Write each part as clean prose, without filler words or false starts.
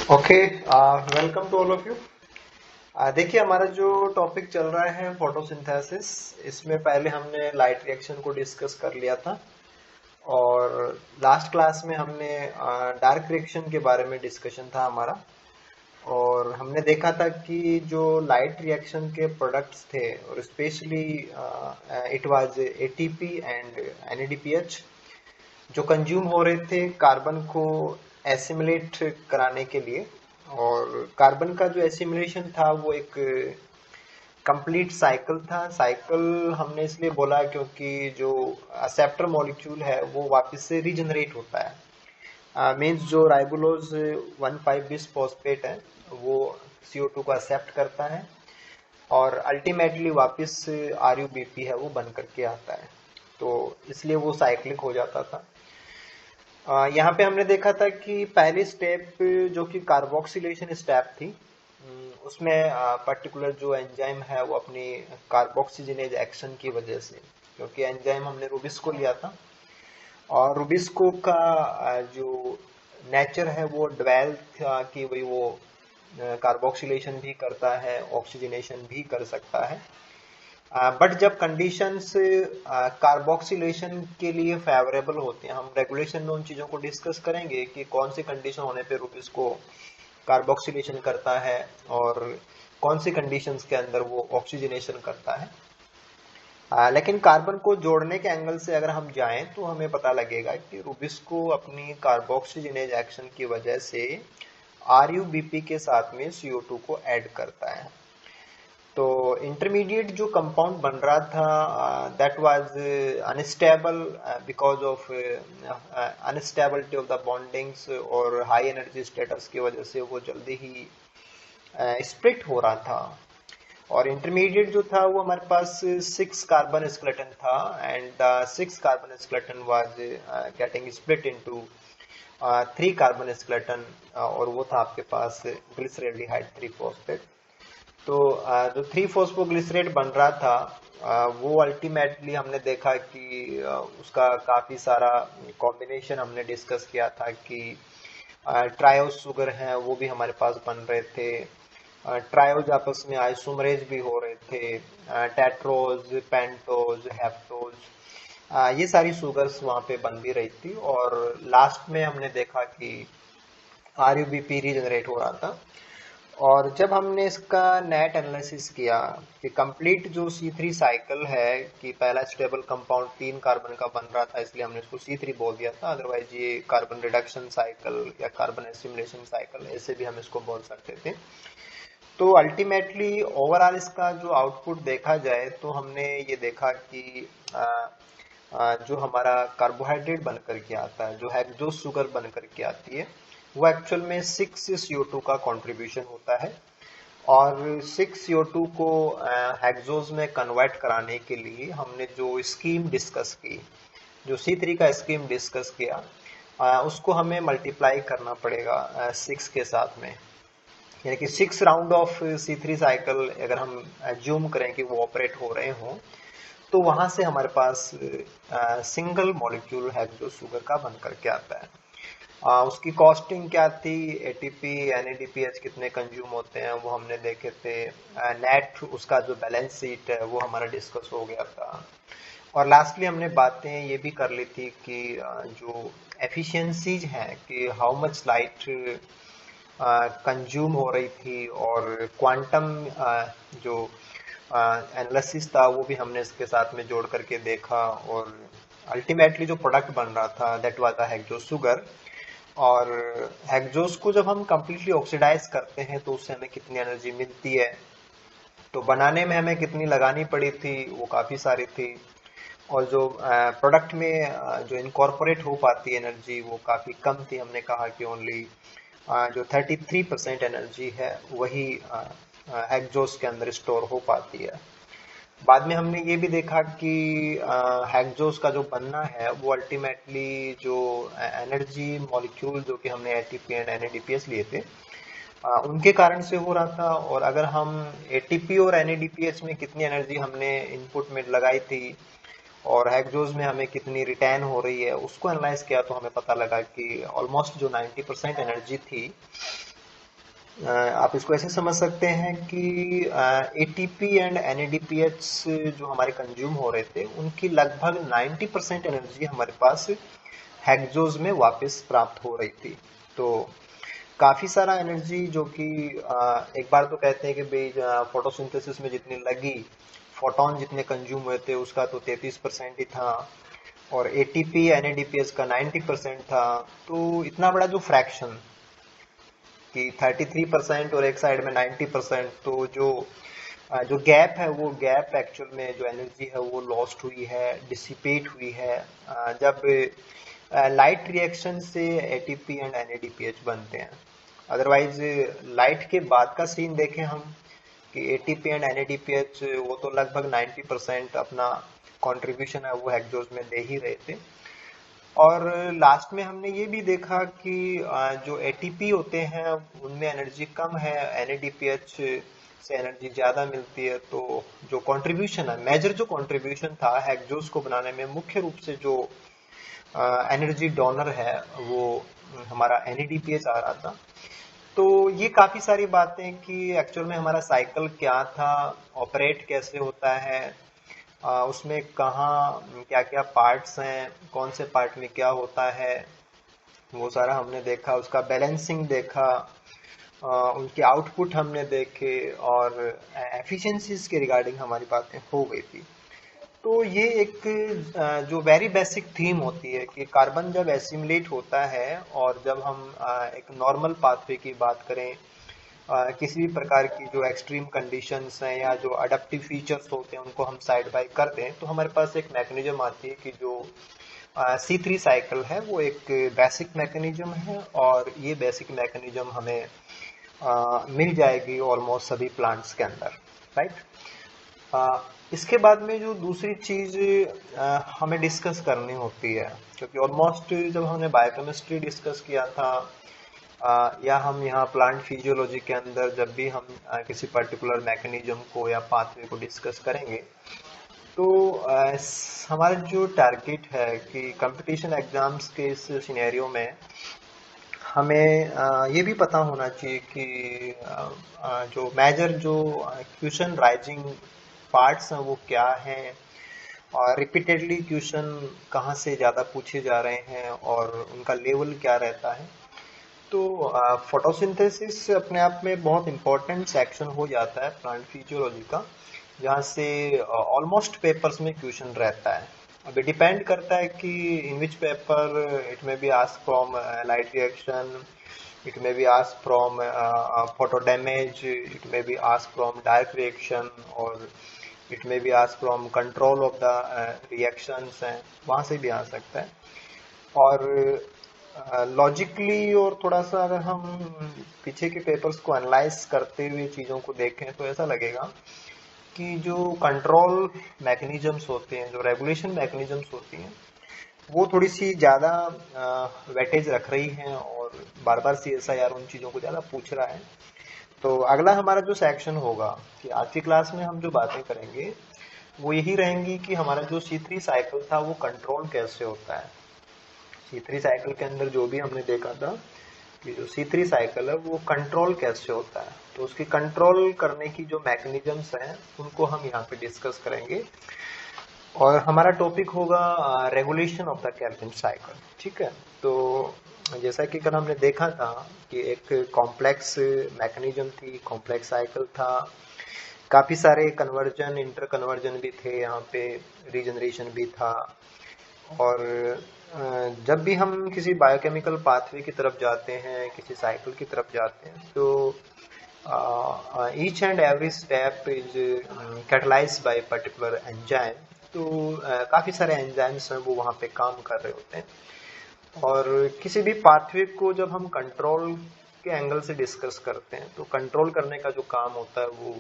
Okay, welcome to all of you. देखिए, हमारा जो टॉपिक चल रहा है फोटोसिंथेसिस। इसमें पहले हमने लाइट रिएक्शन को डिस्कस कर लिया था और लास्ट क्लास में हमने डार्क रिएक्शन के बारे में डिस्कशन था हमारा। और हमने देखा था कि जो लाइट रिएक्शन के प्रोडक्ट्स थे और specially it was ATP and NADPH जो कंज्यूम हो रहे थे कार्बन को एसिमिलेट कराने के लिए। और कार्बन का जो एसिमिलेशन था वो एक कंप्लीट साइकिल था। साइकिल हमने इसलिए बोला क्योंकि जो एक्सेप्टर मॉलिक्यूल है वो वापस से रीजनरेट होता है। मींस जो राइबोलोज 1,5 बिस फॉस्फेट है वो CO2 को एक्सेप्ट करता है और अल्टीमेटली वापस RUBP है वो बन करके आता है। तो इसलिए वो साइक्लिक हो जाता था। यहाँ पे हमने देखा था कि पहली स्टेप जो कि कार्बोक्सिलेशन स्टेप थी, उसमें पर्टिकुलर जो एंजाइम है वो अपनी कार्बोक्सीजनेज एक्शन की वजह से, क्योंकि एंजाइम हमने रूबिस्को लिया था और रूबिस्को का जो नेचर है वो ड्वेल था कि भाई वो कार्बोक्सिलेशन भी करता है, ऑक्सीजनेशन भी कर सकता है। बट जब कंडीशंस कार्बोक्सिलेशन के लिए फेवरेबल होते हैं, हम रेगुलेशन में उन चीज़ों को डिस्कस करेंगे कि कौन सी कंडीशन होने पे रूबिस को कार्बोक्सिलेशन करता है और कौन सी कंडीशंस के अंदर वो ऑक्सीजनेशन करता है। लेकिन कार्बन को जोड़ने के एंगल से अगर हम जाएं तो हमें पता लगेगा कि रूबिस को अपनी कार्बोक्सीजनेज एक्शन की वजह से RUBP के साथ में CO2 को ऐड करता है। तो इंटरमीडिएट जो कंपाउंड बन रहा था that was unstable because of instability of the bondings और हाई एनर्जी स्टेटस की वजह से वो जल्दी ही स्प्लिट हो रहा था। और इंटरमीडिएट जो था वो हमारे पास 6 कार्बन स्केलेटन था and the 6 carbon skeleton was getting split into 3 carbon skeleton और वो था आपके पास ग्लिसरॉल्डिहाइड 3-फॉस्फेट। तो जो 3-फॉस्फोग्लिसरेट बन रहा था वो अल्टीमेटली हमने देखा कि उसका काफी सारा कॉम्बिनेशन हमने डिस्कस किया था कि ट्रायोज शुगर हैं वो भी हमारे पास बन रहे थे, ट्रायोज आपस में आइसोमरेज भी हो रहे थे, टेट्रोज, पेंटोज, हेप्टोज, ये सारी शुगर्स वहां पे बन भी रही थी। और लास्ट में हमने देखा कि RUBP रीजनरेट हो रहा था। और जब हमने इसका नेट एनालिसिस किया कि कंप्लीट जो C3 साइकिल है कि पहला स्टेबल कंपाउंड 3 कार्बन का बन रहा था इसलिए हमने इसको C3 बोल दिया था, अदरवाइज ये कार्बन रिडक्शन साइकिल या कार्बन एसिमिलेशन साइकिल ऐसे भी हम इसको बोल सकते थे। तो अल्टीमेटली ओवरऑल इसका जो आउटपुट देखा जाए तो हमने ये देखा कि जो हमारा कार्बोहाइड्रेट बन करके आता है, जो हेक्सोस शुगर बन करके आती है, वो एक्चुअल में 6 CO2 का कंट्रीब्यूशन होता है। और 6 CO2 को हेक्सोस में कन्वर्ट कराने के लिए हमने जो स्कीम डिस्कस की, जो C3 का स्कीम डिस्कस किया, उसको हमें मल्टीप्लाई करना पड़ेगा 6 के साथ में। यानी कि 6 राउंड ऑफ C3 साइकिल अगर हम एज्यूम करें कि वो ऑपरेट हो रहे हों तो वहां से हमारे पास सिंगल मॉलिक्यूल हेक्सोस शुगर का बन करके आता है। उसकी कॉस्टिंग क्या थी, ATP NADPH कितने कंज्यूम होते हैं वो हमने देखे थे, नेट उसका जो बैलेंस शीट है वो हमारा डिस्कस हो गया था। और लास्टली हमने बातें ये भी कर ली थी कि जो एफिशिएंसीज हैं कि हाउ मच लाइट कंज्यूम हो रही थी और क्वांटम जो एनालिसिस था वो भी हमने इसके साथ में जोड़ करके देखा। और अल्टीमेटली जो प्रोडक्ट बन रहा था that was the hexose sugar. और हेक्सोस को जब हम कंप्लीटली ऑक्सीडाइज करते हैं तो उससे हमें कितनी एनर्जी मिलती है, तो बनाने में हमें कितनी लगानी पड़ी थी वो काफी सारी थी। और जो प्रोडक्ट में जो इनकॉर्पोरेट हो पाती एनर्जी वो काफी कम थी। हमने कहा कि ओनली जो 33% एनर्जी है वही हेक्सोस के अंदर स्टोर हो पाती है। बाद में हमने ये भी देखा कि हेक्सोस का जो बनना है वो अल्टीमेटली जो एनर्जी मॉलिक्यूल जो कि हमने ATP एंड NADPH लिए थे उनके कारण से हो रहा था। और अगर हम ATP और NADPH में कितनी एनर्जी हमने इनपुट में लगाई थी और हेक्सोस में हमें कितनी रिटर्न हो रही है उसको एनालाइज किया तो हमें पता लगा कि ऑलमोस्ट जो 90% एनर्जी थी आप इसको ऐसे समझ सकते हैं कि एटीपी एंड एनएडीपीएच जो हमारे कंज्यूम हो रहे थे उनकी लगभग 90% एनर्जी हमारे पास हेक्सोस में वापस प्राप्त हो रही थी। तो काफी सारा एनर्जी जो कि एक बार तो कहते हैं कि भाई फोटोसिंथेसिस में जितनी लगी, फोटोन जितने कंज्यूम हुए थे उसका तो 33% ही था, और एटीपी एनएडीपीएच का 90% था। तो इतना बड़ा जो फ्रैक्शन कि 33% और एक साइड में 90%, तो जो गैप है वो गैप एक्चुअल में जो एनर्जी है वो लॉस्ट हुई है, डिसिपेट हुई है जब लाइट रिएक्शन से एटीपी एंड एनएडीपीएच बनते हैं। अदरवाइज लाइट के बाद का सीन देखें हम कि एटीपी एंड एनएडीपीएच वो तो लगभग 90% अपना कंट्रीब्यूशन है वो हेक्सोस में दे ही रहे थे। और लास्ट में हमने ये भी देखा कि जो एटीपी होते हैं उनमें एनर्जी कम है, एनएडीपीएच से एनर्जी ज्यादा मिलती है। तो जो कंट्रीब्यूशन है, मेजर जो कंट्रीब्यूशन था हेक्सोस को बनाने में, मुख्य रूप से जो एनर्जी डोनर है वो हमारा एनएडीपीएच आ रहा था। तो ये काफी सारी बातें कि एक्चुअल में हमारा साइकिल क्या था, ऑपरेट कैसे होता है, उसमें कहाँ क्या क्या पार्ट्स हैं, कौन से पार्ट में क्या होता है, वो सारा हमने देखा। उसका बैलेंसिंग देखा, उनके आउटपुट हमने देखे, और एफिशिएंसीज के रिगार्डिंग हमारी बातें हो गई थी। तो ये एक जो वेरी बेसिक थीम होती है कि कार्बन जब एसिमुलेट होता है और जब हम एक नॉर्मल पाथवे की बात करें, किसी भी प्रकार की जो एक्सट्रीम कंडीशंस हैं या जो अडेप्टिव फीचर्स होते हैं उनको हम साइड बाय कर दें, तो हमारे पास एक मैकेनिज्म आती है कि जो C3 साइकिल है वो एक बेसिक मैकेनिज्म है, और ये बेसिक मैकेनिज्म हमें मिल जाएगी ऑलमोस्ट सभी प्लांट्स के अंदर, राइट। इसके बाद में जो दूसरी चीज हमें डिस्कस करनी होती है, क्योंकि ऑलमोस्ट जब हमने बायोकेमिस्ट्री डिस्कस किया था या हम यहाँ प्लांट फिजियोलॉजी के अंदर जब भी हम किसी पर्टिकुलर मैकेनिज्म को या पाथवे को डिस्कस करेंगे, तो हमारा जो टारगेट है कि कंपटीशन एग्जाम्स के इस सिनेरियो में हमें ये भी पता होना चाहिए कि जो मेजर जो क्वेश्चन राइजिंग पार्ट्स हैं वो क्या हैं, और रिपीटेडली क्वेश्चन कहाँ से ज़्यादा पूछे जा रहे हैं और उनका लेवल क्या रहता है। तो फोटोसिंथेसिस अपने आप में बहुत इंपॉर्टेंट सेक्शन हो जाता है प्लांट फिजियोलॉजी का, जहाँ से ऑलमोस्ट पेपर्स में क्वेश्चन रहता है। अभी डिपेंड करता है कि in which paper it may be asked from light reaction, it may be asked from photo damage, it may be asked from dark reaction, or it may be asked from control of the reactions, वहां से भी आ सकता है। और logically और थोड़ा सा अगर हम पीछे के पेपर्स को एनालाइज करते हुए चीजों को देखें तो ऐसा लगेगा कि जो कंट्रोल मैकेनिज्म्स होते हैं, जो रेगुलेशन मैकेनिज्म्स होती हैं, वो थोड़ी सी ज्यादा वेटेज रख रही हैं, और बार बार CSIR उन चीजों को ज्यादा पूछ रहा है। तो अगला हमारा जो सेक्शन होगा कि आज की क्लास में हम जो बातें करेंगे वो यही रहेंगी कि हमारा जो C3 साइकिल था वो कंट्रोल कैसे होता है। C3 साइकिल के अंदर जो भी हमने देखा था कि जो C3 साइकिल है वो कंट्रोल कैसे होता है, तो उसकी कंट्रोल करने की जो मैकेनिज्म्स हैं उनको हम यहाँ पे डिस्कस करेंगे। और हमारा टॉपिक होगा regulation of the Calvin cycle, ठीक है। तो जैसा कि कल हमने देखा था कि एक कॉम्प्लेक्स मैकेनिज्म थी, कॉम्प्लेक्स साइकिल था, काफी सारे कन्वर्जन, इंटर कन्वर्जन भी थे यहाँ पे, रीजनरेशन भी था। और जब भी हम किसी बायोकेमिकल पाथवे की तरफ जाते हैं, किसी साइकिल की तरफ जाते हैं, तो each and every step is catalysed by particular enzyme. तो काफी सारे एंजाइम्स हैं वो वहाँ पे काम कर रहे होते हैं, और किसी भी पाथवे को जब हम कंट्रोल के एंगल से डिस्कस करते हैं तो कंट्रोल करने का जो काम होता है वो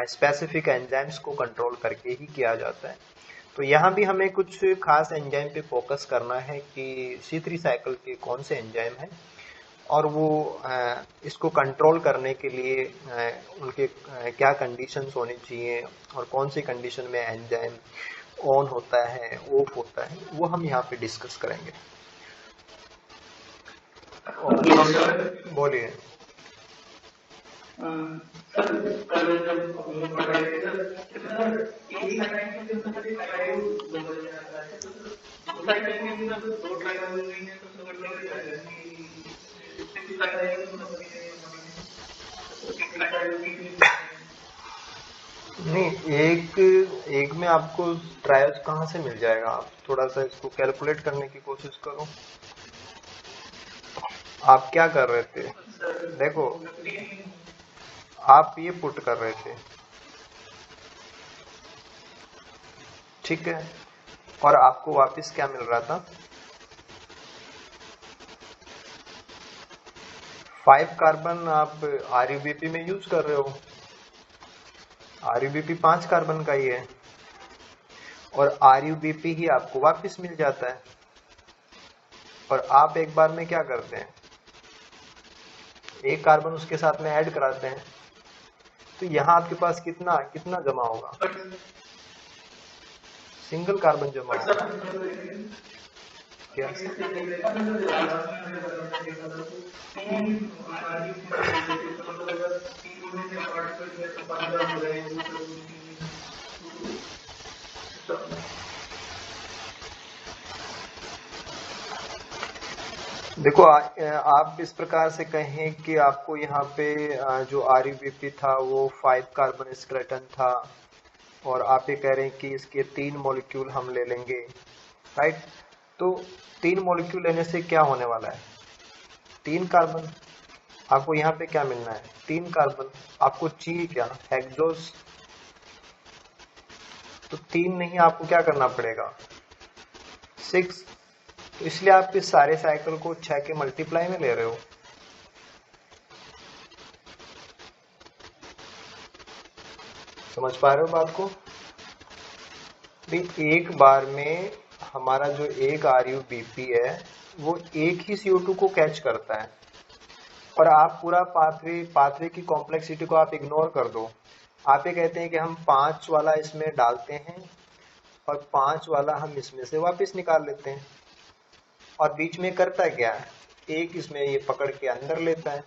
स्पेसिफिक एंजाइम्स को कंट्रोल करके ही किया जाता है। तो यहाँ भी हमें कुछ खास एंजाइम पे फोकस करना है कि C3 साइकिल के कौन से एंजाइम हैं, और वो इसको कंट्रोल करने के लिए उनके क्या कंडीशंस होनी चाहिए, और कौन सी कंडीशन में एंजाइम ऑन होता है, ऑफ होता है, वो हम यहाँ पे डिस्कस करेंगे। और बोलिए। नहीं, एक एक में आपको ट्रायल्स कहाँ से मिल जाएगा? आप थोड़ा सा इसको कैलकुलेट करने की कोशिश करो। आप क्या कर रहे थे? देखो, आप ये पुट कर रहे थे, ठीक है, और आपको वापस क्या मिल रहा था? 5 कार्बन आप आरयूबीपी में यूज कर रहे हो। आरयूबीपी 5 कार्बन का ही है, और आरयूबीपी ही आपको वापस मिल जाता है। और आप एक बार में क्या करते हैं? एक कार्बन उसके साथ में ऐड कराते हैं, तो यहां आपके पास कितना कितना जमा होगा? सिंगल कार्बन जमा होगा। क्या? देखो, आप इस प्रकार से कहें कि आपको यहाँ पे जो आरयूबीपी था वो 5 कार्बन स्केलेटन था, और आप ये कह रहे हैं कि इसके 3 मॉलिक्यूल हम ले लेंगे, राइट? तो 3 मॉलिक्यूल लेने से क्या होने वाला है? 3 कार्बन। आपको यहाँ पे क्या मिलना है? 3 कार्बन। आपको चाहिए क्या? हेक्सोस। तो 3 नहीं, आपको क्या करना पड़ेगा? 6। तो इसलिए आप इस सारे साइकिल को 6 के मल्टीप्लाई में ले रहे हो। समझ पा रहे हो बात को? भाई, एक बार में हमारा जो एक आरयूबीपी है वो एक ही CO2 को कैच करता है, और आप पूरा पाथवे की कॉम्प्लेक्सिटी को आप इग्नोर कर दो। आप ये कहते हैं कि हम 5 वाला इसमें डालते हैं और 5 वाला हम इसमें से वापस निकाल लेते हैं, और बीच में करता क्या है? एक इसमें ये पकड़ के अंदर लेता है,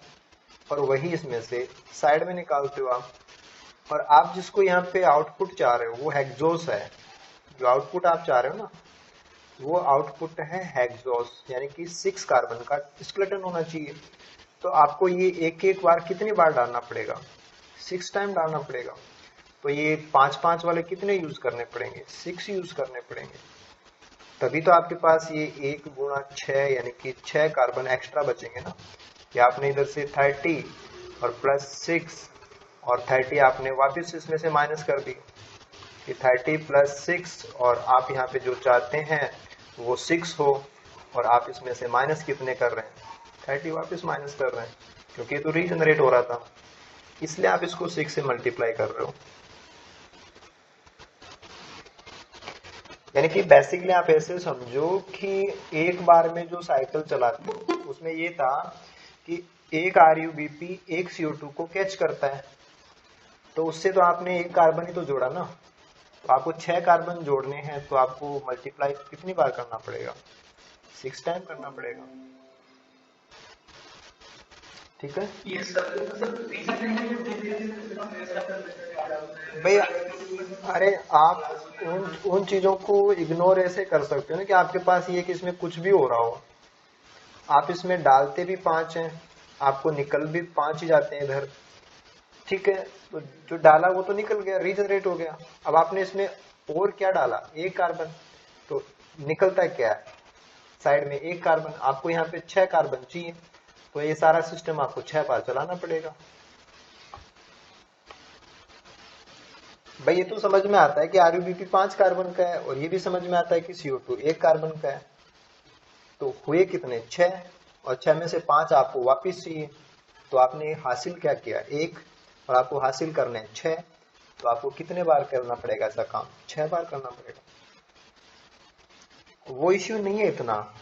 और वही इसमें से साइड में निकालते हो आप। और आप जिसको यहाँ पे आउटपुट चाह रहे हो वो हेक्सोस है। जो आउटपुट आप चाह रहे हो ना, वो आउटपुट है हेक्सोस, यानी कि 6 कार्बन का स्केलेटन होना चाहिए। तो आपको ये एक एक बार कितनी बार डालना पड़ेगा? 6 टाइम डालना पड़ेगा। तो ये 5-5 वाले कितने यूज करने पड़ेंगे? 6 यूज करने पड़ेंगे। तभी तो आपके पास ये 1 गुणा 6 यानी कि 6 कार्बन एक्स्ट्रा बचेंगे ना। कि आपने इधर से 30 और प्लस 6 और 30 आपने वापस इसमें से माइनस कर दी, कि 30 प्लस 6, और आप यहाँ पे जो चाहते हैं वो 6 हो, और आप इसमें से माइनस कितने कर रहे हैं? 30 वापस माइनस कर रहे हैं, क्योंकि ये तो रीजनरेट हो रहा था, इसलिए आप इसको 6 से मल्टीप्लाई कर रहे हो। यानी कि बेसिकली आप ऐसे समझो कि एक बार में जो साइकिल चलाते हो उसमें ये था कि एक आरयूबीपी एक CO2 को कैच करता है, तो उससे तो आपने एक कार्बन ही तो जोड़ा ना। तो आपको 6 कार्बन जोड़ने हैं, तो आपको मल्टीप्लाई कितनी बार करना पड़ेगा? 6 टाइम करना पड़ेगा, ठीक है भाई? अरे, आप उन चीजों को इग्नोर ऐसे कर सकते हो ना कि आपके पास ये कि इसमें कुछ भी हो रहा हो, आप इसमें डालते भी 5 हैं, आपको निकल भी 5 ही जाते हैं इधर, ठीक है? तो जो डाला वो तो निकल गया, रीजनरेट हो गया। अब आपने इसमें और क्या डाला? एक कार्बन, तो निकलता क्या है? साइड में एक कार्बन। आपको यहाँ पे 6 कार्बन चाहिए, तो ये सारा सिस्टम आपको 6 बार चलाना पड़ेगा। भाई, ये तो समझ में आता है कि आरयूबीपी 5 कार्बन का है, और ये भी समझ में आता है कि CO2 1 कार्बन का है। तो हुए कितने? 6, और 6 में से 5 आपको वापिस चाहिए। तो आपने हासिल क्या किया? 1, और आपको हासिल करने 6। तो आपको कितने बार करना पड़ेगा ऐसा काम? 6 बार करना पड़ेगा। वो इश्यू नहीं है, इतना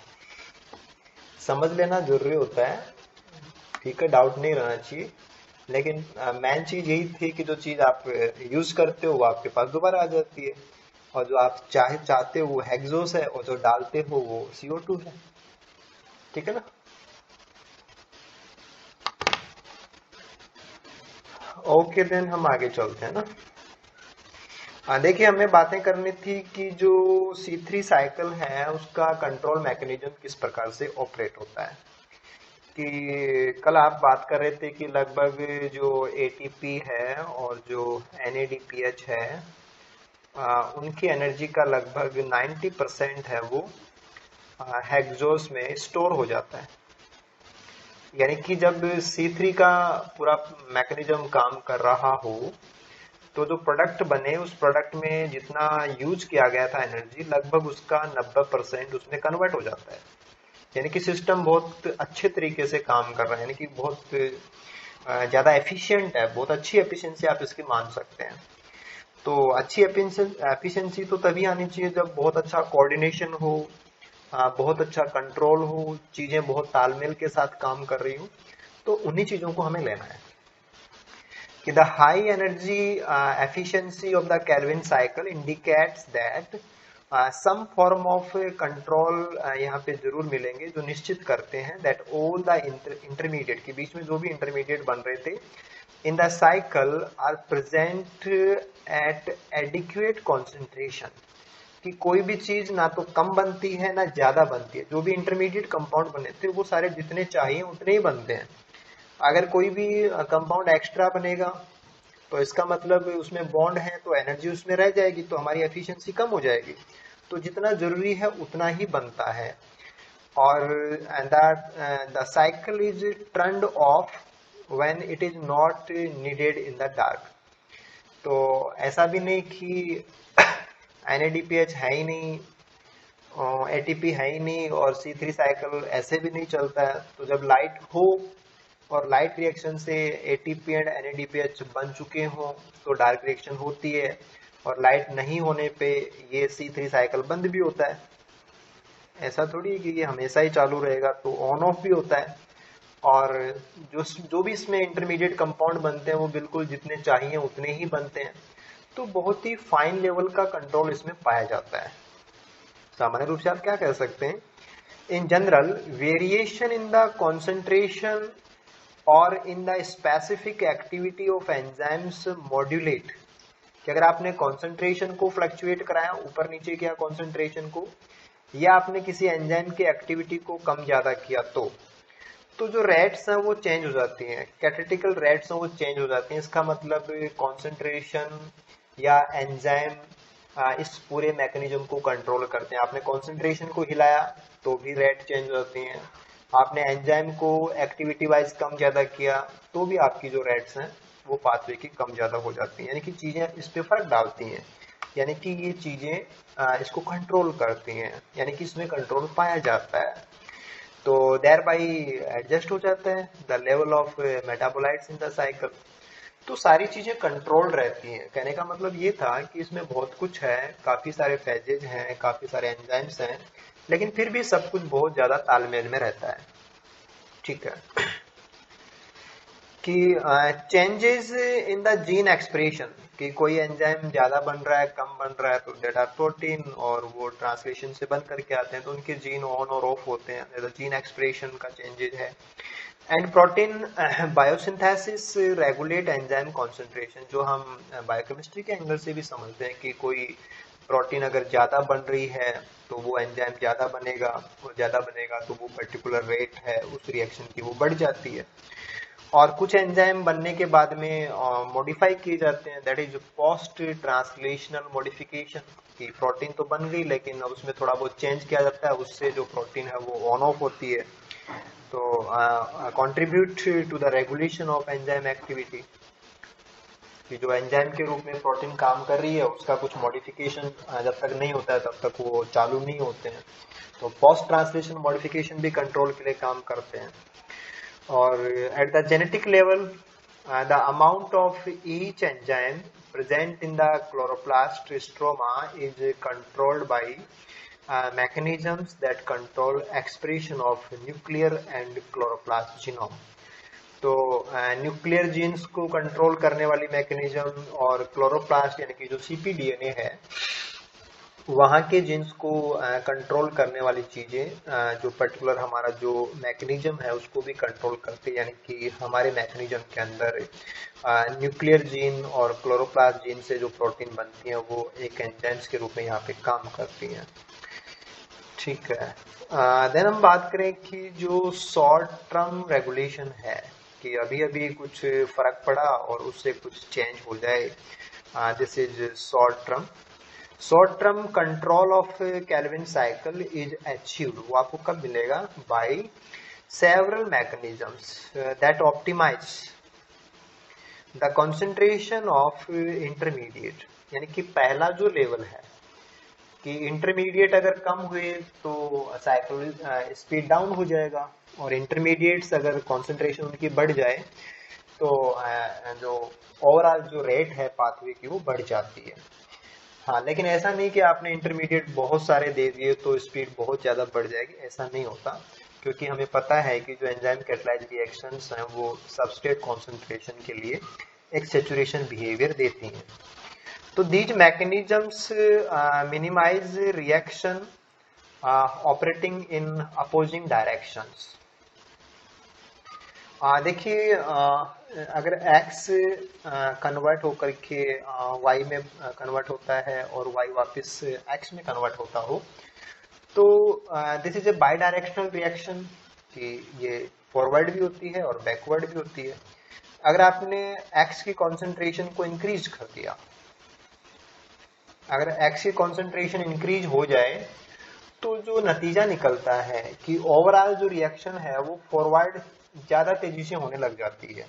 समझ लेना जरूरी होता है, ठीक है? डाउट नहीं रहना चाहिए। लेकिन मेन चीज यही थी कि जो चीज आप यूज करते हो वो आपके पास दोबारा आ जाती है, और जो आप चाहते हो वो हेक्सोस है, और जो डालते हो वो CO2 है, ठीक है ना? ओके देन हम आगे चलते हैं ना। देखिए हमें बातें करनी थी कि जो C3 साइकिल है उसका कंट्रोल मैकेनिज्म किस प्रकार से ऑपरेट होता है। कि कल आप बात कर रहे थे कि लगभग जो ATP है और जो NADPH है उनकी एनर्जी का लगभग 90% है वो हेक्सोस में स्टोर हो जाता है। यानी कि जब C3 का पूरा मैकेनिज्म काम कर रहा हो तो जो प्रोडक्ट बने उस प्रोडक्ट में जितना यूज किया गया था एनर्जी लगभग उसका 90% उसमें कन्वर्ट हो जाता है। यानी कि सिस्टम बहुत अच्छे तरीके से काम कर रहा है, यानी कि बहुत ज्यादा एफिशिएंट है, बहुत अच्छी एफिशिएंसी आप इसकी मान सकते हैं। तो अच्छी एफिशिएंसी तो तभी आनी चाहिए जब बहुत अच्छा कोऑर्डिनेशन हो, बहुत अच्छा कंट्रोल हो, चीजें बहुत तालमेल के साथ काम कर रही हो। तो उन्हीं चीजों को हमें लेना है कि the high energy efficiency of the Kelvin cycle indicates that some form of control यहाँ पे जरूर मिलेंगे जो निश्चित करते हैं that all the intermediate के बीच में जो भी intermediate बन रहे थे in the cycle are present at adequate concentration। कि कोई भी चीज ना तो कम बनती है ना ज्यादा बनती है, जो भी इंटरमीडिएट कंपाउंड बने थे वो सारे जितने चाहिए उतने ही बनते हैं। अगर कोई भी कंपाउंड एक्स्ट्रा बनेगा तो इसका मतलब उसमें बॉन्ड है तो एनर्जी उसमें रह जाएगी, तो हमारी एफिशिएंसी कम हो जाएगी। तो जितना जरूरी है उतना ही बनता है। और the cycle is turned of when it is not needed in the dark. तो ऐसा भी नहीं कि NADPH है ही नहीं, ATP है ही नहीं और C3 साइकिल ऐसे भी नहीं चलता है। तो जब लाइट हो और लाइट रिएक्शन से ATP एंड NADPH बन चुके हों तो डार्क रिएक्शन होती है, और लाइट नहीं होने पे ये C3 साइकिल बंद भी होता है। ऐसा थोड़ी है कि ये हमेशा ही चालू रहेगा, तो ऑन ऑफ भी होता है। और जो भी इसमें इंटरमीडिएट कंपाउंड बनते हैं वो बिल्कुल जितने चाहिए उतने ही बनते हैं। तो बहुत ही फाइन लेवल का कंट्रोल इसमें पाया जाता है। सामान्य रूप से आप क्या कह सकते हैं, in general variation in the concentration और in the specific activity of enzymes modulate. कि अगर आपने कॉन्सेंट्रेशन को फ्लक्चुएट कराया, ऊपर नीचे किया कॉन्सेंट्रेशन को, या आपने किसी एंजाइम की एक्टिविटी को कम ज्यादा किया तो जो रेट्स हैं वो चेंज हो जाती हैं, कैटेटिकल रेट्स हैं वो चेंज हो जाती हैं। इसका मतलब कॉन्सेंट्रेशन या एंजाइम इस पूरे मैकेनिज्म को कंट्रोल करते हैं। आपने कॉन्सेंट्रेशन को हिलाया तो भी रेट चेंज हो जाती हैं, आपने एंजाइम को एक्टिविटी वाइज कम ज्यादा किया तो भी आपकी जो रेट्स हैं वो पाथवे की कम ज्यादा हो जाती हैं। यानी कि चीजें इस पे फर्क डालती हैं, यानी कि ये चीजें इसको कंट्रोल करती हैं, यानी कि इसमें कंट्रोल पाया जाता है। तो देयर बाई एडजस्ट हो जाता है the level of metabolites in the cycle. तो सारी चीजें कंट्रोल रहती हैं। कहने का मतलब ये था कि इसमें बहुत कुछ है, काफी सारे फेजेज हैं, काफी सारे एंजाइम्स हैं, लेकिन फिर भी सब कुछ बहुत ज्यादा तालमेल में रहता है। ठीक है कि changes in the gene expression, कि कोई एंजाइम ज्यादा बन रहा है कम बन रहा है तो डेट आर प्रोटीन, और वो ट्रांसलेशन से बन करके आते हैं तो उनके जीन ऑन और ऑफ होते हैं, जीन एक्सप्रेशन का चेंजेस है। And protein biosynthesis regulate enzyme concentration, जो हम बायोकेमिस्ट्री के एंगल से भी समझते हैं कि कोई प्रोटीन अगर ज्यादा बन रही है तो वो एंजाइम ज्यादा बनेगा, और ज्यादा बनेगा तो वो पर्टिकुलर रेट है उस रिएक्शन की वो बढ़ जाती है। और कुछ एंजाइम बनने के बाद में मॉडिफाई किए जाते हैं, that is post translational modification. की प्रोटीन तो बन गई लेकिन अब उसमें थोड़ा बहुत चेंज किया जाता है, उससे जो प्रोटीन है वो ऑन ऑफ होती है। तो contribute to the regulation of enzyme activity, कि जो एंजाइम के रूप में प्रोटीन काम कर रही है उसका कुछ मॉडिफिकेशन जब तक नहीं होता है तब तक वो चालू नहीं होते हैं। तो पोस्ट ट्रांसलेशन मॉडिफिकेशन भी कंट्रोल के लिए काम करते हैं। और at the genetic level the amount of each enzyme present in the chloroplast stroma is controlled by mechanisms that control expression of nuclear and chloroplast genome। तो न्यूक्लियर जीन्स को control करने वाली मैकेनिज्म और क्लोरोप्लास्ट यानी कि जो CpDNA है वहाँ के जीन्स को कंट्रोल करने वाली चीजें जो पर्टिकुलर हमारा जो मैकेनिज्म है उसको भी कंट्रोल करती है, यानी कि हमारे मैकेनिज्म के अंदर न्यूक्लियर जीन और क्लोरोप्लास्ट जीन से जो प्रोटीन बनती है वो एक एंजाइम्स के रूप में यहाँ पे काम करती हैं। ठीक है। देन हम बात करें कि जो शॉर्ट टर्म रेगुलेशन है, कि अभी अभी कुछ फर्क पड़ा और उससे कुछ चेंज हो जाए, this is short term control of Calvin cycle is achieved. वो आपको कब मिलेगा? By several mechanisms that optimise the concentration of intermediate. यानी कि पहला जो लेवल है कि इंटरमीडिएट अगर कम हुए तो साइकिल स्पीड डाउन हो जाएगा, और इंटरमीडिएट्स अगर कंसंट्रेशन उनकी बढ़ जाए तो जो ओवरऑल जो रेट है पाथवे की वो बढ़ जाती है। हाँ, लेकिन ऐसा नहीं कि आपने इंटरमीडिएट बहुत सारे दे दिए तो स्पीड बहुत ज्यादा बढ़ जाएगी, ऐसा नहीं होता, क्योंकि हमें पता है कि जो एंजाइम कैटालाइज रिएक्शंस हैं वो सबस्ट्रेट कॉन्सेंट्रेशन के लिए एक सेचुरेशन बिहेवियर देती हैं। तो these mechanisms minimize reaction operating in opposing directions। देखिए अगर X कन्वर्ट होकर के Y में कन्वर्ट होता है और Y वापस X में कन्वर्ट होता हो तो this is a by directional reaction, कि ये फॉरवर्ड भी होती है और बैकवर्ड भी होती है। अगर आपने X की कॉन्सेंट्रेशन को इंक्रीज कर दिया, अगर X की कॉन्सेंट्रेशन इंक्रीज हो जाए तो जो नतीजा निकलता है कि ओवरऑल जो रिएक्शन है वो फॉरवर्ड ज्यादा तेजी से होने लग जाती है।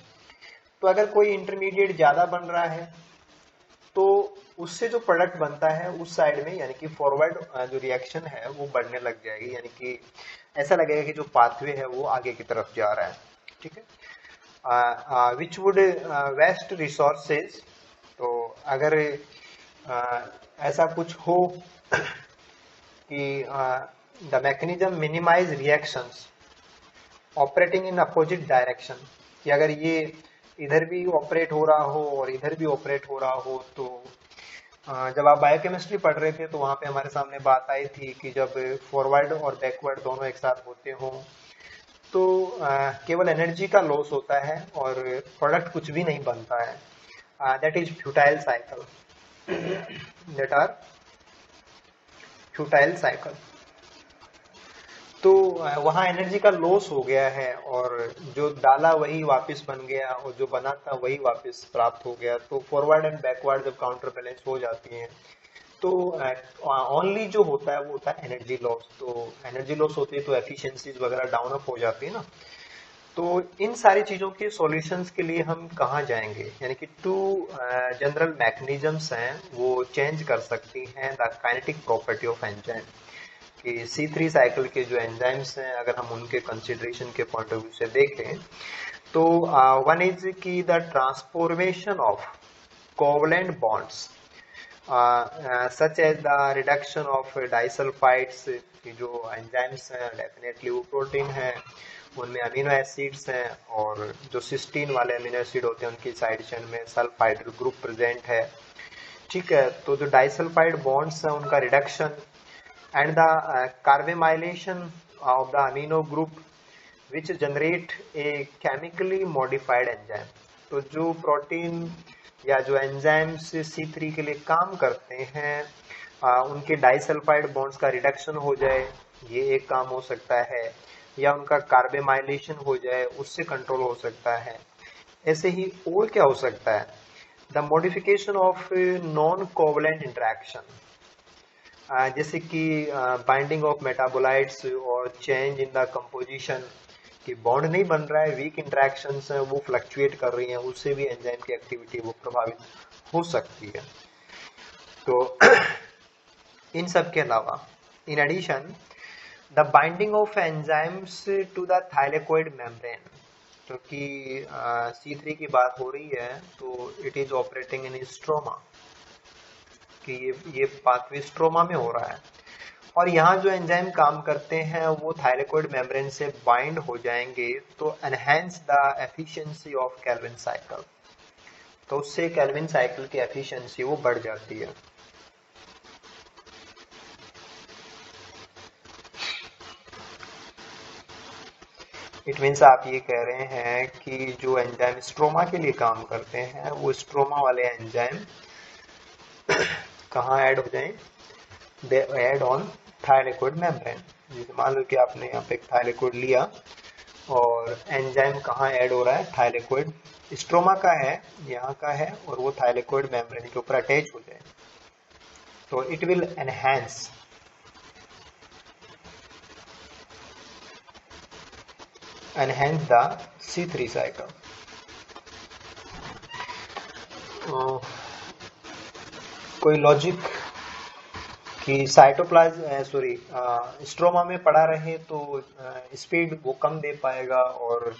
तो अगर कोई इंटरमीडिएट ज्यादा बन रहा है तो उससे जो प्रोडक्ट बनता है उस साइड में, यानी कि फॉरवर्ड जो रिएक्शन है वो बढ़ने लग जाएगी, यानी कि ऐसा लगेगा कि जो पाथवे है वो आगे की तरफ जा रहा है। ठीक है, विच वुड वेस्ट रिसोर्सेज। तो अगर ऐसा कुछ हो कि the mechanism minimise reactions operating in opposite direction, कि अगर ये इधर भी ऑपरेट हो रहा हो और इधर भी ऑपरेट हो रहा हो, तो जब आप बायोकेमिस्ट्री पढ़ रहे थे तो वहां पे हमारे सामने बात आई थी कि जब फॉरवर्ड और बैकवर्ड दोनों एक साथ होते हों तो केवल एनर्जी का लॉस होता है और प्रोडक्ट कुछ भी नहीं बनता है, that is futile cycle, that are futile cycle. तो वहां एनर्जी का लॉस हो गया है और जो डाला वही वापस बन गया और जो बना था वही वापस प्राप्त हो गया। तो फॉरवर्ड एंड बैकवर्ड जब काउंटर बैलेंस हो जाती हैं तो ओनली जो होता है वो होता है एनर्जी लॉस। तो एनर्जी लॉस होती है तो एफिशिएंसीज वगैरह डाउन अप हो जाती है ना। तो इन सारी चीजों के सॉल्यूशंस के लिए हम कहाँ जाएंगे, यानी कि टू जनरल मैकेनिज्म्स हैं वो चेंज कर सकती हैं the kinetic property of enzyme. कि C3 साइकिल के जो एंजाइम्स हैं अगर हम उनके कंसिडरेशन के पॉइंट ऑफ व्यू से देखें तो वन इज की the transformation of covalent bonds such as the reduction of disulphides. की जो एंजाइम्स हैं डेफिनेटली वो प्रोटीन है, उनमें अमीनो एसिड्स हैं और जो सिस्टीन वाले अमीनो एसिड होते हैं उनकी साइड चेन में सल्फाइड ग्रुप प्रेजेंट है। ठीक है, तो जो डाइसल्फाइड बॉन्ड्स हैं उनका reduction and the carbamylation of the amino group which generate a chemically modified enzyme. तो जो प्रोटीन या जो एंजाइम्स C3 के लिए काम करते हैं उनके डाइसल्फाइड बॉन्ड्स का रिडक्शन हो जाए, ये एक काम हो सकता है, या उनका कार्बोमाइलेशन हो जाए, उससे कंट्रोल हो सकता है। ऐसे ही और क्या हो सकता है, the modification of non covalent interaction, जैसे कि बाइंडिंग ऑफ मेटाबोलाइट्स और चेंज इन द कंपोजिशन, कि बॉन्ड नहीं बन रहा है, वीक इंटरेक्शंस हैं वो फ्लक्चुएट कर रही हैं, उससे भी एंजाइम की एक्टिविटी वो प्रभावित हो सकती है। तो इन सब के अलावा in addition the binding of enzymes to the thylakoid membrane, क्योंकि C3 की बात हो रही है तो it is operating in stroma, कि ये पाथवे स्ट्रोमा में हो रहा है और यहाँ जो एंजाइम काम करते हैं वो थाइलेकोइड मेम्ब्रेन से बाइंड हो जाएंगे तो enhance the efficiency of Calvin cycle. तो उससे कैल्विन साइकिल की एफिशिएंसी वो बढ़ जाती है। इट मीन्स आप ये कह रहे हैं कि जो एंजाइम स्ट्रोमा के लिए काम करते हैं वो स्ट्रोमा वाले एंजाइम कहाँ ऐड हो जाएं? They add on थायलेकोइड membrane. जैसे मान लो कि आपने यहाँ पे एक थायलेकोइड लिया और एंजाइम कहाँ ऐड हो रहा है? थायलेकोइड स्ट्रोमा का है, यहाँ का है, और वो थायलेकोइड मेम्ब्रेन के ऊपर अटैच हो जाए तो it will enhance the C3 cycle। कोई लॉजिक कि साइटोप्लाज्म स्ट्रोमा में पड़ा रहे तो स्पीड वो कम दे पाएगा और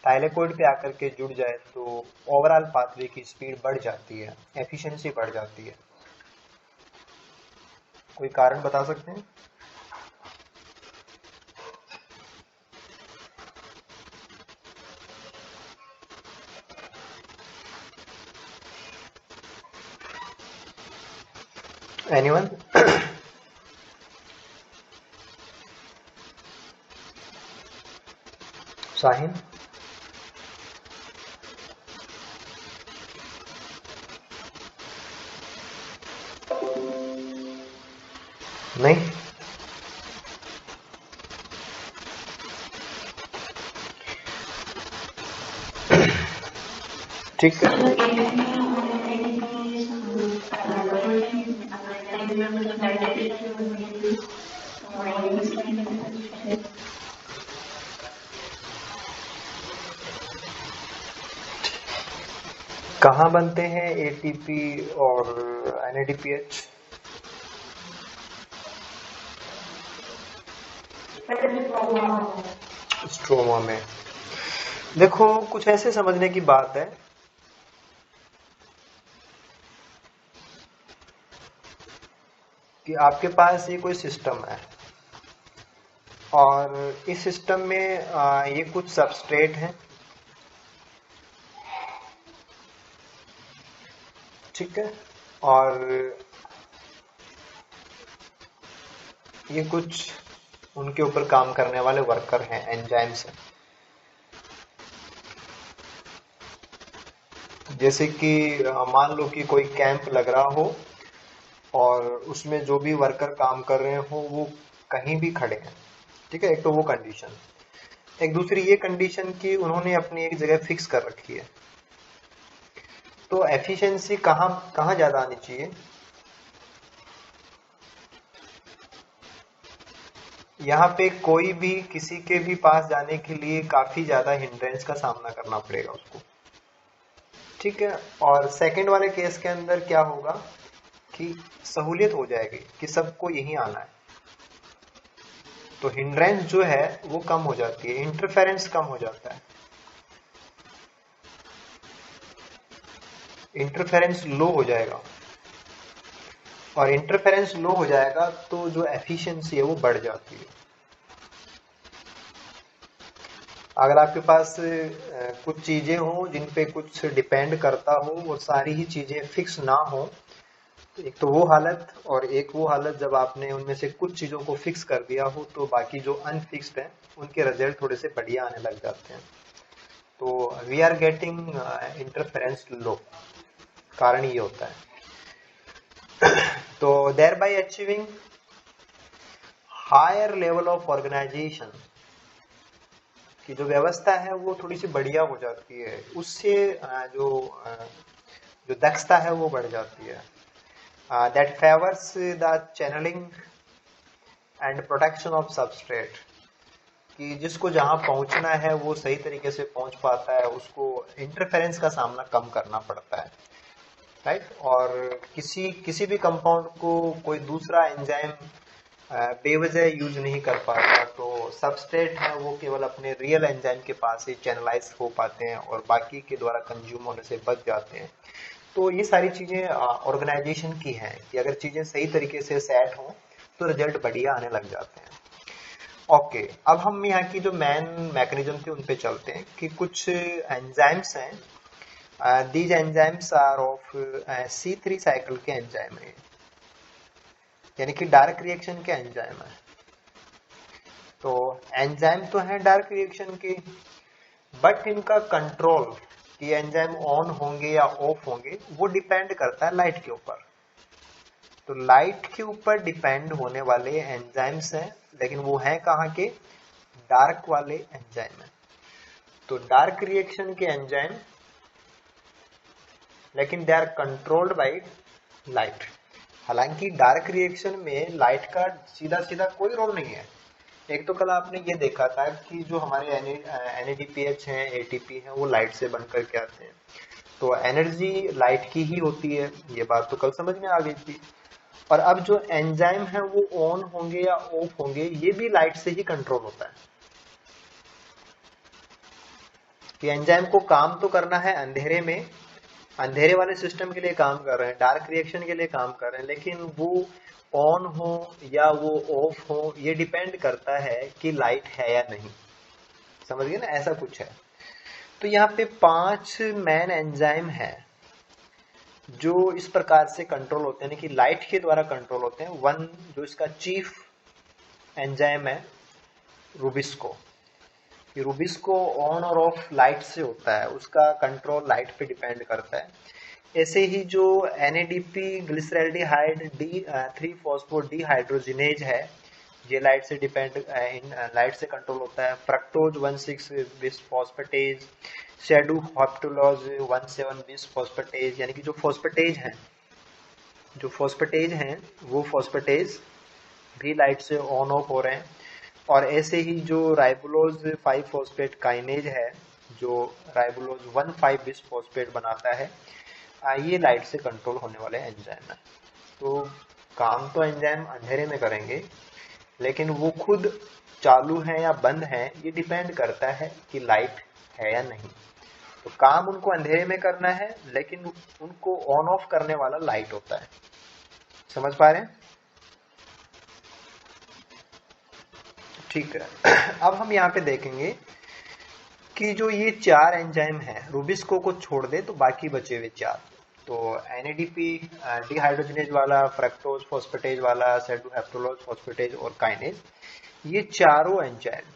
थाइलेकोइड पे आकर के जुड़ जाए तो ओवरऑल पाथवे की स्पीड बढ़ जाती है, एफिशिएंसी बढ़ जाती है। कोई कारण बता सकते हैं? एनीवन? साहिन? नहीं? ठीक है। कहाँ बनते हैं एटीपी और NADPH? स्ट्रोमा में। देखो कुछ ऐसे समझने की बात है कि आपके पास ये कोई सिस्टम है और इस सिस्टम में ये कुछ सबस्ट्रेट हैं, ठीक है, और ये कुछ उनके ऊपर काम करने वाले वर्कर हैं, एंजाइम्स हैं। जैसे कि मान लो कि कोई कैंप लग रहा हो और उसमें जो भी वर्कर काम कर रहे हो वो कहीं भी खड़े हैं, ठीक है, एक तो वो कंडीशन। एक दूसरी ये कंडीशन कि उन्होंने अपनी एक जगह फिक्स कर रखी है। तो एफिशिएंसी कहाँ कहाँ ज्यादा आनी चाहिए? यहाँ पे कोई भी किसी के भी पास जाने के लिए काफी ज्यादा हिंड्रेंस का सामना करना पड़ेगा उसको, ठीक है। और सेकंड वाले केस के अंदर क्या होगा कि सहूलियत हो जाएगी कि सबको यही आना है, तो हिंड्रेंस जो है वो कम हो जाती है, इंटरफेरेंस कम हो जाता है, इंटरफेरेंस लो हो जाएगा, और इंटरफेरेंस लो हो जाएगा तो जो एफिशिएंसी है वो बढ़ जाती है। अगर आपके पास कुछ चीजें हो जिन पे कुछ डिपेंड करता हो और सारी ही चीजें फिक्स ना हो, एक तो वो हालत, और एक वो हालत जब आपने उनमें से कुछ चीजों को फिक्स कर दिया हो तो बाकी जो अनफिक्स्ड हैं उनके रिजल्ट थोड़े से बढ़िया आने लग जाते हैं। तो we are getting interference low, कारण ये होता है। तो thereby achieving higher level of organisation की जो व्यवस्था है वो थोड़ी सी बढ़िया हो जाती है, उससे जो दक्षता है वो बढ़ जाती है। That favours the channelling and protection of substrate, कि जिसको जहां पहुंचना है वो सही तरीके से पहुंच पाता है, उसको इंटरफेरेंस का सामना कम करना पड़ता है, राइट। और किसी भी कंपाउंड को कोई दूसरा एंजाइम बेवजह यूज नहीं कर पाता, तो सबस्ट्रेट है वो केवल अपने रियल एंजाइम के पास ही चैनलाइज हो पाते हैं और बाकी के द्वारा कंज्यूम होने से बच जाते हैं। तो ये सारी चीजें ऑर्गेनाइजेशन की हैं कि अगर चीजें सही तरीके से सेट हों तो रिजल्ट बढ़िया आने लग जाते हैं। ओके, अब हम यहाँ की जो मेन मैकेनिज्म थी उन पे चलते हैं कि कुछ एंजाइम्स हैं, these enzymes are of C3 cycle के एंजाइम है, यानी कि डायरेक्ट रिएक्शन के एंजाइम है। तो एंजाइम तो है डार्क रिएक्शन के, बट इनका कंट्रोल कि एंजाइम ऑन होंगे या ऑफ होंगे वो डिपेंड करता है लाइट के ऊपर। तो लाइट के ऊपर डिपेंड होने वाले एंजाइम्स हैं, लेकिन वो हैं कहाँ के? डार्क वाले एंजाइम है। तो डार्क रिएक्शन के एंजाइम, लेकिन they are controlled by light. हालांकि डार्क रिएक्शन में लाइट का सीधा सीधा कोई रोल नहीं है। एक तो कल आपने ये देखा था कि जो हमारे NADPH हैं, ATP हैं, वो लाइट से बन करके आते हैं, तो एनर्जी लाइट की ही होती है, ये बात तो कल समझ में आ गई थी। और अब जो एंजाइम है वो ऑन होंगे या ऑफ होंगे, ये भी लाइट से ही कंट्रोल होता है। कि एंजाइम को काम तो करना है अंधेरे में, अंधेरे वाले सिस्टम के लिए काम कर रहे हैं, डार्क रिएक्शन के लिए काम कर रहे हैं, लेकिन वो ऑन हो या वो ऑफ हो, ये डिपेंड करता है कि लाइट है या नहीं। समझ गए ना, ऐसा कुछ है। तो यहाँ पे 5 मेन एंजाइम है जो इस प्रकार से कंट्रोल होते हैं कि लाइट के द्वारा कंट्रोल होते हैं। वन जो इसका चीफ एंजाइम है रूबिस्को, रूबिस्को ऑन और ऑफ लाइट से होता है, उसका कंट्रोल लाइट पे डिपेंड करता है। ऐसे ही जो NADP ग्लिसरैल्डिहाइड D3 फॉस्फोडीहाइड्रोजिनेज है, ये लाइट से डिपेंड लाइट से कंट्रोल होता है। फ्रक्टोज 1,6 बिस फॉस्फेटेज, शेडू हॉप्टोलॉज 1,7 बिस फॉस्फेटेज, यानी कि जो फॉस्फेटेज हैं वो फॉस्फेटेज भी लाइट से ऑन ऑफ हो रहे हैं। और ऐसे ही जो राइबोलोज 5 फॉस्फेट काइनेज है, जो राइबोलोज 1,5 बिस फॉस्फेट बनाता है, ये लाइट से कंट्रोल होने वाले एंजाइम है। तो काम तो एंजाइम अंधेरे में करेंगे, लेकिन वो खुद चालू है या बंद है ये डिपेंड करता है कि लाइट है या नहीं। तो काम उनको अंधेरे में करना है, लेकिन उनको ऑन ऑफ करने वाला लाइट होता है। समझ पा रहे हैं? ठीक है। अब हम यहाँ पे देखेंगे कि जो ये 4 एंजाइम है, रूबिस्को को छोड़ दे तो बाकी बचे हुए 4, तो NADP डिहाइड्रोजिनेज वाला, फ्रक्टोज फॉस्फेटेज वाला, सेडुहेप्टोलोज फॉस्फेटेज और काइनेज, ये चारों enzyme,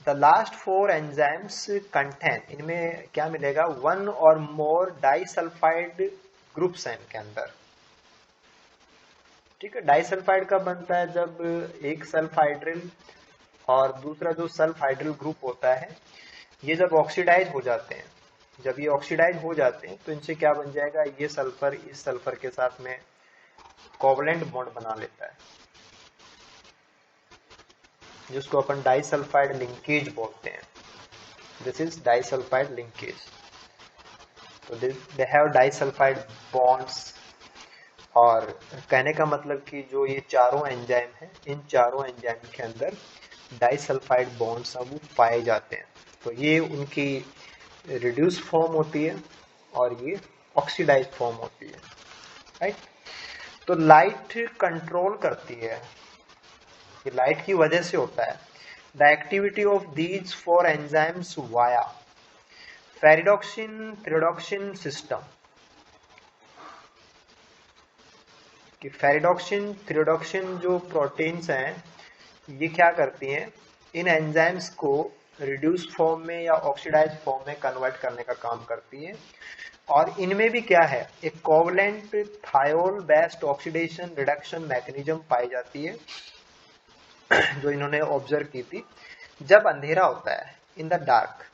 the last 4 enzymes contain, इनमें क्या मिलेगा? 1 और मोर डाइसल्फाइड ग्रुप्स हैं इनके अंदर। ठीक है, डाइसल्फाइड कब बनता है? जब एक सल्फाइड्रिल और दूसरा जो सल्फाइड्रिल ग्रुप होता है, ये जब ऑक्सीडाइज हो जाते हैं, जब ये ऑक्सीडाइज हो जाते हैं तो इनसे क्या बन जाएगा? ये सल्फर इस सल्फर के साथ में कोवलेंट बॉन्ड बना लेता है, जिसको अपन डाइसल्फाइड लिंकेज बोलते हैं। This is disulphide linkage. तो दे हैव डाइसल्फाइड बॉन्ड्स। और कहने का मतलब कि जो ये चारों एंजाइम हैं, इन चारों एंजाइम के अंदर डाइसल्फाइड बॉन्ड्स अब वो पाए जाते हैं। तो ये उनकी रिड्यूस फॉर्म होती है और ये ऑक्सीडाइज फॉर्म होती है, राइट। तो लाइट कंट्रोल करती है, ये लाइट की वजह से होता है। The activity of these 4 enzymes via ferredoxin thioredoxin system, कि फेरिडोक्सिन थ्रियोडोक्सिन जो प्रोटीन्स हैं, ये क्या करती हैं? इन एंजाइम्स को रिड्यूस फॉर्म में या ऑक्सीडाइज फॉर्म में कन्वर्ट करने का काम करती है। और इनमें भी क्या है? एक covalent thiol based oxidation reduction mechanism पाई जाती है, जो इन्होंने ऑब्जर्व की थी। जब अंधेरा होता है, इन द डार्क,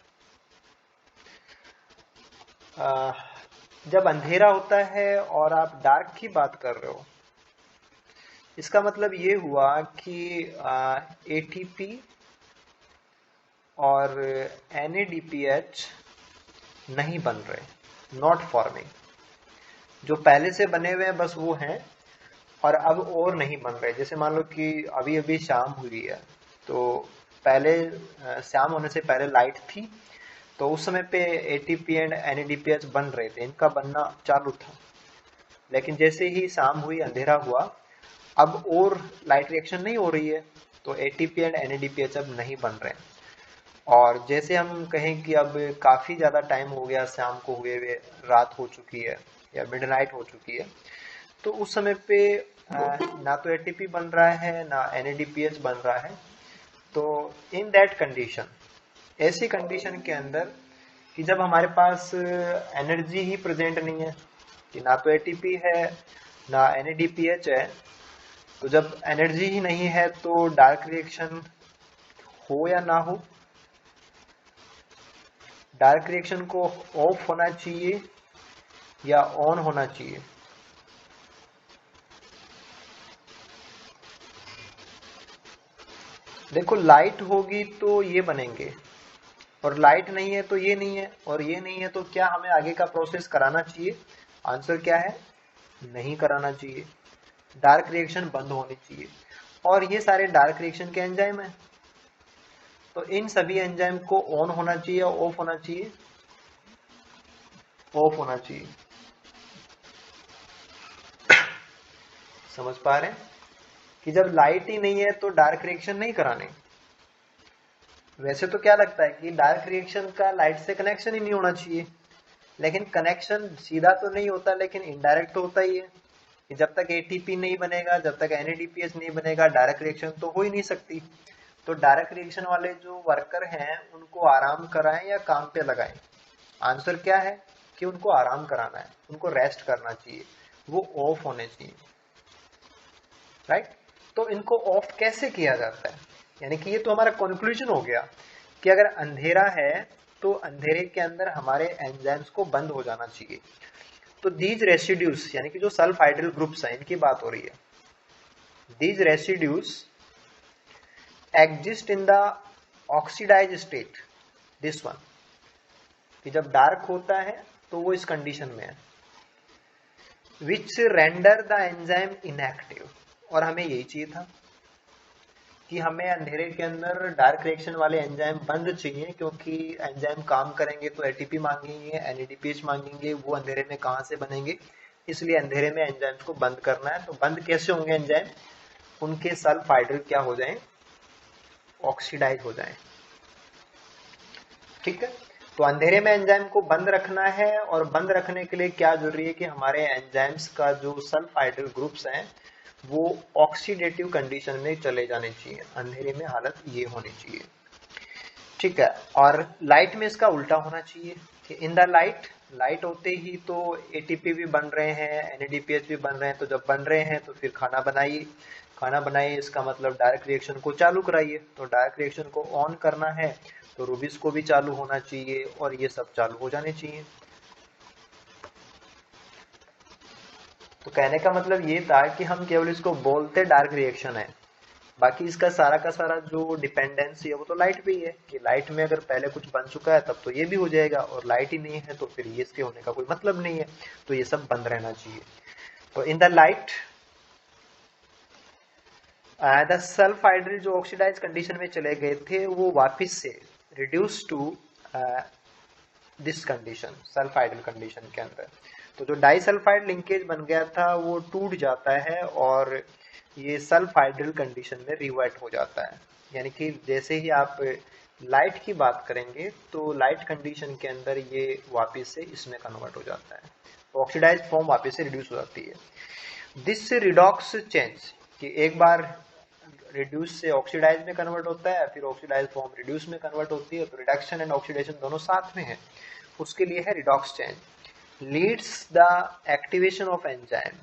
जब अंधेरा होता है और आप डार्क की बात कर रहे हो, इसका मतलब ये हुआ कि ATP और NADPH नहीं बन रहे, नॉट फॉर्मिंग। जो पहले से बने हुए हैं बस वो हैं, और अब और नहीं बन रहे। जैसे मान लो कि अभी अभी शाम हुई है, तो पहले शाम होने से पहले लाइट थी, तो उस समय पे ATP एंड NADPH बन रहे थे, इनका बनना चालू था। लेकिन जैसे ही शाम हुई, अंधेरा हुआ, अब और लाइट रिएक्शन नहीं हो रही है, तो ATP एंड NADPH अब नहीं बन रहे हैं। और जैसे हम कहें कि अब काफी ज्यादा टाइम हो गया शाम को हुए हुए, रात हो चुकी है या मिडनाइट हो चुकी है, तो उस समय पे ना तो ATP बन रहा है ना NADPH बन रहा है, तो इन दैट कंडीशन, ऐसी कंडीशन के अंदर कि जब हमारे पास एनर्जी ही प्रेजेंट नहीं है, कि ना तो एटीपी है ना NADPH है, तो जब एनर्जी ही नहीं है तो डार्क रिएक्शन हो या ना हो, डार्क रिएक्शन को ऑफ होना चाहिए या ऑन होना चाहिए? देखो, लाइट होगी तो ये बनेंगे, और लाइट नहीं है तो ये नहीं है, और ये नहीं है तो क्या हमें आगे का प्रोसेस कराना चाहिए? आंसर क्या है? नहीं कराना चाहिए, डार्क रिएक्शन बंद होनी चाहिए। और ये सारे डार्क रिएक्शन के एंजाइम है, तो इन सभी एंजाइम को ऑन होना चाहिए या ऑफ होना चाहिए? ऑफ होना चाहिए। समझ पा रहे हैं कि जब लाइट ही नहीं है तो डार्क रिएक्शन नहीं कराने। वैसे तो क्या लगता है कि डार्क रिएक्शन का लाइट से कनेक्शन ही नहीं होना चाहिए, लेकिन कनेक्शन सीधा तो नहीं होता, लेकिन इनडायरेक्ट तो होता ही है कि जब तक एटीपी नहीं बनेगा, जब तक NADPH नहीं बनेगा, डायरेक्ट रिएक्शन तो हो ही नहीं सकती। तो डायरेक्ट रिएक्शन वाले जो वर्कर हैं उनको आराम कराएं या काम पे लगाएं? आंसर क्या है कि उनको आराम कराना है, उनको रेस्ट करना चाहिए, वो ऑफ होने चाहिए, राइट। तो इनको ऑफ कैसे किया जाता है? यानी कि ये तो हमारा कंक्लूजन हो गया कि अगर अंधेरा है तो अंधेरे के अंदर हमारे एंजाइम्स को बंद हो जाना चाहिए। तो दीज रेसिड्यूज, यानी कि जो सल्फ हाइड्रल ग्रुप्स हैं, इनकी बात हो रही है। These residues exist in the oxidise state, this one, कि जब डार्क होता है तो वो इस कंडीशन में है, विच रेंडर द एंजाइम इनएक्टिव। और हमें यही चाहिए था कि हमें अंधेरे के अंदर डार्क रिएक्शन वाले एंजाइम बंद चाहिए, क्योंकि एंजाइम काम करेंगे तो एटीपी मांगेंगे, NADPH मांगेंगे, वो अंधेरे में कहां से बनेंगे, इसलिए अंधेरे में एंजाइम्स को बंद करना है। तो बंद कैसे होंगे एंजाइम? उनके सल्फ हाइड्रल क्या हो जाएं? ऑक्सीडाइज हो जाएं, ठीक है। तो अंधेरे में एंजाइम को बंद रखना है, और बंद रखने के लिए क्या जरूरी है कि हमारे एंजाइम्स का जो सल्फ हाइड्रल ग्रुप्स हैं वो ऑक्सीडेटिव कंडीशन में चले जाने चाहिए, अंधेरे में हालत ये होनी चाहिए, ठीक है। और लाइट में इसका उल्टा होना चाहिए कि इन द लाइट, लाइट होते ही तो एटीपी भी बन रहे हैं, NADPH भी बन रहे हैं, तो जब बन रहे हैं तो फिर खाना बनाइए, खाना बनाइए इसका मतलब डार्क रिएक्शन को चालू कराइए। तो डार्क रिएक्शन को ऑन करना है तो रूबिस को भी चालू होना चाहिए, और ये सब चालू हो जाने चाहिए। तो कहने का मतलब ये था कि हम केवल इसको बोलते डार्क रिएक्शन है, बाकी इसका सारा का सारा जो डिपेंडेंसी है वो तो लाइट पे ही है, कि लाइट में अगर पहले कुछ बन चुका है तब तो ये भी हो जाएगा, और लाइट ही नहीं है तो फिर ये इसके होने का कोई मतलब नहीं है, तो ये सब बंद रहना चाहिए। तो in the light the sulphydryl जो ऑक्सीडाइज कंडीशन में चले गए थे वो वापिस से reduce to this condition, sulphydryl condition के अंदर। तो जो डाइसल्फाइड लिंकेज बन गया था वो टूट जाता है, और ये सल्फ हाइड्रल कंडीशन में रिवर्ट हो जाता है। यानी कि जैसे ही आप लाइट की बात करेंगे तो लाइट कंडीशन के अंदर ये वापस से इसमें कन्वर्ट हो जाता है, तो ऑक्सीडाइज फॉर्म वापस से रिड्यूस हो जाती है। दिस रिडॉक्स चेंज, कि एक बार रिड्यूस से ऑक्सीडाइज में कन्वर्ट होता है, फिर ऑक्सीडाइज फॉर्म रिड्यूस में कन्वर्ट होती है, तो रिडक्शन एंड ऑक्सीडेशन दोनों साथ में है, उसके लिए है redox change. Leads the activation of enzyme,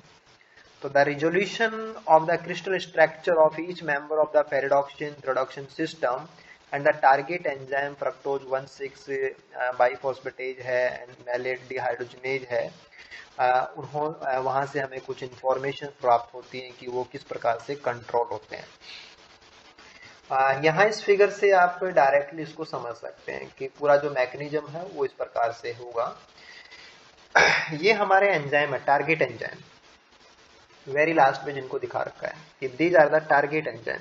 तो the resolution of the crystal structure of each member of the pyridoxine production system and the target enzyme fructose 1,6 biphosphatase है and malate dehydrogenase है, वहां से हमें कुछ इंफॉर्मेशन प्राप्त होती है कि वो किस प्रकार से कंट्रोल होते हैं। यहाँ इस फिगर से आप डायरेक्टली इसको समझ सकते हैं कि पूरा जो मैकेनिज्म है वो इस प्रकार से होगा। ये हमारे एंजाइम है, टारगेट एंजाइम, वेरी लास्ट में जिनको दिखा रखा है कि these are the target enzyme,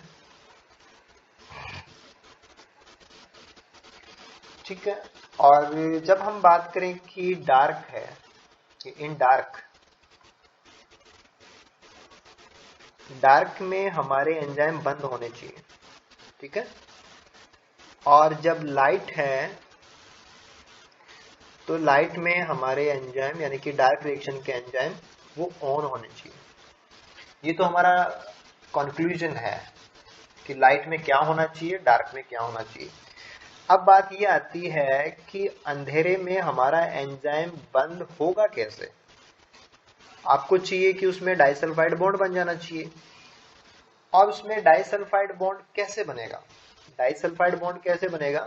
ठीक है। और जब हम बात करें कि डार्क है, कि इन डार्क में हमारे एंजाइम बंद होने चाहिए, ठीक है। और जब लाइट है तो लाइट में हमारे एंजाइम यानी कि डार्क रिएक्शन के एंजाइम वो ऑन होने चाहिए। ये तो हमारा कंक्लूजन है कि लाइट में क्या होना चाहिए, डार्क में क्या होना चाहिए। अब बात ये आती है कि अंधेरे में हमारा एंजाइम बंद होगा कैसे। आपको चाहिए कि उसमें डाइसल्फाइड बॉन्ड बन जाना चाहिए, और उसमें डाइसल्फाइड बॉन्ड कैसे बनेगा। डाइसल्फाइड बॉन्ड कैसे बनेगा,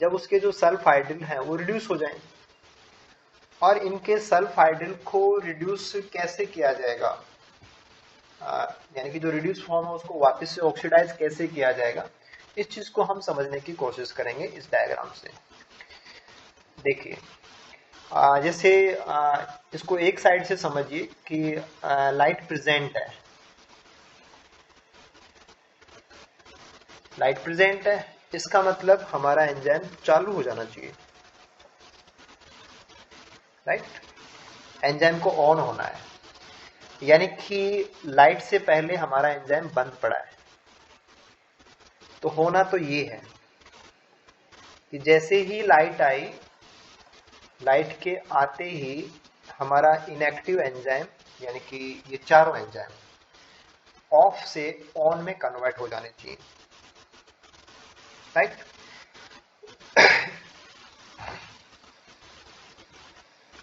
जब उसके जो सल्फ हाइड्रिल है वो रिड्यूस हो जाए। और इनके सल्फ हाइड्रिल को रिड्यूस कैसे किया जाएगा, यानी कि जो रिड्यूस फॉर्म है उसको वापस से ऑक्सीडाइज कैसे किया जाएगा, इस चीज को हम समझने की कोशिश करेंगे इस डायग्राम से। देखिए, जैसे इसको एक साइड से समझिए कि लाइट प्रेजेंट है, लाइट प्रेजेंट है, इसका मतलब हमारा एंजाइम चालू हो जाना चाहिए, राइट। एंजाइम को ऑन होना है, यानी कि लाइट से पहले हमारा एंजाइम बंद पड़ा है। तो होना तो ये है कि जैसे ही लाइट आई, लाइट के आते ही हमारा इनएक्टिव एंजाइम यानी कि ये चारों एंजाइम ऑफ से ऑन में कन्वर्ट हो जाने चाहिए, राइट।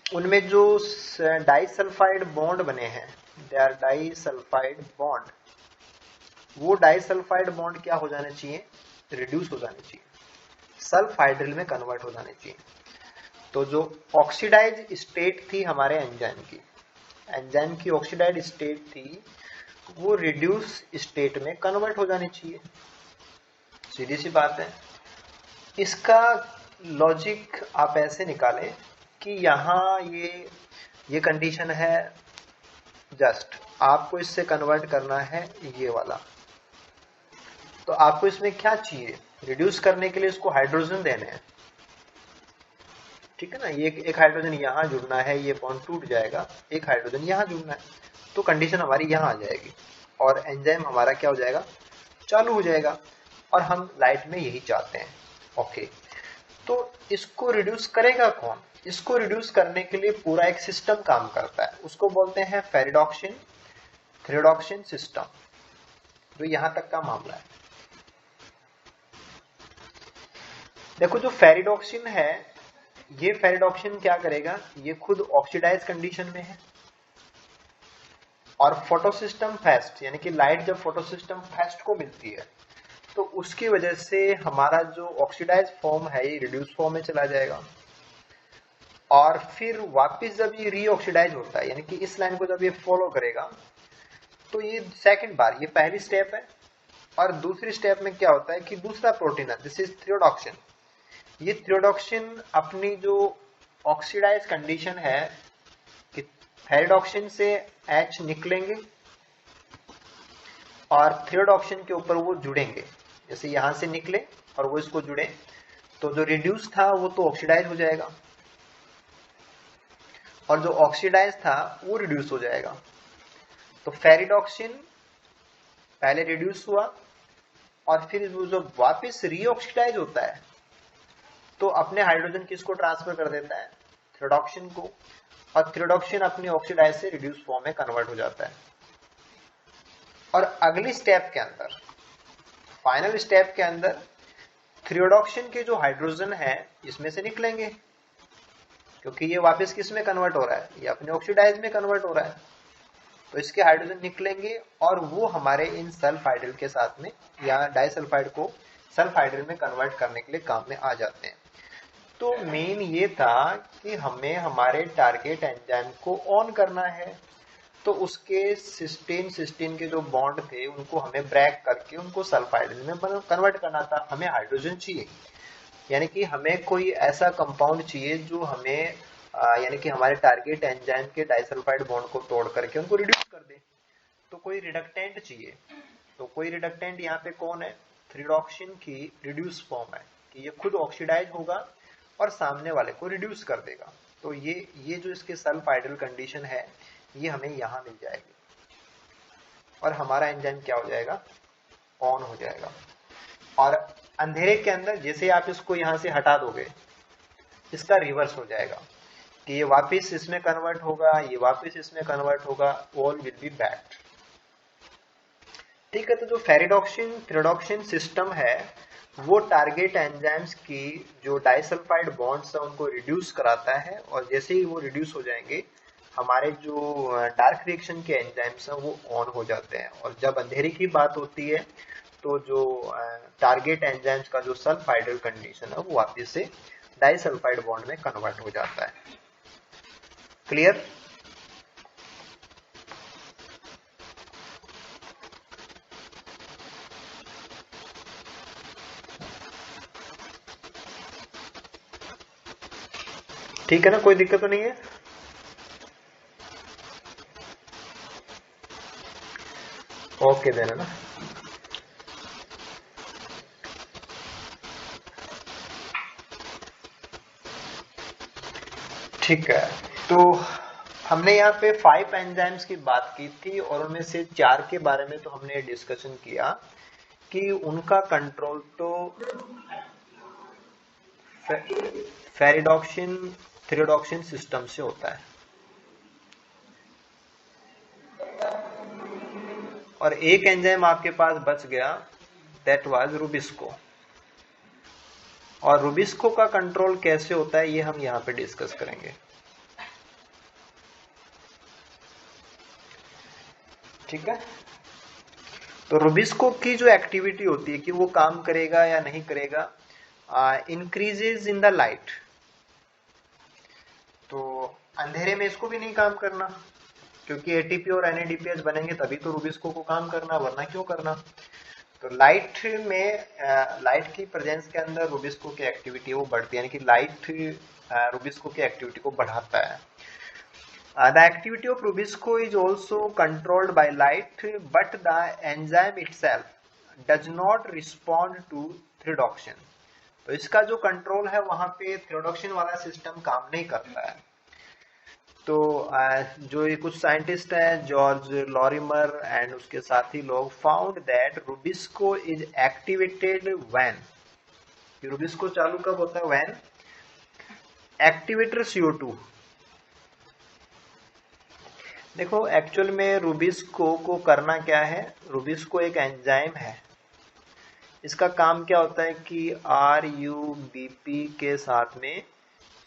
उनमें जो डाइसल्फाइड बॉन्ड बने हैं, दे आर डाइसल्फाइड बॉन्ड, वो डाइसल्फाइड बॉन्ड क्या हो जाने चाहिए, रिड्यूस हो जाने चाहिए, सल्फ हाइड्रिल में कन्वर्ट हो जाने चाहिए। तो जो ऑक्सीडाइज स्टेट थी हमारे एंजाइम की, एंजाइम की ऑक्सीडाइज स्टेट थी, वो रिड्यूस स्टेट में कन्वर्ट हो जानी चाहिए। सीधी सी बात है। इसका लॉजिक आप ऐसे निकालें कि यहाँ ये कंडीशन है, जस्ट आपको इससे कन्वर्ट करना है ये वाला। तो आपको इसमें क्या चाहिए, रिड्यूस करने के लिए इसको हाइड्रोजन देने हैं, ठीक है ना। ये एक हाइड्रोजन यहाँ जुड़ना है, ये बॉन्ड टूट जाएगा, एक हाइड्रोजन यहाँ जुड़ना है, तो कंडीशन हमारी यहाँ आ जाएगी और एंजाइम हमारा क्या हो जाएगा, चालू हो जाएगा। और हम लाइट में यही चाहते हैं, ओके। तो इसको रिड्यूस करेगा कौन, इसको रिड्यूस करने के लिए पूरा एक सिस्टम काम करता है, उसको बोलते हैं फेरिडॉक्सिन थ्रियोडॉक्सिन सिस्टम। तो यहां तक का मामला है। देखो, जो फेरिडॉक्सिन है, ये फेरिडॉक्सिन क्या करेगा, ये खुद ऑक्सीडाइज कंडीशन में है, और फोटोसिस्टम फास्ट, यानी कि लाइट जब फोटोसिस्टम फास्ट को मिलती है तो उसकी वजह से हमारा जो ऑक्सीडाइज फॉर्म है ये रिड्यूस फॉर्म में चला जाएगा, और फिर वापस जब ये रीऑक्सीडाइज होता है, यानी कि इस लाइन को जब ये फॉलो करेगा, तो ये सेकंड बार, ये पहली स्टेप है। और दूसरी स्टेप में क्या होता है कि दूसरा प्रोटीन है, दिस इज थ्रियोडॉक्सिन। ये थ्रियोडॉक्सिन अपनी जो ऑक्सीडाइज कंडीशन है कि फेरिडॉक्सिन से H निकलेंगे और थ्रियोडॉक्सिन के ऊपर वो जुड़ेंगे, जैसे यहां से निकले और वो इसको जुड़े, तो जो रिड्यूस था वो तो ऑक्सीडाइज हो जाएगा, और जो ऑक्सीडाइज था वो रिड्यूस हो जाएगा। तो फेरिडॉक्सिन पहले रिड्यूस हुआ, और फिर वो जो वापस रीऑक्सीडाइज होता है तो अपने हाइड्रोजन किसको ट्रांसफर कर देता है, थ्रियोडॉक्सिन को, और थ्रियोडॉक्सिन अपनी ऑक्सीडाइज से रिड्यूस फॉर्म में कन्वर्ट हो जाता है। और अगली स्टेप के अंदर, फाइनल स्टेप के अंदर, थ्रियोडॉक्सिन के जो हाइड्रोजन है इसमें से निकलेंगे, क्योंकि ये वापस किस में कन्वर्ट हो रहा है, ये अपने ऑक्सीडाइज में कन्वर्ट हो रहा है। तो इसके हाइड्रोजन निकलेंगे और वो हमारे इन सल्फ हाइड्रिल के साथ में, या डाइसल्फाइड को सल्फ हाइड्रिल में कन्वर्ट करने के लिए काम में आ जाते हैं। तो मेन ये था कि हमें हमारे टारगेट एंजाइम को ऑन करना है, तो उसके सिस्टीन के जो बॉन्ड थे उनको हमें ब्रेक करके उनको सल्फ हाइड्रिल में कन्वर्ट करना था। हमें हाइड्रोजन चाहिए, यानी कि हमें कोई ऐसा कंपाउंड चाहिए जो हमें यानी कि हमारे टारगेट एंजाइम के डाइसल्फाइड बॉन्ड को तोड़ करके उनको रिड्यूस कर दे। तो कोई रिडक्टेंट चाहिए, तो कोई रिडक्टेंट यहाँ पे कौन है, थ्रियोडॉक्सिन की रिड्यूस फॉर्म है, कि ये खुद ऑक्सीडाइज होगा और सामने वाले को रिड्यूस कर देगा। तो ये जो इसके सल्फ हाइड्रिल कंडीशन है ये हमें यहाँ मिल जाएगी, और हमारा एंजाइम क्या हो जाएगा, ऑन हो जाएगा। और अंधेरे के अंदर जैसे आप इसको यहाँ से हटा दोगे, इसका रिवर्स हो जाएगा, कि ये वापस इसमें कन्वर्ट होगा, ये वापस इसमें कन्वर्ट होगा, ऑल विल बी बैड। ठीक है, तो जो फेरिडॉक्सिन थ्रियोडॉक्सिन सिस्टम है वो टारगेट एंजाइम्स की जो डाइसल्फाइड बॉन्ड्स है उनको रिड्यूस कराता है, और जैसे ही वो रिड्यूस हो जाएंगे हमारे जो डार्क रिएक्शन के एंजाइम्स हैं वो ऑन हो जाते हैं, और जब अंधेरे की बात होती है तो जो टारगेट एंजाइम्स का जो सल्फाइडल कंडीशन है वो वापस से डाइसल्फाइड बॉन्ड में कन्वर्ट हो जाता है। क्लियर? ठीक है ना, कोई दिक्कत तो नहीं है? ओके देना ना। ठीक है, तो हमने यहाँ पे 5 एंजाइम्स की बात की थी, और उनमें से 4 के बारे में तो हमने डिस्कशन किया कि उनका कंट्रोल तो फेरिडॉक्सिन थ्रियोडॉक्सिन सिस्टम से होता है, और एक एंजाइम आपके पास बच गया, दैट वाज रुबिस्को। और रुबिस्को का कंट्रोल कैसे होता है ये हम यहाँ पे डिस्कस करेंगे। ठीक है, तो रुबिस्को की जो एक्टिविटी होती है कि वो काम करेगा या नहीं करेगा, इंक्रीजेज इन द लाइट। तो अंधेरे में इसको भी नहीं काम करना, क्योंकि एटीपी और एनएडीपीएच बनेंगे तभी तो रुबिस्को को काम करना, वरना क्यों करना। तो लाइट में लाइट की प्रेजेंस के अंदर रुबिस्को की एक्टिविटी वो बढ़ती है, यानी कि लाइट रुबिस्को की एक्टिविटी को बढ़ाता है। The activity of Rubisco is also controlled by light, but the enzyme itself does not respond to thioredoxin. तो इसका जो कंट्रोल है वहां पे थ्रियोडॉक्सिन वाला सिस्टम काम नहीं करता है। तो जो ये कुछ साइंटिस्ट हैं, जॉर्ज लॉरिमर एंड उसके साथी लोग, found that Rubisco is activated when, Rubisco चालू कब होता है, व्हेन एक्टिवेटर CO2। देखो एक्चुअल में रुबिस्को को करना क्या है, रुबिस्को एक एंजाइम है, इसका काम क्या होता है कि RuBP के साथ में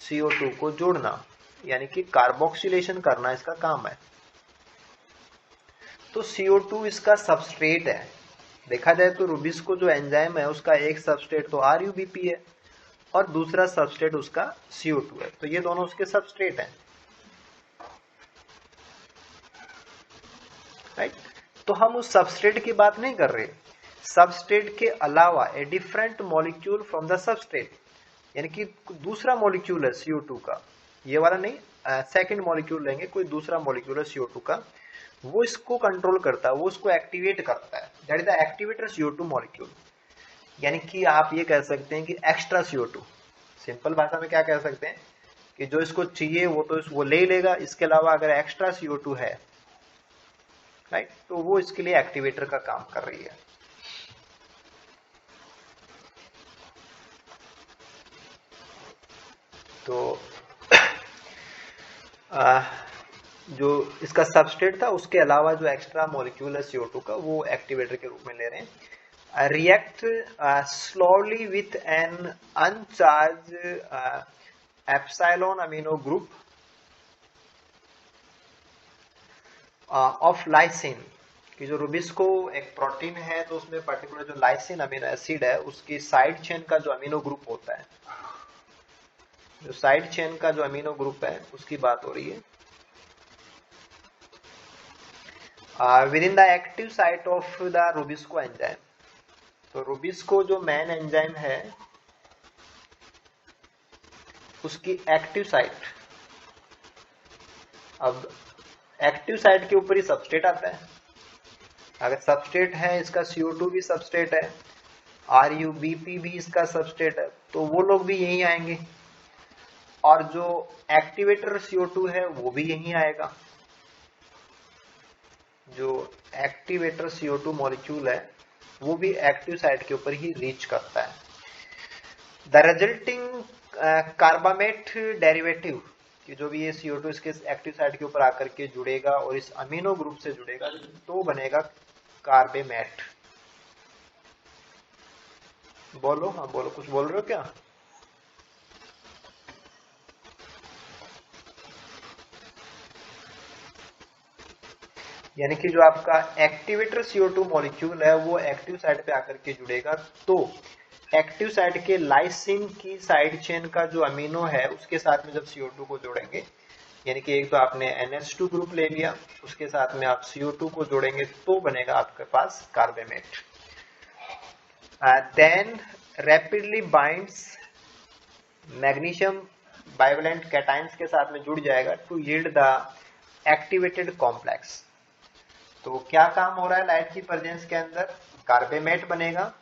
CO2 को जोड़ना, यानी कि कार्बोक्सिलेशन करना इसका काम है। तो CO2 इसका सबस्ट्रेट है। देखा जाए तो रुबिस्को जो एंजाइम है उसका एक सबस्ट्रेट तो RuBP है और दूसरा सबस्ट्रेट उसका CO2 है, तो ये दोनों उसके सबस्ट्रेट हैं, राइट। तो हम उस सबस्ट्रेट की बात नहीं कर रहे, सबस्ट्रेट के अलावा a different molecule from the substrate, यानी कि दूसरा मॉलिक्यूल है CO2 का, ये वाला नहीं, सेकंड मॉलिक्यूल लेंगे, कोई दूसरा मॉलिक्यूल है CO2 का, वो इसको कंट्रोल करता है, वो इसको एक्टिवेट करता है, that is the activator CO2 molecule. यानी कि आप ये कह सकते हैं कि एक्स्ट्रा CO2, सिंपल भाषा में क्या कह सकते हैं कि जो इसको चाहिए वो तो वो ले लेगा, इसके अलावा अगर एक्स्ट्रा CO2 है, राइट, तो वो इसके लिए एक्टिवेटर का काम कर रही है। तो जो इसका सबस्ट्रेट था उसके अलावा जो एक्स्ट्रा मॉलिक्यूल है CO2 का, वो एक्टिवेटर के रूप में ले रहे हैं। React slowly with an अनचार्ज epsilon amino group of lysine, कि जो रुबिस्को एक प्रोटीन है तो उसमें पर्टिकुलर जो लाइसिन अमीनो एसिड है उसकी साइड चेन का जो अमीनो ग्रुप होता है, जो साइड चेन का जो अमीनो ग्रुप है उसकी बात हो रही है, within the active site of the Rubisco enzyme। तो रुबिस्को जो मेन एंजाइम है उसकी एक्टिव साइट, अब एक्टिव साइट के ऊपर ही सबस्ट्रेट आता है, अगर सबस्ट्रेट है इसका CO2 भी सबस्ट्रेट है, RuBP भी इसका सबस्ट्रेट है, तो वो लोग भी यहीं आएंगे, और जो एक्टिवेटर CO2 है वो भी यहीं आएगा, जो एक्टिवेटर CO2 मॉलिक्यूल है वो भी एक्टिव साइट के ऊपर ही रीच करता है। द रिजल्टिंग कार्बामेट डेरिवेटिव, कि जो भी ये CO2 इसके एक्टिव साइट के ऊपर आकर के जुड़ेगा और इस अमीनो ग्रुप से जुड़ेगा तो बनेगा कार्बेमेट। बोलो, हाँ बोलो, कुछ बोल रहे हो क्या? यानी कि जो आपका एक्टिवेटर CO2 मॉलिक्यूल है वो एक्टिव साइड पे आकर के जुड़ेगा, तो एक्टिव साइड के लाइसिन की साइड चेन का जो अमीनो है उसके साथ में जब CO2 को जोड़ेंगे, यानी कि एक तो आपने NH2 ग्रुप ले लिया, उसके साथ में आप CO2 को जोड़ेंगे तो बनेगा आपके पास carbamate. Then rapidly binds magnesium bivalent cations के साथ में जुड़ जाएगा to yield the activated complex. तो क्या काम हो रहा है लाइट की प्रेजेंस के अंदर? कार्बेमेट बनेगा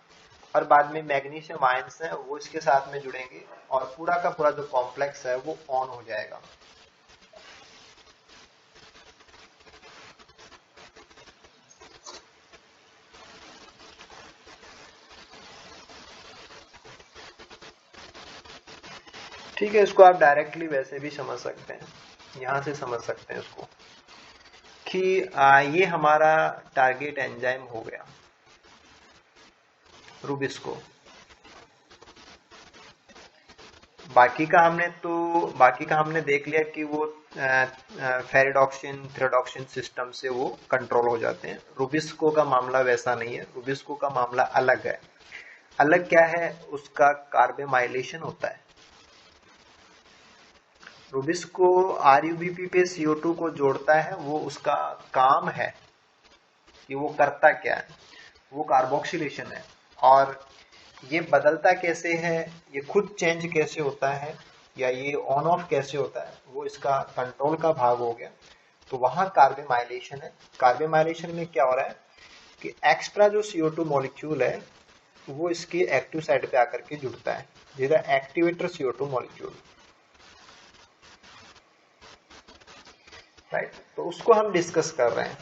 और बाद में मैग्नीशियम आयंस है वो इसके साथ में जुड़ेंगे और पूरा का पूरा जो कॉम्प्लेक्स है वो ऑन हो जाएगा। ठीक है, इसको आप डायरेक्टली वैसे भी समझ सकते हैं, यहां से समझ सकते हैं इसको कि ये हमारा टारगेट एंजाइम हो गया रूबिस्को। बाकी का हमने देख लिया कि वो फेरिडॉक्सिन थ्रेडॉक्सिन सिस्टम से वो कंट्रोल हो जाते हैं। रूबिस्को का मामला वैसा नहीं है, रूबिस्को का मामला अलग है। अलग क्या है? उसका कार्बेमाइलेशन होता है। रूबिस्को RUBP पे CO2 को जोड़ता है, वो उसका काम है कि वो करता क्या है, वो कार्बोक्सिलेशन है। और ये बदलता कैसे है, ये खुद चेंज कैसे होता है या ये ऑन ऑफ कैसे होता है, वो इसका कंट्रोल का भाग हो गया। तो वहां कार्बेमाइलेशन है। कार्बेमाइलेशन में क्या हो रहा है कि एक्स्ट्रा जो CO2 मॉलिक्यूल है वो इसकी एक्टिव साइड पे आकर के जुड़ता है, जिधर एक्टिवेटर CO2 मॉलिक्यूल, राइट। तो उसको हम डिस्कस कर रहे हैं।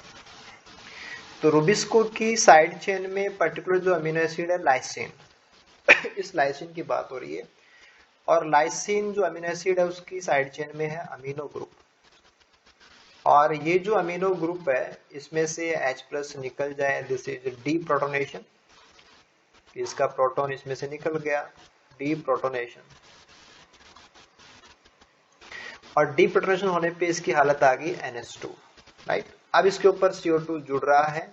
तो रूबिस्को की साइड चेन में पर्टिकुलर जो अमीनो एसिड है लाइसिन, इस लाइसिन की बात हो रही है। और लाइसिन जो अमीनो एसिड है उसकी साइड चेन में है अमीनो ग्रुप। और ये जो अमीनो ग्रुप है इसमें से H+ निकल जाए, दिस इज डी प्रोटोनेशन। इसका प्रोटॉन इसमें से निकल गया, डी प्रोटोनेशन। और डी प्रोटोनेशन होने पे इसकी हालत आ गई NH2, राइट। अब इसके ऊपर CO2 जुड़ रहा है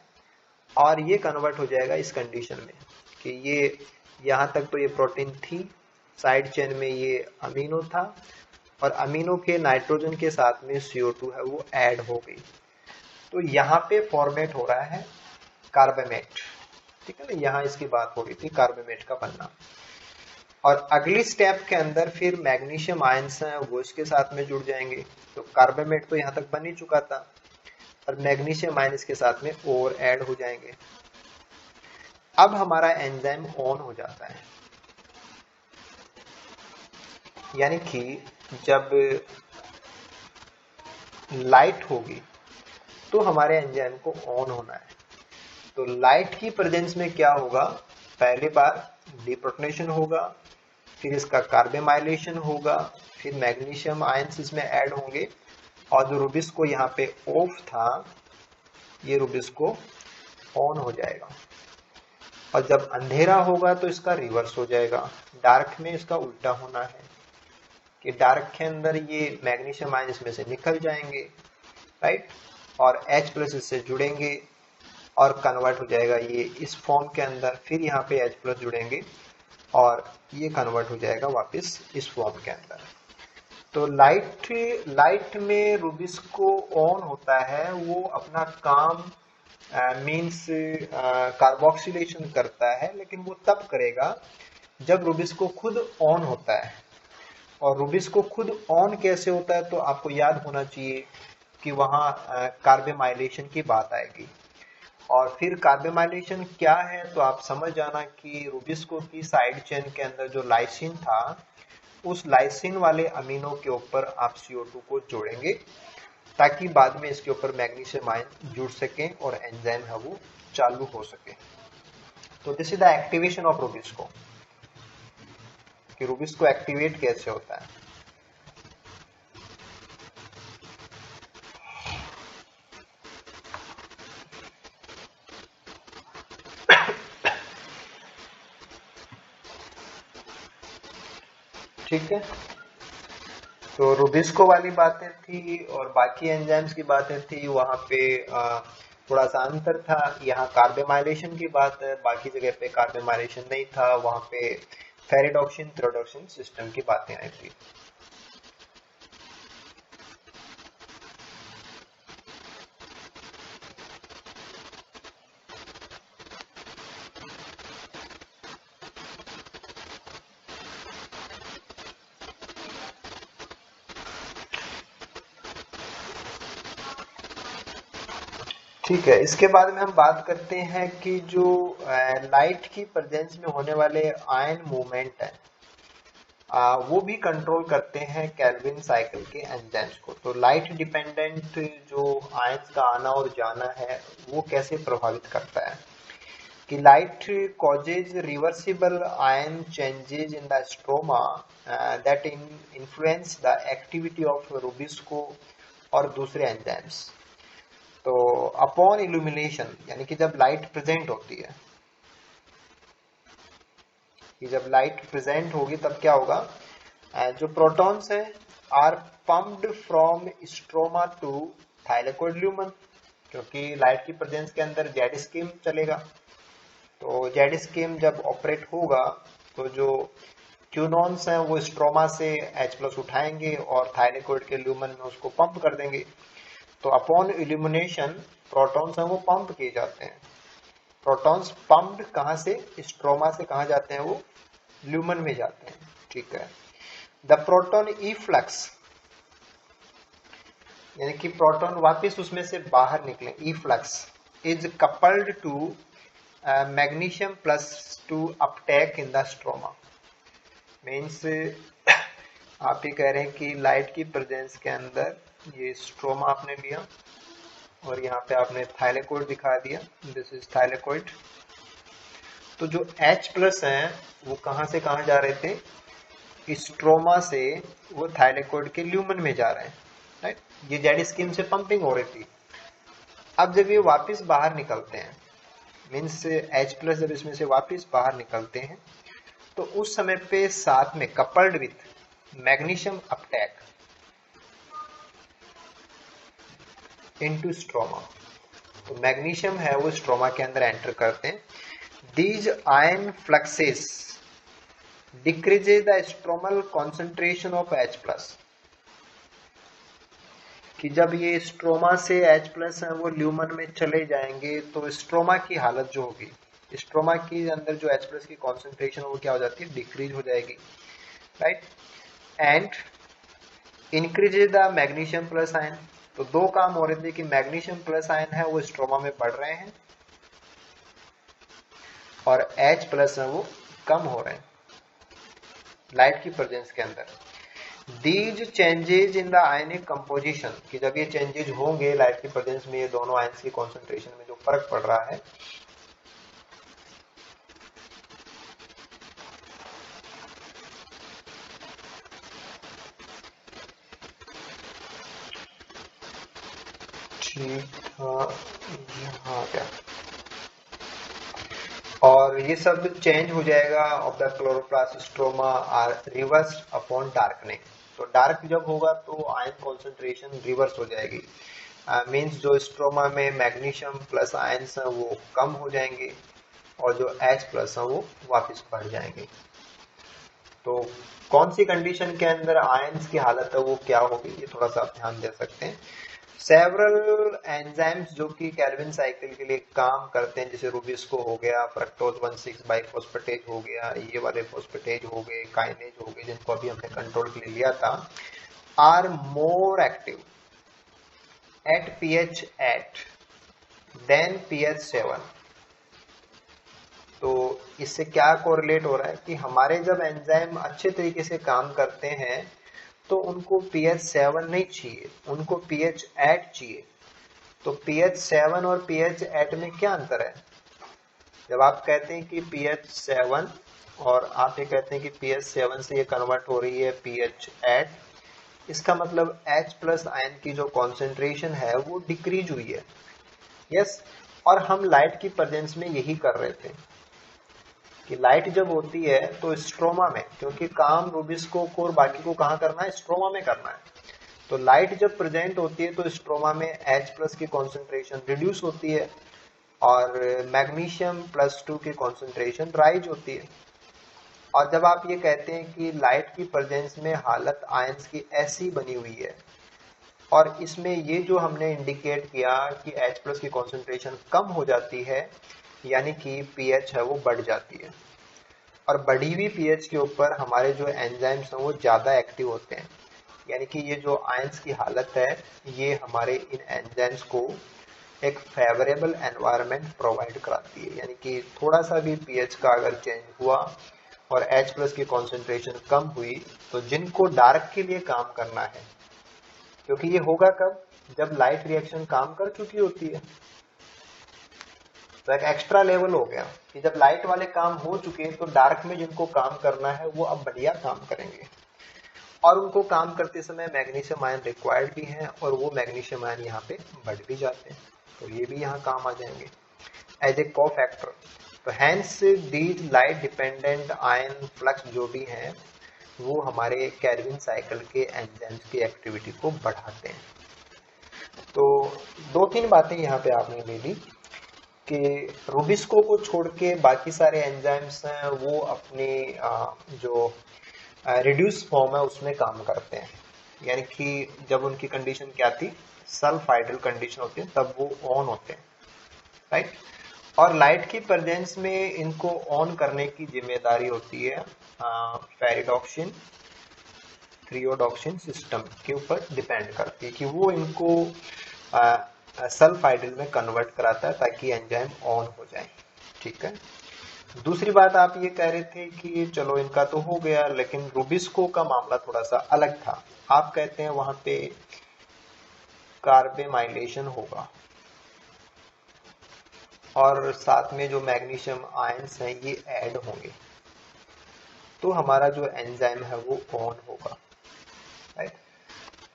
और ये कन्वर्ट हो जाएगा इस कंडीशन में कि ये यहां तक तो ये प्रोटीन थी, साइड चेन में ये अमीनो था और अमीनो के नाइट्रोजन के साथ में CO2 है वो ऐड हो गई। तो यहाँ पे फॉर्मेट हो रहा है कार्बेमेट, ठीक है ना। यहाँ इसकी बात हो रही थी कार्बेमेट का बनना। और अगली स्टेप के अंदर फिर मैग्नीशियम आयंस हैं वो इसके साथ में जुड़ जाएंगे। तो कार्बेमेट तो यहाँ तक बन ही चुका था और मैग्नीशियम आयन इसके साथ में और ऐड हो जाएंगे। अब हमारा एंजाइम ऑन हो जाता है, यानी कि जब लाइट होगी तो हमारे एंजाइम को ऑन होना है। तो लाइट की प्रेजेंस में क्या होगा? पहली बार डीप्रोटोनेशन होगा, फिर इसका कार्बेमाइलेशन होगा, फिर मैग्नीशियम आयंस इसमें ऐड होंगे और जो रूबिस्को यहाँ पे ऑफ था ये रूबिस्को ऑन हो जाएगा। और जब अंधेरा होगा तो इसका रिवर्स हो जाएगा, डार्क में इसका उल्टा होना है कि डार्क के अंदर ये मैग्नीशियम आयन इसमें से निकल जाएंगे, राइट, और H+ इससे जुड़ेंगे और कन्वर्ट हो जाएगा ये इस फॉर्म के अंदर। फिर यहाँ पे H+ जुड़ेंगे और ये कन्वर्ट हो जाएगा वापस इस फॉर्म के अंदर। तो लाइट में रूबिस्को ऑन होता है, वो अपना काम मींस कार्बोक्सिलेशन करता है, लेकिन वो तब करेगा जब रूबिस्को खुद ऑन होता है। और रूबिस्को खुद ऑन कैसे होता है? तो आपको याद होना चाहिए कि वहां कार्बेमाइलेशन की बात आएगी। और फिर कार्बेमाइलेशन क्या है तो आप समझ जाना कि रूबिस्को की साइड चेन के अंदर जो लाइसिन था उस लाइसिन वाले अमीनो के ऊपर आप CO2 को जोड़ेंगे ताकि बाद में इसके ऊपर मैग्नीशियम आयन जुड़ सके और एंजाइम है वो चालू हो सके। तो this is the activation of rubisco, कि रूबिस्को एक्टिवेट कैसे होता है। ठीक है, तो रुबिस्को वाली बातें थी और बाकी एंजाइम्स की बातें थी, वहां पे थोड़ा सा अंतर था। यहाँ कार्बोमाइलेशन की बात है, बाकी जगह पे कार्बोमाइलेशन नहीं था, वहां पे फेरिडोक्सिन थ्रोडोक्सिन सिस्टम की बातें आई थी। ठीक है, इसके बाद में हम बात करते हैं कि जो लाइट की प्रेजेंस में होने वाले आयन मूवमेंट है, वो भी कंट्रोल करते हैं केल्विन साइकिल के एंजाइम्स को। तो लाइट डिपेंडेंट जो आयंस का आना और जाना है वो कैसे प्रभावित करता है कि light causes reversible ion changes in the stroma that influence the activity of Rubisco और दूसरे एंजाइम्स। तो अपॉन इल्यूमिनेशन, यानी कि जब लाइट प्रेजेंट होती है, कि जब लाइट प्रेजेंट होगी तब क्या होगा, जो प्रोटॉन्स है are pumped from stroma to thylakoid lumen, क्योंकि लाइट की प्रेजेंस के अंदर जेड स्कीम चलेगा। तो जेड स्कीम जब ऑपरेट होगा तो जो क्यूनॉन्स हैं वो स्ट्रोमा से H+ उठाएंगे और थाइलेकोइड के ल्यूमन में उसको पंप कर देंगे। तो अपॉन इल्यूमिनेशन प्रोटॉन्स हैं वो पंप किए जाते हैं। प्रोटॉन्स पंप्ड कहां से, स्ट्रोमा से कहां जाते हैं, वो ल्यूमन में जाते हैं। ठीक है, द प्रोटॉन इफ्लक्स, यानी कि प्रोटॉन वापस उसमें से बाहर निकले, efflux is coupled to magnesium +2 Uptake in the stroma. Means आप ये कह रहे हैं कि लाइट की प्रेजेंस के अंदर ये स्ट्रोमा आपने लिया और यहाँ पे आपने थाइलेकोइड दिखा दिया, दिस इज थाइलेकोइड। तो जो H+ हैं वो कहां से कहां जा रहे थे, स्ट्रोमा से वो थाइलेकोइड के ल्यूमन में जा रहे हैं, राइट। ये जेड स्कीम से पंपिंग हो रही थी। अब जब ये वापस बाहर निकलते हैं, मीन्स H+ जब इसमें से वापस बाहर निकलते हैं तो उस समय पे साथ में coupled with magnesium uptake into stroma. तो मैग्नीशियम है वो स्ट्रोमा के अंदर एंटर करते हैं। These ion fluxes decreases the stromal concentration of H+। कि जब ये स्ट्रोमा से H+ है वो ल्यूमन में चले जाएंगे तो स्ट्रोमा की हालत जो होगी, स्ट्रोमा के अंदर जो H+ की कॉन्सेंट्रेशन वो क्या हो जाती है, डिक्रीज हो जाएगी, right. And increases the magnesium plus ion. तो दो काम हो रहे थे कि मैग्नीशियम प्लस आयन है वो स्ट्रोमा में बढ़ रहे हैं और H+ है वो कम हो रहे हैं लाइट की प्रेजेंस के अंदर। These changes in the ionic composition, कि जब ये चेंजेज होंगे लाइट की प्रेजेंस में, ये दोनों आयन्स की कॉन्सेंट्रेशन में जो फर्क पड़ रहा है, ठीक हाँ क्या, और ये सब चेंज हो जाएगा of the chloroplast stroma are reverse upon darkening. तो डार्क जब होगा तो आयन कॉन्सेंट्रेशन रिवर्स हो जाएगी, मींस जो स्ट्रोमा में मैग्नीशियम प्लस आयन्स हैं वो कम हो जाएंगे और जो H+ है वो वापस बढ़ जाएंगे। तो कौन सी कंडीशन के अंदर आयन्स की हालत है वो क्या होगी, ये थोड़ा सा आप ध्यान दे सकते हैं। सेवरल एंजाइम्स जो कि केल्विन साइकिल के लिए काम करते हैं, जैसे रुबिस्को हो गया, फ्रक्टोज 1,6 बाइफॉस्फेटेज हो गया, ये वाले फॉस्फेटेज हो गए, काइनेज हो गए, जिनको अभी हमने कंट्रोल के लिए लिया था, are more active at pH 8 than pH 7। तो इससे क्या कोरिलेट हो रहा है कि हमारे जब एंजाइम अच्छे तरीके से काम करते हैं तो उनको pH 7 नहीं चाहिए, उनको pH 8 चाहिए। तो pH 7 और pH 8 में क्या अंतर है, जब आप कहते हैं कि pH 7 और आप ये कहते हैं कि pH 7 से ये कन्वर्ट हो रही है pH 8, इसका मतलब H+ आयन की जो कॉन्सेंट्रेशन है वो डिक्रीज हुई है, यस। और हम लाइट की प्रेजेंस में यही कर रहे थे। कि लाइट जब होती है तो स्ट्रोमा में, क्योंकि काम रूबिस्कोक और बाकी को कहाँ करना है, स्ट्रोमा में करना है, तो लाइट जब प्रेजेंट होती है तो स्ट्रोमा में H+ की कॉन्सेंट्रेशन रिड्यूस होती है और मैग्नीशियम +2 की कॉन्सेंट्रेशन राइज होती है। और जब आप ये कहते हैं कि लाइट की प्रेजेंस में हालत आयंस की ऐसी बनी हुई है, और इसमें ये जो हमने इंडिकेट किया कि H+ की कॉन्सेंट्रेशन कम हो जाती है, यानी कि pH है वो बढ़ जाती है, और बढ़ी हुई pH के ऊपर हमारे जो एंजाइम्स हैं वो ज़्यादा एक्टिव होते हैं, यानी कि ये जो आयंस की हालत है ये हमारे इन एंजाइम्स को एक फेवरेबल एनवायरनमेंट प्रोवाइड कराती है, यानी कि थोड़ा सा भी pH का अगर चेंज हुआ और H+ की कॉन्सेंट्रेशन कम हुई, तो जिनको डार्क के लिए काम करना है, क्योंकि ये होगा कब, जब लाइट रिएक्शन काम कर चुकी होती है, तो एक एक्स्ट्रा लेवल हो गया कि जब लाइट वाले काम हो चुके हैं तो डार्क में जिनको काम करना है वो अब बढ़िया काम करेंगे, और उनको काम करते समय मैग्नीशियम आयन रिक्वायर्ड भी है, और वो मैग्नीशियम आयन यहाँ पे बढ़ भी जाते हैं, तो ये भी यहाँ काम आ जाएंगे एज ए को फैक्टर। तो hence these light dependent ion flux जो भी हैं वो हमारे केल्विन साइकिल के एंजाइम्स की एक्टिविटी को बढ़ाते हैं। तो 2-3 बातें यहाँ पे आपने ले ली कि रूबिस्को को छोड़ के बाकी सारे एंजाइम्स हैं वो अपनी जो रिड्यूस फॉर्म है उसमें काम करते हैं, यानी कि जब उनकी कंडीशन क्या थी, सेल्फ आइडल कंडीशन होती है, तब वो ऑन होते हैं, राइट। और लाइट की प्रेजेंस में इनको ऑन करने की जिम्मेदारी होती है फेरिडॉक्सिन थ्रियोडॉक्सिन सिस्टम के ऊपर डिपेंड करती है कि वो इनको सेल्फ आइडल में कन्वर्ट कराता है ताकि एंजाइम ऑन हो जाए, ठीक है। दूसरी बात आप ये कह रहे थे कि चलो इनका तो हो गया, लेकिन रूबिस्को का मामला थोड़ा सा अलग था। आप कहते हैं वहां पे कार्बेमाइलेशन होगा और साथ में जो मैग्नीशियम आयंस हैं ये ऐड होंगे, तो हमारा जो एंजाइम है वो ऑन होगा, राइट।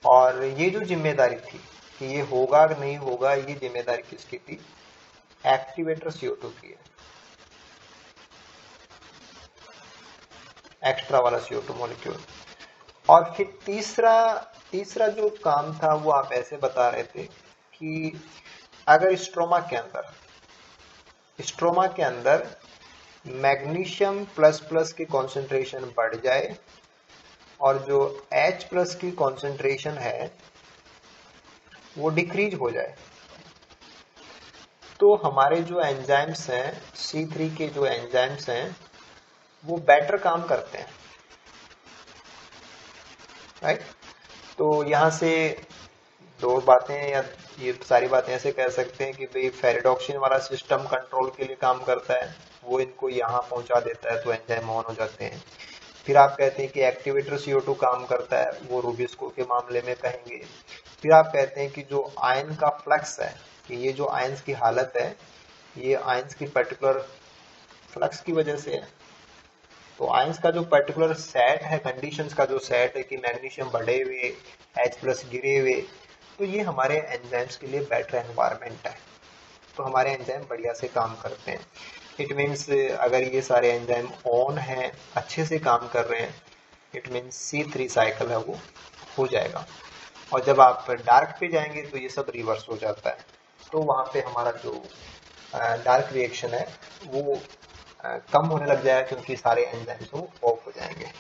और ये जो जिम्मेदारी थी कि ये होगा कि नहीं होगा, ये जिम्मेदारी किसकी थी, एक्टिवेटर CO2 की है, एक्स्ट्रा वाला CO2 मॉलिक्यूल। और फिर तीसरा जो काम था वो आप ऐसे बता रहे थे कि अगर स्ट्रोमा के अंदर मैग्नीशियम ++ की कॉन्सेंट्रेशन बढ़ जाए और जो H+ की कॉन्सेंट्रेशन है वो डिक्रीज हो जाए, तो हमारे जो एंजाइम्स हैं C3 के जो एंजाइम्स हैं वो बेटर काम करते हैं, राइट। तो यहाँ से दो बातें या ये सारी बातें ऐसे कह सकते हैं कि भाई फेरिडॉक्सिन वाला सिस्टम कंट्रोल के लिए काम करता है, वो इनको यहाँ पहुंचा देता है तो एंजाइम ऑन हो जाते हैं। फिर आप कहते हैं कि एक्टिवेटर CO2 काम करता है, वो रूबिस्को के मामले में कहेंगे। फिर आप कहते हैं कि जो आयन का फ्लक्स है, कि ये जो आयंस की हालत है ये आयंस की पर्टिकुलर फ्लक्स की वजह से है, तो आयंस का जो पर्टिकुलर सेट है, कंडीशंस का जो सेट है कि मैग्नीशियम बढ़े हुए, H+ गिरे हुए, तो ये हमारे एंजाइम्स के लिए बेटर एनवायरनमेंट है, तो हमारे एंजाइम बढ़िया से काम करते हैं। इट मीन्स अगर ये सारे एंजाइम ऑन हैं, अच्छे से काम कर रहे हैं, इट मीन्स C3 साइकिल है वो हो जाएगा। और जब आप डार्क पे जाएंगे तो ये सब रिवर्स हो जाता है, तो वहां पे हमारा जो डार्क रिएक्शन है वो कम होने लग जाएगा, क्योंकि सारे एंजाइम्स वो ऑफ हो जाएंगे।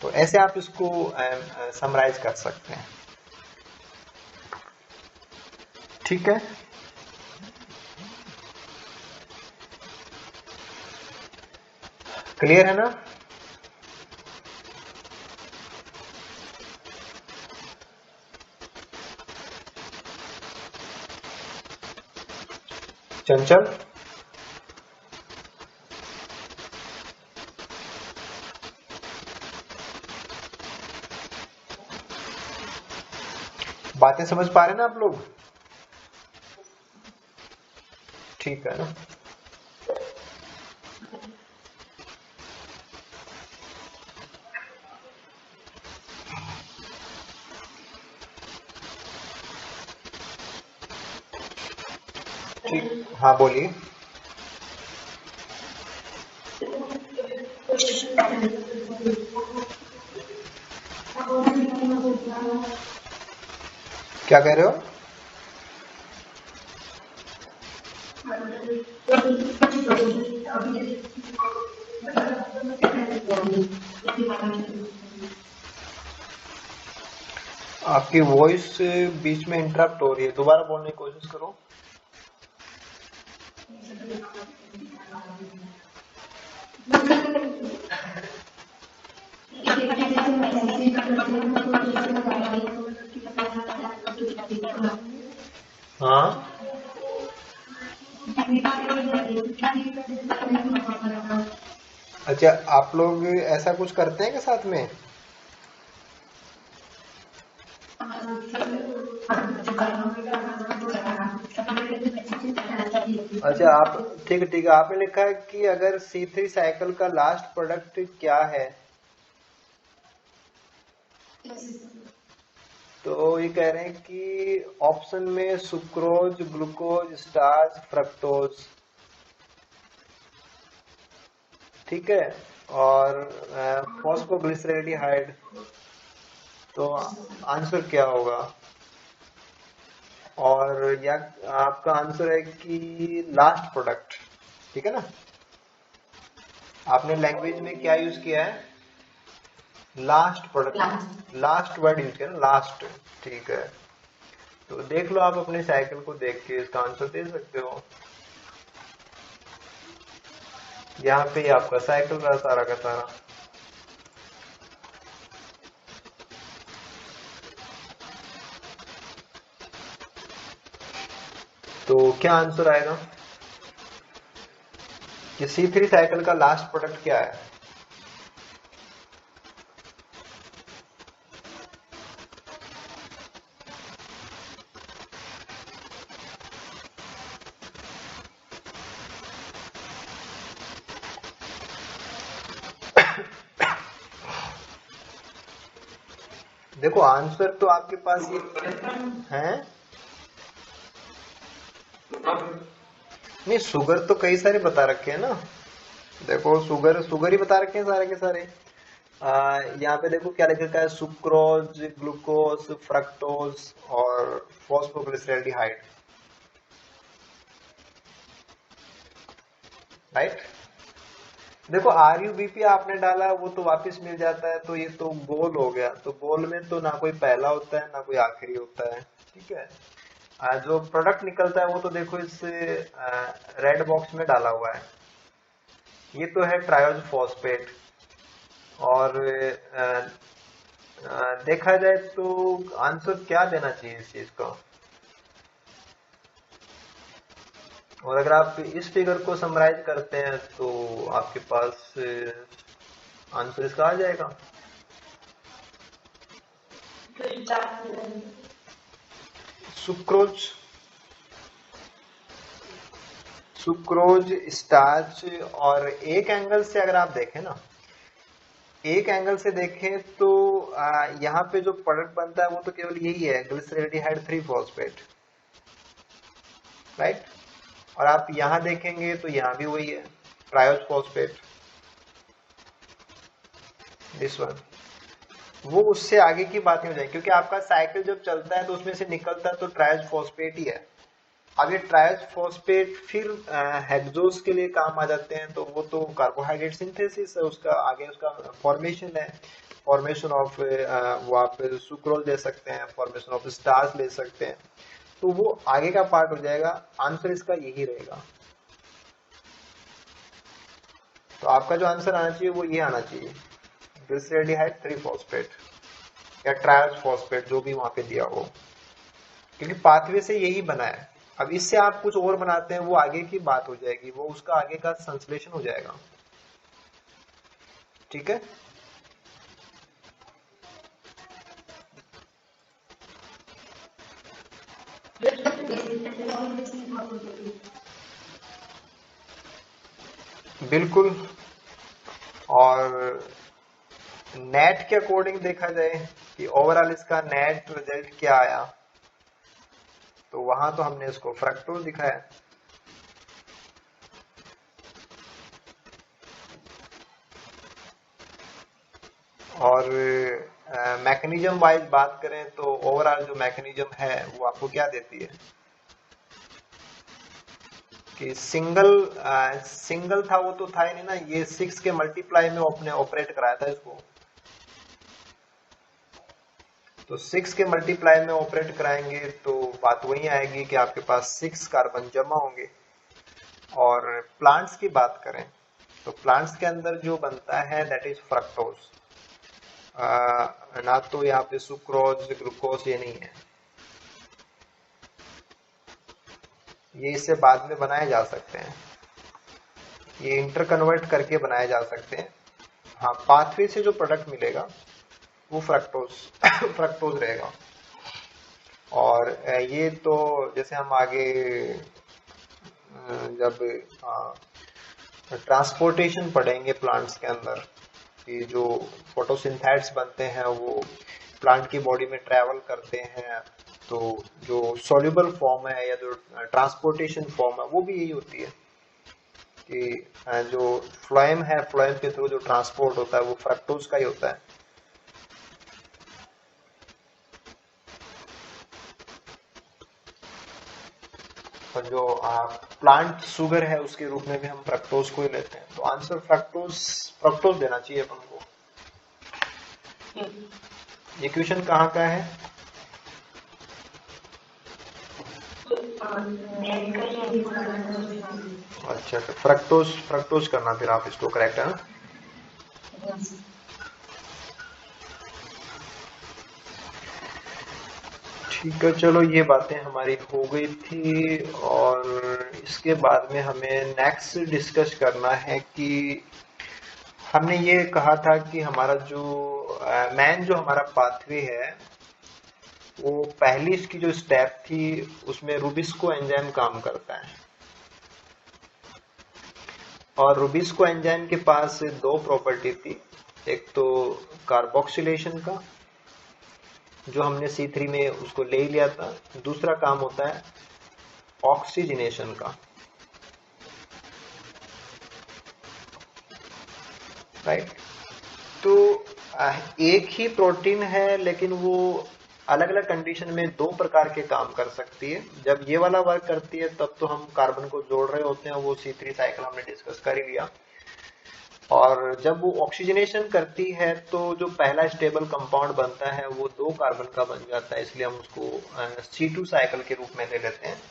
तो ऐसे आप इसको समराइज कर सकते हैं, ठीक है। क्लियर है ना? चंचल, बातें समझ पा रहे हैं ना आप लोग? ठीक है ना? ठीक, हाँ बोलिए। क्या कह रहे हो? आपकी वॉइस बीच में इंटरप्ट हो रही है, दोबारा बोलने की कोशिश करो। हाँ, अच्छा, आप लोग ऐसा कुछ करते हैं क्या साथ में? अच्छा, आप ठीक है, ठीक है। आपने लिखा है कि अगर C3 साइकिल का लास्ट प्रोडक्ट क्या है, तो ये कह रहे हैं कि ऑप्शन में सुक्रोज, ग्लूकोज, स्टार्च, फ्रक्टोज, ठीक है, और फॉस्फोग्लिसरेडिहाइड। तो आंसर क्या होगा? और या आपका आंसर है कि लास्ट प्रोडक्ट, ठीक है ना? आपने लैंग्वेज में क्या यूज किया है? Last product, last word use किया ना, लास्ट। ठीक है, तो देख लो, आप अपने साइकिल को देख के इसका आंसर दे सकते हो। यहाँ पे आपका साइकिल रहा सारा का सारा। तो क्या आंसर आएगा कि C3 साइकिल का लास्ट प्रोडक्ट क्या है? देखो, आंसर तो आपके पास ये है। नहीं, शुगर तो कई सारे बता रखे हैं ना। देखो, शुगर शुगर ही बता रखे हैं सारे के सारे। यहाँ पे देखो क्या लिखा है, सुक्रोज, ग्लूकोज, फ्रक्टोज और फॉस्फोग्लिसरेल्डिहाइड, राइट। देखो, RUBP आपने डाला, वो तो वापस मिल जाता है, तो ये तो गोल हो गया। तो गोल में तो ना कोई पहला होता है ना कोई आखिरी होता है, ठीक है। जो प्रोडक्ट निकलता है वो तो देखो इस रेड बॉक्स में डाला हुआ है। ये तो है ट्रायोज फॉस्फेट। और देखा जाए तो आंसर क्या देना चाहिए इस चीज का? और अगर आप इस फिगर को समराइज करते हैं तो आपके पास आंसर इसका आ जाएगा। Sucrose, sucrose, starch. और एक एंगल से अगर आप देखें ना, एक एंगल से देखें तो यहाँ पे जो प्रोडक्ट बनता है वो तो केवल यही है, ग्लिसरेल्डिहाइड 3 फॉस्फेट, राइट। और आप यहाँ देखेंगे तो यहाँ भी वही है, ट्रायोज फॉस्फेट, दिस वन। वो उससे आगे की बात नहीं हो जाएगी, क्योंकि आपका साइकिल जब चलता है तो उसमें से निकलता है तो ट्रायोज फॉस्फेट ही है। आगे ट्रायोज फॉस्फेट फिर हेक्सोस के लिए काम आ जाते हैं, तो वो तो कार्बोहाइड्रेट सिंथेसिस है, उसका आगे उसका फॉर्मेशन है, फॉर्मेशन ऑफ वो आप सुक्रोज ले सकते हैं, फॉर्मेशन ऑफ स्टार्च ले सकते हैं, तो वो आगे का पार्ट हो जाएगा। आंसर इसका यही रहेगा। तो आपका जो आंसर आना चाहिए वो ये आना चाहिए, ग्लिसरेल्डिहाइड 3 फॉस्फेट या ट्रायोज फॉस्फेट, जो भी वहां पे दिया हो, क्योंकि पाथवे से यही बना है। अब इससे आप कुछ और बनाते हैं वो आगे की बात हो जाएगी, वो उसका आगे का संश्लेषण हो जाएगा, ठीक है। बिल्कुल। और नेट के अकॉर्डिंग देखा जाए कि ओवरऑल इसका नेट रिजल्ट क्या आया, तो वहां तो हमने इसको फ्रक्टोज दिखाया। और मैकेनिज्म वाइज बात करें तो ओवरऑल जो मैकेनिज्म है वो आपको क्या देती है कि सिंगल था, वो तो था ही नहीं ना, ये 6 के मल्टीप्लाई में अपने ऑपरेट कराया था इसको। तो 6 के मल्टीप्लाई में ऑपरेट कराएंगे तो बात वही आएगी कि आपके पास 6 कार्बन जमा होंगे। और प्लांट्स की बात करें तो प्लांट्स के अंदर जो बनता है दैट इज फ्रक्टोज, ना तो यहाँ पे सुक्रोज ग्लूकोज ये नहीं है, ये इससे बाद में बनाए जा सकते हैं, ये इंटर कन्वर्ट करके बनाए जा सकते हैं। हाँ, पाथवे से जो प्रोडक्ट मिलेगा वो फ्रक्टोज फ्रक्टोज रहेगा। और ये तो जैसे हम आगे जब ट्रांसपोर्टेशन पढ़ेंगे प्लांट्स के अंदर कि जो फोटोसिंथेट्स बनते हैं वो प्लांट की बॉडी में ट्रेवल करते हैं, तो जो सॉल्युबल फॉर्म है या जो ट्रांसपोर्टेशन फॉर्म है वो भी यही होती है कि जो फ्लोएम है, फ्लोएम के थ्रू जो ट्रांसपोर्ट होता है वो फ्रक्टोज का ही होता है। और जो प्लांट शुगर है उसके रूप में भी हम फ्रक्टोज को ही लेते हैं। तो आंसर फ्रक्टोज फ्रक्टोज देना चाहिए अपन को। ये क्वेश्चन कहाँ का है? अच्छा, फ्रक्टोज फ्रक्टोज करना फिर आप इसको, करेक्ट है ना? ठीक है, चलो ये बातें हमारी हो गई थी। और इसके बाद में हमें नेक्स्ट डिस्कस करना है कि हमने ये कहा था कि हमारा जो मैन जो हमारा पाथवे है वो पहली इसकी जो स्टेप थी उसमें रुबिस्को एंजाइम काम करता है। और रुबिस्को एंजाइम के पास दो प्रॉपर्टी थी, एक तो कार्बोक्सिलेशन का जो हमने C3 में उसको ले लिया था, दूसरा काम होता है ऑक्सीजनेशन का, राइट। तो एक ही प्रोटीन है लेकिन वो अलग अलग कंडीशन में दो प्रकार के काम कर सकती है। जब ये वाला वर्क करती है तब तो हम कार्बन को जोड़ रहे होते हैं, वो C3 साइकिल हमने डिस्कस कर ही लिया। और जब वो ऑक्सीजनेशन करती है तो जो पहला स्टेबल कंपाउंड बनता है वो 2 कार्बन का बन जाता है, इसलिए हम उसको C2 साइकिल के रूप में ले लेते हैं।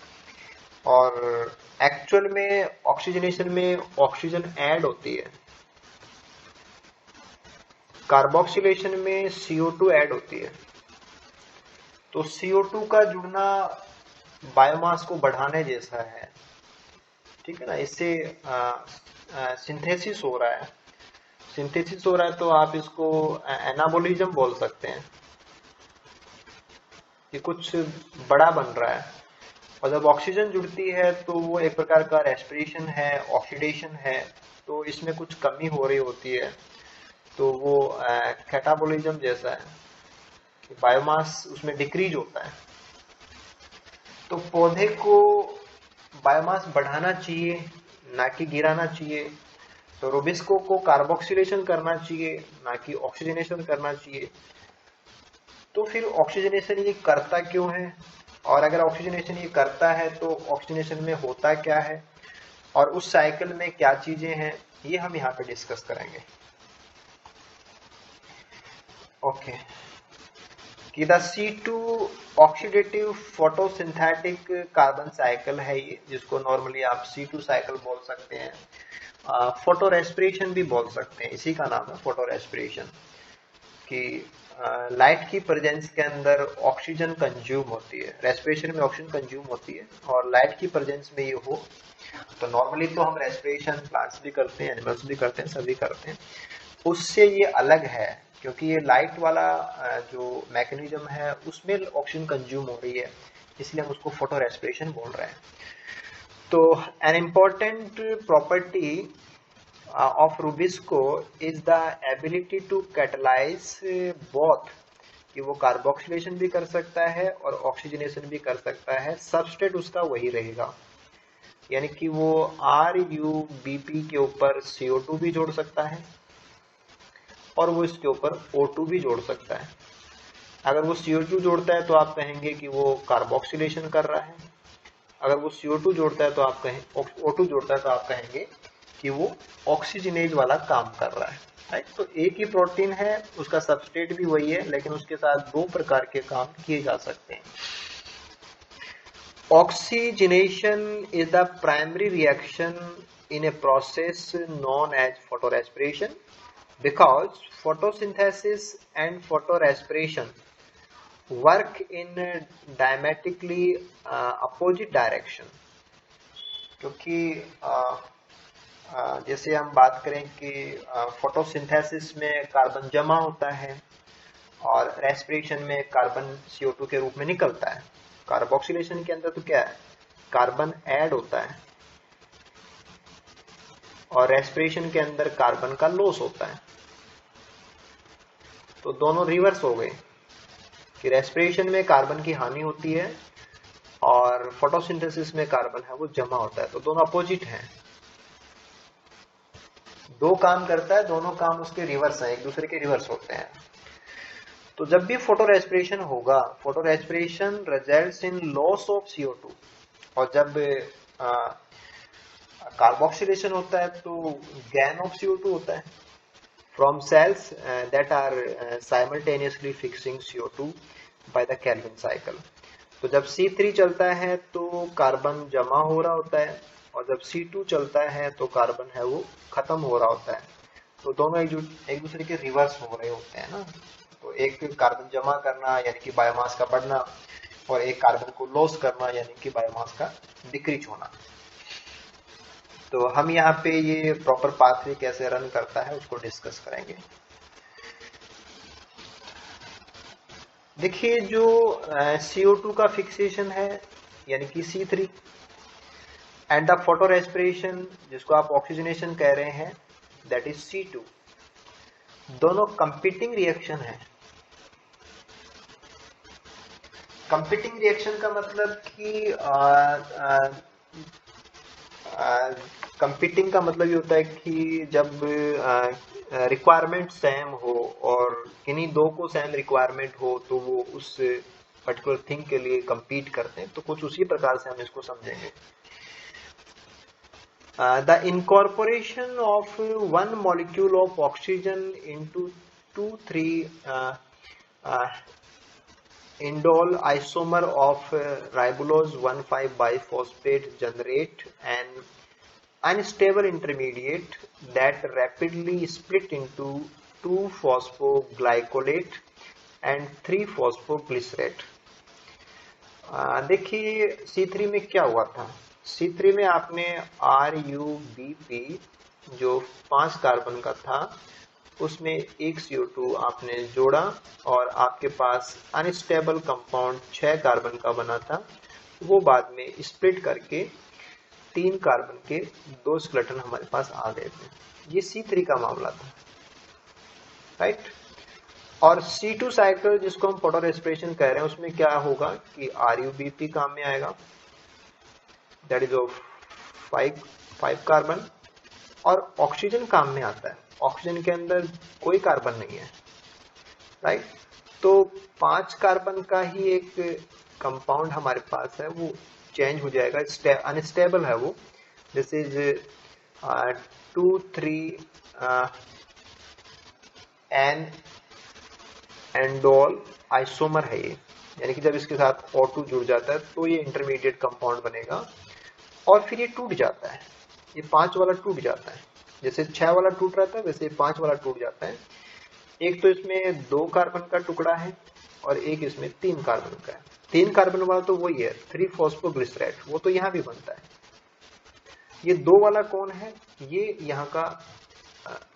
और एक्चुअल में ऑक्सीजनेशन में ऑक्सीजन ऐड होती है, कार्बोक्सिलेशन में CO2 ऐड होती है। तो CO2 का जुड़ना बायोमास को बढ़ाने जैसा है, ठीक है ना। इससे सिंथेसिस हो रहा है, सिंथेसिस हो रहा है तो आप इसको एनाबोलिज्म बोल सकते हैं, ये कुछ बड़ा बन रहा है। और जब ऑक्सीजन जुड़ती है तो वो एक प्रकार का रेस्पिरेशन है, ऑक्सीडेशन है, तो इसमें कुछ कमी हो रही होती है, तो वो कैटाबोलिज्म जैसा है, बायोमास उसमें डिक्रीज होता है। तो पौधे को बायोमास बढ़ाना चाहिए ना कि गिराना चाहिए। तो रुबिस्को को कार्बोक्सिलेशन करना चाहिए ना कि ऑक्सीजनेशन करना चाहिए। तो फिर ऑक्सीजनेशन ये करता क्यों है, और अगर ऑक्सीजनेशन ये करता है तो ऑक्सीजनेशन में होता क्या है और उस साइकिल में क्या चीजें हैं, ये हम यहाँ पे डिस्कस करेंगे। ओके, कि the C2 oxidative photosynthetic carbon cycle है ये, जिसको नॉर्मली आप C2 साइकिल बोल सकते हैं, फोटो रेस्पिरेशन भी बोल सकते हैं, इसी का नाम है फोटो रेस्पिरेशन। कि लाइट की प्रेजेंस के अंदर ऑक्सीजन कंज्यूम होती है, रेस्पिरेशन में ऑक्सीजन कंज्यूम होती है और लाइट की प्रेजेंस में ये हो तो नॉर्मली तो हम रेस्पिरेशन प्लांट्स भी करते हैं, एनिमल्स भी करते हैं, सभी करते हैं। उससे ये अलग है क्योंकि ये लाइट वाला जो मैकेनिज्म है उसमें ऑक्सीजन कंज्यूम हो रही है, इसलिए हम उसको फोटो रेस्पिरेशन बोल रहे हैं। तो an important property of rubisco is the ability to catalyse both, कि वो कार्बोक्सिलेशन भी कर सकता है और ऑक्सीजनेशन भी कर सकता है, सबस्ट्रेट उसका वही रहेगा। यानी कि वो RUBP के ऊपर CO2 भी जोड़ सकता है और वो इसके ऊपर O2 भी जोड़ सकता है। अगर वो CO2 जोड़ता है तो आप कहेंगे कि वो कार्बोक्सिलेशन कर रहा है, अगर वो CO2 जोड़ता है तो आप कहें O2 जोड़ता है तो आप कहेंगे कि वो ऑक्सीजनेज वाला काम कर रहा है, राइट। तो एक ही प्रोटीन है, उसका सबस्ट्रेट भी वही है, लेकिन उसके साथ दो प्रकार के काम किए जा सकते हैं। Oxygenation is the primary reaction in a process known as photorespiration because photosynthesis and photorespiration work in diametrically opposite direction। क्योंकि जैसे हम बात करें कि फोटोसिंथेसिस में कार्बन जमा होता है और रेस्पिरेशन में कार्बन CO2 के रूप में निकलता है। कार्बोक्सिलेशन के अंदर तो क्या है, कार्बन ऐड होता है, और रेस्पिरेशन के अंदर कार्बन का लॉस होता है। तो दोनों रिवर्स हो गए कि रेस्पिरेशन में कार्बन की हानि होती है और फोटोसिंथेसिस में कार्बन है वो जमा होता है। तो दोनों अपोजिट हैं, दो काम करता है, दोनों काम उसके रिवर्स हैं, एक दूसरे के रिवर्स होते हैं। तो जब भी फोटो रेस्पिरेशन होगा, photo respiration results in loss of CO2, और जब कार्बोक्सिलेशन होता है तो गेन ऑफ CO2 होता है from cells that are simultaneously fixing CO2 by the Calvin cycle. तो जब C3 चलता है तो कार्बन जमा हो रहा होता है, और जब C2 चलता है तो कार्बन है वो खत्म हो रहा होता है। तो दोनों एक दूसरे के रिवर्स हो रहे होते हैं ना। तो एक कार्बन जमा करना यानी कि बायोमास का बढ़ना, और एक कार्बन को लॉस करना यानी कि बायोमास का डिक्रीज होना। तो हम यहाँ पे ये प्रॉपर पाथवे कैसे रन करता है उसको डिस्कस करेंगे। देखिए, जो CO2 का फिक्सेशन है यानी कि C3, and the photo respiration जिसको आप ऑक्सीजनेशन कह रहे हैं दैट इज C2, दोनों कंपीटिंग रिएक्शन है। कंपीटिंग रिएक्शन का मतलब कि कंपीटिंग का मतलब ये होता है कि जब रिक्वायरमेंट सेम हो और किन्हीं दो को सेम रिक्वायरमेंट हो तो वो उस पर्टिकुलर थिंग के लिए compete करते हैं। तो कुछ उसी प्रकार से हम इसको समझेंगे। The incorporation of one molecule of oxygen into 2,3 indole isomer of ribulose 1,5 biphosphate generate an unstable intermediate that rapidly split into 2-phosphoglycolate and 3-phosphoglycerate। देखिए C3 में क्या हुआ था। C3 में आपने RUBP जो 5 कार्बन का था उसमें एक CO2 आपने जोड़ा, और आपके पास अनस्टेबल कंपाउंड 6 कार्बन का बना था, वो बाद में स्प्लिट करके 3 कार्बन के 2 स्केलेटन हमारे पास आ गए थे। ये C3 का मामला था, राइट। और C2 साइकिल जिसको हम फोटो रेस्पिरेशन कह रहे हैं उसमें क्या होगा कि RUBP काम में आएगा, दैट इज ऑफ 5 कार्बन, और ऑक्सीजन काम में आता है। ऑक्सीजन के अंदर कोई कार्बन नहीं है, राइट। तो 5 कार्बन का ही एक कंपाउंड हमारे पास है, वो चेंज हो जाएगा, अनस्टेबल है वो। दिस इज 2,3 एन एंडोल आइसोमर है ये, यानी कि जब इसके साथ O2 जुड़ जाता है तो ये इंटरमीडिएट कंपाउंड बनेगा, और फिर ये टूट जाता है। ये 5 वाला टूट जाता है, जैसे 6 वाला टूट रहा था वैसे 5 वाला टूट जाता है। एक तो इसमें 2 कार्बन का टुकड़ा है और एक इसमें 3 कार्बन का है। 3 कार्बन वाला तो वही है 3-फॉस्फोग्लिसरेट, वो तो यहाँ भी बनता है। ये 2 वाला कौन है, ये यहाँ का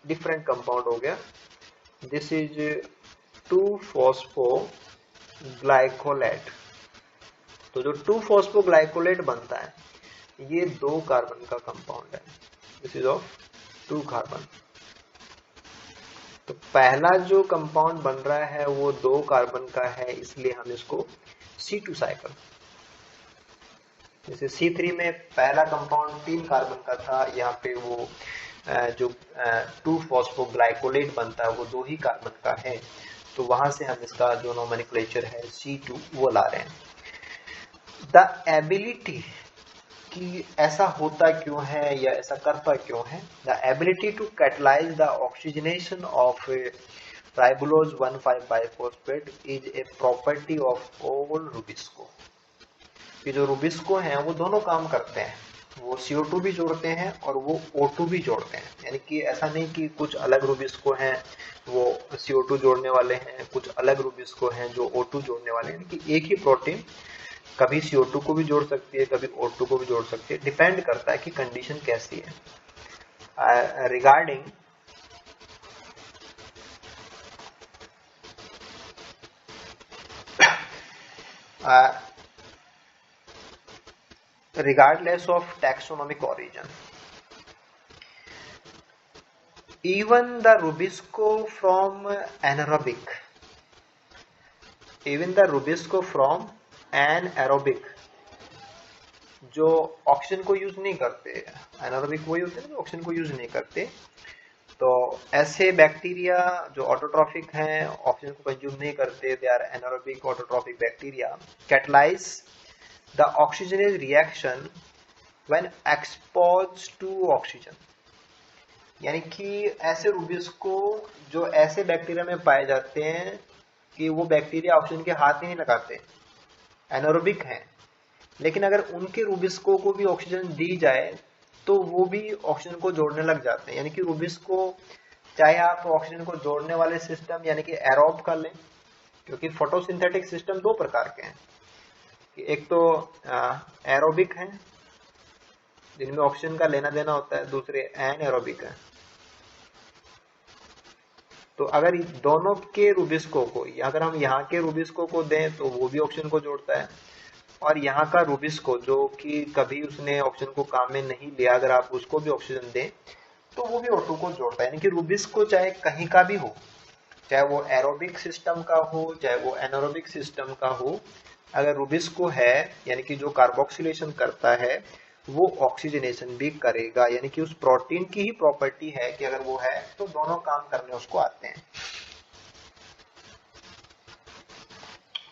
डिफरेंट कंपाउंड हो गया। This is two phosphoglycolate. तो जो 2-फॉस्फोग्लाइकोलेट बनता है ये 2 कार्बन का कंपाउंड है, दिस इज ऑफ 2 कार्बन। तो पहला जो कंपाउंड बन रहा है वो 2 कार्बन का है, इसलिए हम इसको C2 साइकिल। जैसे C3 में पहला कंपाउंड 3 कार्बन का था, यहाँ पे वो जो 2 फॉस्फोग्लाइकोलेट बनता है वो 2 ही कार्बन का है, तो वहां से हम इसका जो नोमेनक्लेचर है C2 वो ला रहे हैं। द एबिलिटी कि ऐसा होता क्यों है या ऐसा करता क्यों है, the ability to catalyse the oxygenation of ribulose 1,5 bisphosphate is a property of all rubisco. कि जो रुबिस्को हैं वो दोनों काम करते हैं, वो CO2 भी जोड़ते हैं और वो O2 भी जोड़ते हैं। यानी कि ऐसा नहीं कि कुछ अलग रुबिस्को हैं वो CO2 जोड़ने वाले हैं, कुछ अलग रुबिस्को हैं जो O2 जोड़ने वाले हैं। यानी कि एक ही प्रोटीन कभी CO2 को भी जोड़ सकती है, कभी O2 को भी जोड़ सकती है, डिपेंड करता है कि कंडीशन कैसी है। Regarding regardless of taxonomic origin, even the rubisco from anaerobic, even the rubisco from anaerobic जो ऑक्सीजन को यूज नहीं करते, एनारोबिक वही होते हैं जो ऑक्सीजन को यूज नहीं करते, तो ऐसे बैक्टीरिया जो ऑटोट्रॉफिक हैं, ऑक्सीजन को कंज्यूम नहीं करते, they are anaerobic autotrophic bacteria, catalyse the oxygenase reaction when exposed to oxygen. यानी कि ऐसे रुबिस्को जो ऐसे बैक्टीरिया में पाए जाते हैं कि वो बैक्टीरिया ऑक्सीजन के हाथ ही नहीं लगाते, एनारोबिक हैं, लेकिन अगर उनके रुबिस्को को भी ऑक्सीजन दी जाए तो वो भी ऑक्सीजन को जोड़ने लग जाते हैं। यानी कि रुबिस्को, चाहे आप ऑक्सीजन को जोड़ने वाले सिस्टम यानी कि एरोब कर लें, क्योंकि फोटोसिंथेटिक सिस्टम 2 प्रकार के हैं, एक तो एरोबिक हैं जिनमें ऑक्सीजन का लेना देना होता है, दूसरे एनएरोबिक हैं। तो अगर दोनों के रुबिस्को को, अगर हम यहाँ के रुबिस्को को दें तो वो भी ऑक्सीजन को जोड़ता है, और यहाँ का रुबिस्को जो कि कभी उसने ऑक्सीजन को काम में नहीं लिया, अगर आप उसको भी ऑक्सीजन दें तो वो भी O2 को जोड़ता है। यानी कि रुबिस्को चाहे कहीं का भी हो, चाहे वो एरोबिक सिस्टम का हो चाहे वो एनारोबिक सिस्टम का हो, अगर रुबिस्को है यानी कि जो कार्बोक्सिलेशन करता है वो ऑक्सीजनेशन भी करेगा। यानी कि उस प्रोटीन की ही प्रॉपर्टी है कि अगर वो है तो दोनों काम करने उसको आते हैं।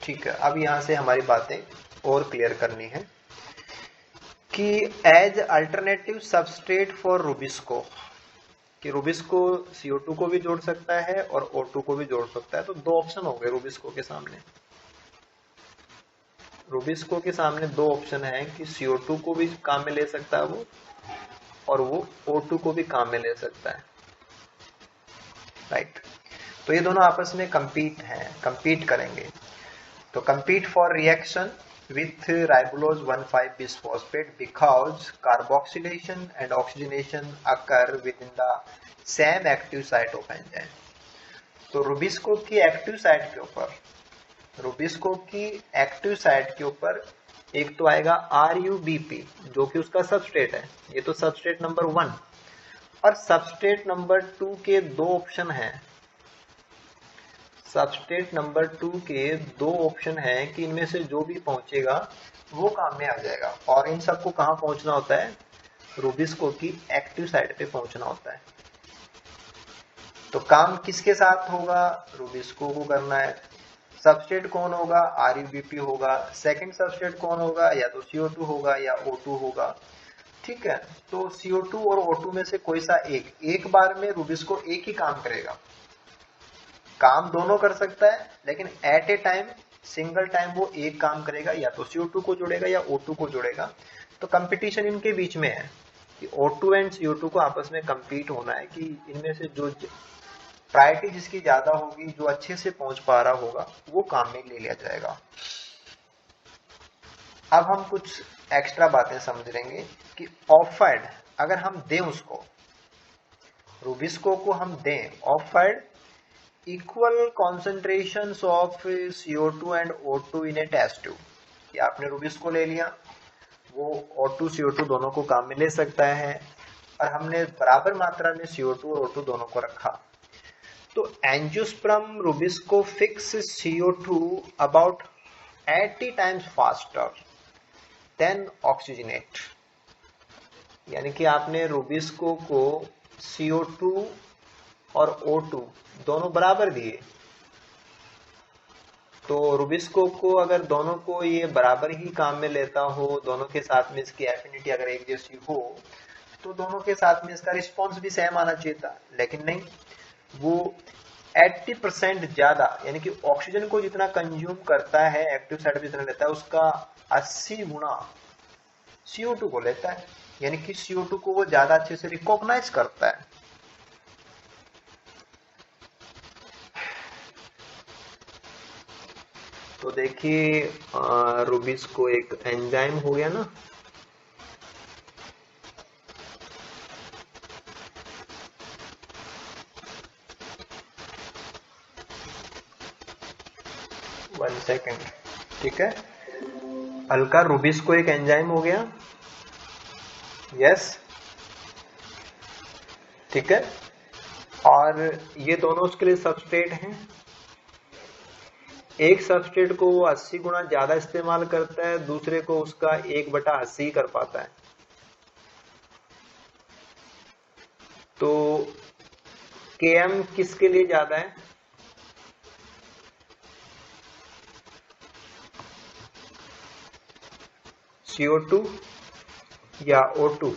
ठीक है, अब यहां से हमारी बातें और क्लियर करनी है कि as alternative substrate for rubisco, कि रुबिस्को CO2 को भी जोड़ सकता है और O2 को भी जोड़ सकता है। तो 2 ऑप्शन हो गए रुबिस्को के सामने। रुबिस्को के सामने 2 ऑप्शन है कि CO2 को भी काम में ले सकता है वो, और वो O2 को भी काम में ले सकता है, राइट। तो ये दोनों आपस में कंपीट करेंगे। तो compete for reaction with ribulose 1,5 bisphosphate because carboxylation and oxygenation occur within the same active site of enzyme। तो रुबिस्को की एक्टिव साइट के ऊपर एक तो आएगा RUBP जो कि उसका सबस्ट्रेट है, ये तो सबस्ट्रेट नंबर 1, और सबस्ट्रेट नंबर 2 के 2 ऑप्शन हैं। सबस्ट्रेट नंबर 2 के 2 ऑप्शन हैं कि इनमें से जो भी पहुंचेगा वो काम में आ जाएगा, और इन सबको कहां पहुंचना होता है, रुबिस्को की एक्टिव साइट पे पहुंचना होता है। तो काम किसके साथ होगा, रुबिस्को को करना है। सबस्ट्रेट कौन होगा, RUBP होगा। सेकंड सबस्ट्रेट कौन होगा, या तो CO2 होगा या O2 होगा। ठीक है, तो CO2 और O2 में से कोई सा एक बार में रुबिस्को एक ही काम करेगा। काम दोनों कर सकता है लेकिन at a time, single time वो एक काम करेगा, या तो CO2 को जोड़ेगा या O2 को जोड़ेगा। तो कंपटीशन इनके बीच में है कि O2 एंड CO2 को आपस में कंपीट होना है कि इनमें से जो प्रायोरिटी जिसकी ज्यादा होगी, जो अच्छे से पहुंच पा रहा होगा, वो काम में ले लिया जाएगा। अब हम कुछ एक्स्ट्रा बातें समझ लेंगे कि ऑफर्ड अगर हम दें उसको, रुबिस्को को हम दें offered equal concentrations of CO2 and O2 in a test tube, कि आपने रुबिस्को ले लिया, वो O2 CO2 दोनों को काम में ले सकता है, और हमने बराबर मात्रा में CO2 और O2 दोनों को रखा। तो angiosperm Rubisco fix CO2 about 80 times faster than oxygenate. यानी कि आपने रुबिस्को को CO2 और O2 दोनों बराबर दिए, तो रुबिस्कोप को अगर दोनों को ये बराबर ही काम में लेता हो, दोनों के साथ में इसकी एफिनिटी अगर एक जैसी हो, तो दोनों के साथ में इसका रिस्पॉन्स भी सेम आना चाहिए था, लेकिन नहीं, वो 80% ज्यादा, यानी कि ऑक्सीजन को जितना कंज्यूम करता है, एक्टिव साइड पे जितना लेता है, उसका 80 गुना CO2 को लेता है, यानी कि CO2 को वो ज्यादा अच्छे से रिकॉग्नाइज करता है। तो देखिए रुबिस्को एक एंजाइम हो गया ना, वन सेकेंड, ठीक है, हल्का रुबिस्को एक एंजाइम हो गया, यस, ठीक है, और ये दोनों उसके लिए सबस्ट्रेट हैं। एक सबस्ट्रेट को वो 80 गुना ज्यादा इस्तेमाल करता है, दूसरे को उसका 1/80 कर पाता है। तो Km किसके लिए ज्यादा है? CO2 या O2?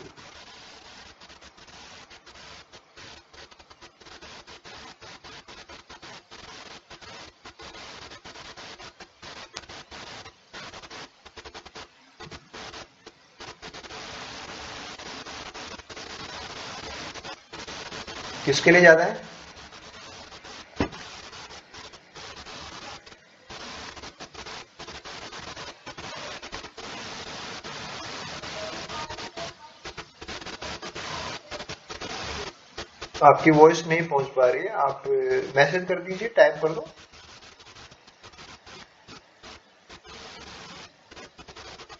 किसके लिए ज्यादा है? आपकी वॉइस नहीं पहुंच पा रही है, आप मैसेज कर दीजिए, टाइप कर दो।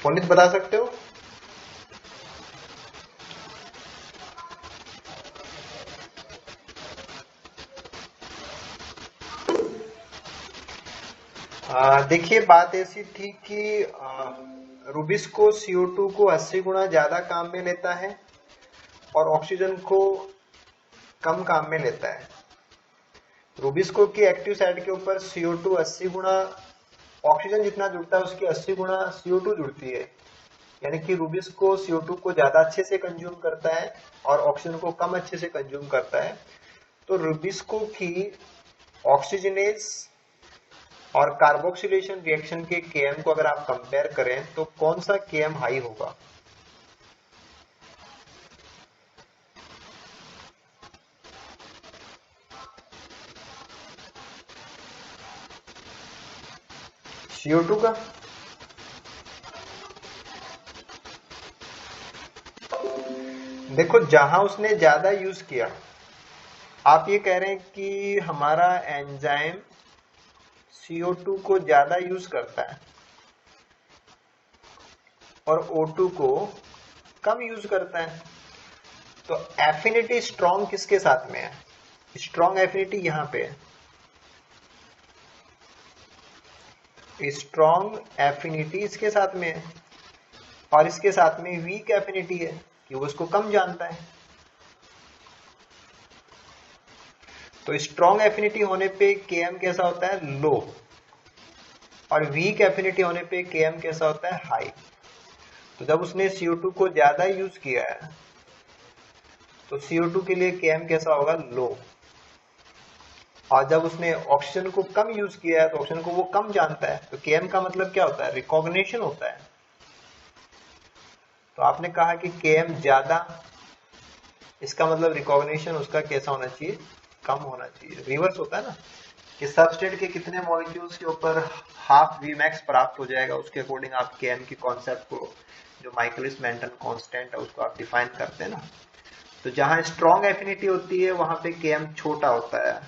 पुनीत बता सकते हो? देखिए बात ऐसी थी कि रुबिस्को CO2 को 80 गुना ज्यादा काम में लेता है और ऑक्सीजन को कम काम में लेता है। रुबिस्को की एक्टिव साइड के ऊपर CO2 80 गुना ऑक्सीजन जितना जुड़ता है उसकी 80 गुना CO2 जुड़ती है, यानी कि रुबिस्को CO2 को ज्यादा अच्छे से कंज्यूम करता है और ऑक्सीजन को कम अच्छे से कंज्यूम करता है। तो रुबिस्को की ऑक्सीजनेज और कार्बोक्सिलेशन रिएक्शन के Km को अगर आप कंपेयर करें तो कौन सा Km हाई होगा? CO2 का? देखो जहां उसने ज्यादा यूज किया, आप ये कह रहे हैं कि हमारा एंजाइम CO2 को ज्यादा यूज करता है और O2 को कम यूज करता है, तो एफिनिटी स्ट्रॉन्ग किसके साथ में है? स्ट्रॉन्ग एफिनिटी यहां पे है, स्ट्रॉन्ग एफिनिटी इसके साथ में है और इसके साथ में वीक एफिनिटी है कि वो उसको कम जानता है। तो स्ट्रॉन्ग एफिनिटी होने पे Km कैसा होता है? लो, और वीक एफिनिटी होने पे Km कैसा होता है? हाई। तो जब उसने CO2 को ज्यादा यूज किया है तो CO2 के लिए Km कैसा होगा? लो, और जब उसने ऑक्सीजन को कम यूज किया है तो ऑक्सीजन को वो कम जानता है, तो Km का मतलब क्या होता है? रिकॉग्निशन होता है। तो आपने कहा कि Km ज्यादा, इसका मतलब रिकॉग्निशन उसका कैसा होना चाहिए? कम होना चाहिए। रिवर्स होता है ना कि सबस्टेट के कितने मॉलिक्यूल्स के ऊपर हाफ Vmax प्राप्त हो जाएगा, उसके अकॉर्डिंग आप Km की कॉन्सेप्ट को, जो माइकलिस मेंटन कांस्टेंट है, उसको आप डिफाइन करते हैं ना। तो जहां स्ट्रॉन्ग एफिनिटी होती है वहां पे Km छोटा होता है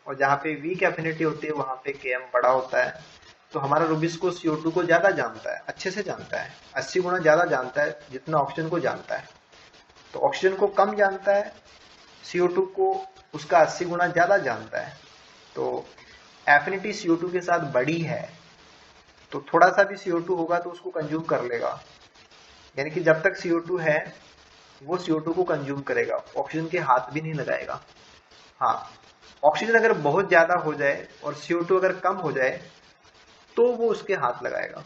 और जहां पे वीक एफिनिटी होती है वहां पे Km बड़ा होता है। तो हमारा रुबिस्को CO2 को ज्यादा जानता है, अच्छे से जानता है, 80 गुना ज्यादा जानता है जितना ऑक्सीजन को जानता है। तो ऑक्सीजन को कम जानता है, CO2 को उसका 80 गुना ज्यादा जानता है। तो एफिनिटी CO2 के साथ बड़ी है, तो थोड़ा सा भी CO2 होगा तो उसको कंज्यूम कर लेगा, यानी कि जब तक CO2 है वो CO2 को कंज्यूम करेगा, ऑक्सीजन के हाथ भी नहीं लगाएगा। हाँ, ऑक्सीजन अगर बहुत ज्यादा हो जाए और CO2 अगर कम हो जाए तो वो उसके हाथ लगाएगा।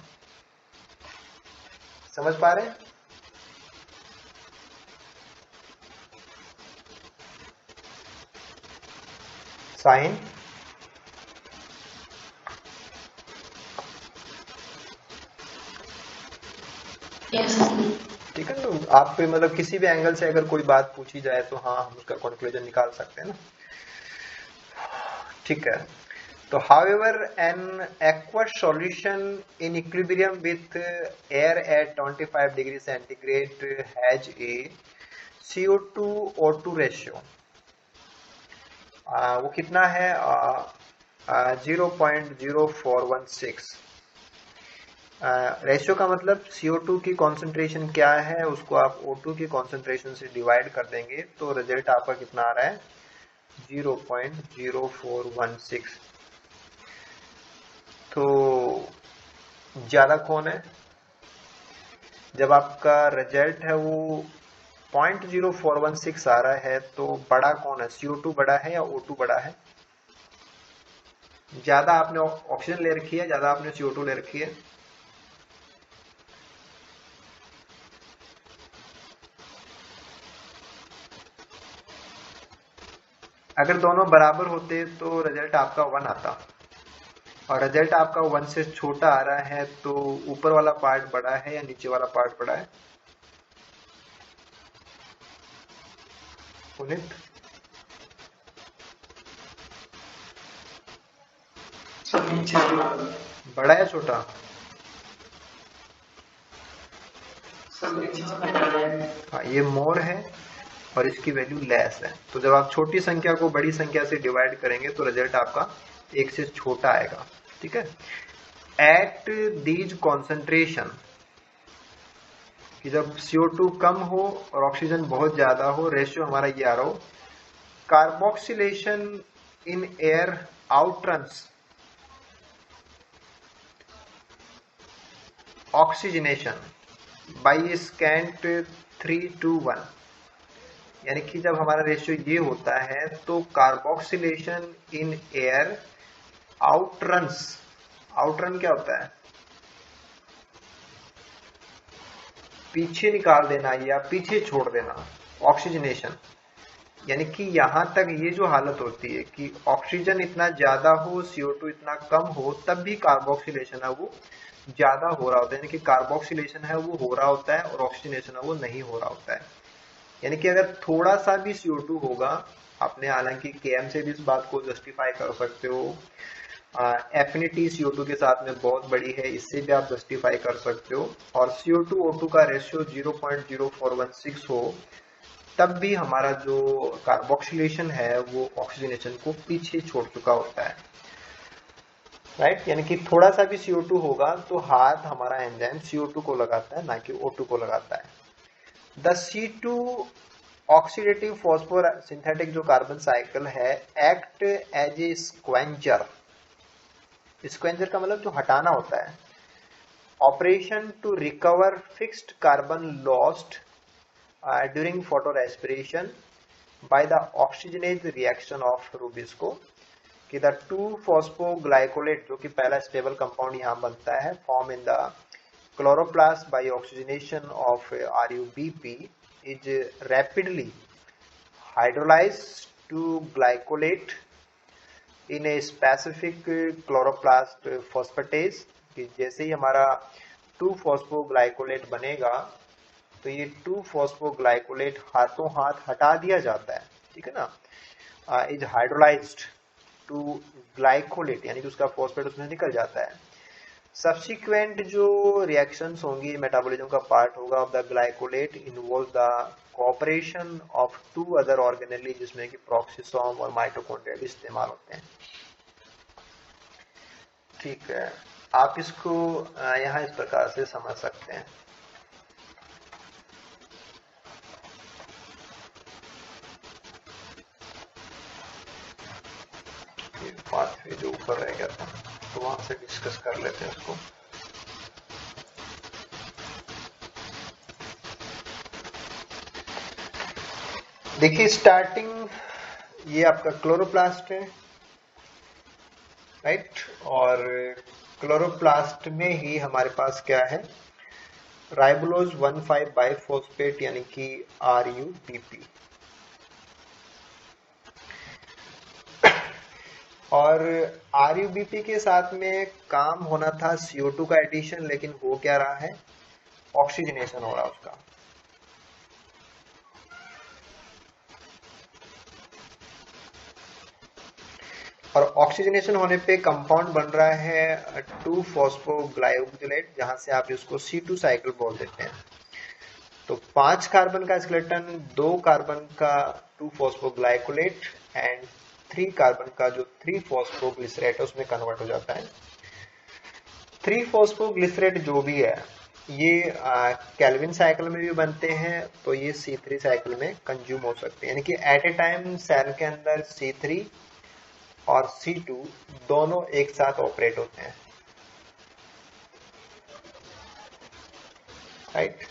समझ पा रहे हैं? साइन ठीक है। तो आप पे मतलब किसी भी एंगल से अगर कोई बात पूछी जाए तो हाँ, हम उसका कंक्लूजन निकाल सकते हैं ना। ठीक है। तो however an aqueous solution in equilibrium with air at 25 degree centigrade has a CO2 O2 ratio। वो कितना है? 0.0416। रेशियो का मतलब CO2 की कॉन्सेंट्रेशन क्या है, उसको आप O2 की कॉन्सेंट्रेशन से डिवाइड कर देंगे तो रिजल्ट आपका कितना आ रहा है? 0.0416। तो ज्यादा कौन है? जब आपका रिजल्ट है वो 0.0416 आ रहा है तो बड़ा कौन है? CO2 बड़ा है या O2 बड़ा है? ज्यादा आपने ऑक्सीजन ले रखी है, ज्यादा आपने CO2 ले रखी है। अगर दोनों बराबर होते तो रिजल्ट आपका 1 आता, और रिजल्ट आपका 1 से छोटा आ रहा है तो ऊपर वाला पार्ट बड़ा है या नीचे वाला पार्ट बड़ा है? पुनित, बड़ा या छोटा? हाँ, ये मोर है और इसकी वैल्यू लेस है। तो जब आप छोटी संख्या को बड़ी संख्या से डिवाइड करेंगे तो रिजल्ट आपका 1 से छोटा आएगा। ठीक है। एट दीज कॉन्सेंट्रेशन, कि जब CO2 कम हो और ऑक्सीजन बहुत ज्यादा हो, रेशियो हमारा ये आ रहा हो, carboxylation in air outruns oxygenation by scant 3:1। यानी कि जब हमारा रेशियो ये होता है तो कार्बोक्सिलेशन इन एयर आउटरन्स, आउटरन क्या होता है? पीछे निकाल देना या पीछे छोड़ देना, ऑक्सीजनेशन। यानी कि यहां तक ये जो हालत होती है कि ऑक्सीजन इतना ज्यादा हो, CO2 इतना कम हो, तब भी कार्बोक्सिलेशन है वो ज्यादा हो रहा होता है। यानी कि कार्बोक्सिलेशन है वो हो रहा होता है और ऑक्सीजनेशन है वो नहीं हो रहा होता है। यानी कि अगर थोड़ा सा भी CO2 होगा, आपने हालांकि Km से भी इस बात को जस्टिफाई कर सकते हो, एफिनिटी CO2 के साथ में बहुत बड़ी है, इससे भी आप जस्टिफाई कर सकते हो, और CO2 O2 का रेशियो 0.0416 हो, तब भी हमारा जो कार्बोक्सिलेशन है वो ऑक्सीजनेशन को पीछे छोड़ चुका होता है। राइट। यानी कि थोड़ा सा भी CO2 होगा तो हाथ हमारा एंजाइम CO2 को लगाता है, ना कि O2 को लगाता है। The C2 oxidative phosphor synthetic जो कार्बन साइकिल है, act as a scavenger. Scavenger का मतलब जो हटाना होता है। Operation to recover fixed carbon lost during photorespiration by the oxygenase reaction of rubisco, कि द 2-फॉस्फोग्लाइकोलेट, जो कि पहला स्टेबल कंपाउंड यहां बनता है, form in the chloroplast by oxygenation of RuBP, is rapidly hydrolyzed to glycolate in a specific chloroplast phosphatase। कि जैसे ही हमारा 2-फॉस्फोग्लाइकोलेट बनेगा तो ये 2-फॉस्फोग्लाइकोलेट हाथों हाथ हटा दिया जाता है। ठीक है ना। इज हाइड्रोलाइज्ड टू ग्लाइकोलेट, यानी कि उसका फॉस्फेट उसमें निकल जाता है। सब्सिक्वेंट जो रिएक्शंस होंगी, मेटाबॉलिज्म का पार्ट होगा of the glycolate, involve the cooperation of 2 other organelle, जिसमें कि प्रोक्सिसोम और माइटोकॉन्ड्रिया भी इस्तेमाल होते हैं। ठीक है, आप इसको यहाँ इस प्रकार से समझ सकते हैं। पाथवे जो ऊपर रह गया था तो वहां से डिस्कस कर लेते हैं उसको। देखिए स्टार्टिंग ये आपका क्लोरोप्लास्ट है, राइट, और क्लोरोप्लास्ट में ही हमारे पास क्या है, राइबोलोज 1,5 बाइफॉस्फेट यानी कि RUBP। और RUBP के साथ में काम होना था CO2 का एडिशन, लेकिन हो क्या रहा है, ऑक्सीजनेशन हो रहा है उसका। और ऑक्सीजनेशन होने पे कंपाउंड बन रहा है 2-फॉस्फोग्लाइकोलेट, जहां से आप इसको C2 साइकिल बोल देते हैं। तो 5 कार्बन का स्केलेटन 2 कार्बन का 2-फॉस्फोग्लाइकोलेट एंड 3 कार्बन का जो 3-फॉस्फोग्लिसरेट है उसमें कन्वर्ट हो जाता है। 3-फॉस्फोग्लिसरेट जो भी है ये केल्विन साइकिल में भी बनते हैं, तो ये C3 साइकिल में कंज्यूम हो सकते हैं, यानी कि एट ए टाइम सेल के अंदर C3 और C2 दोनों एक साथ ऑपरेट होते हैं, राइट।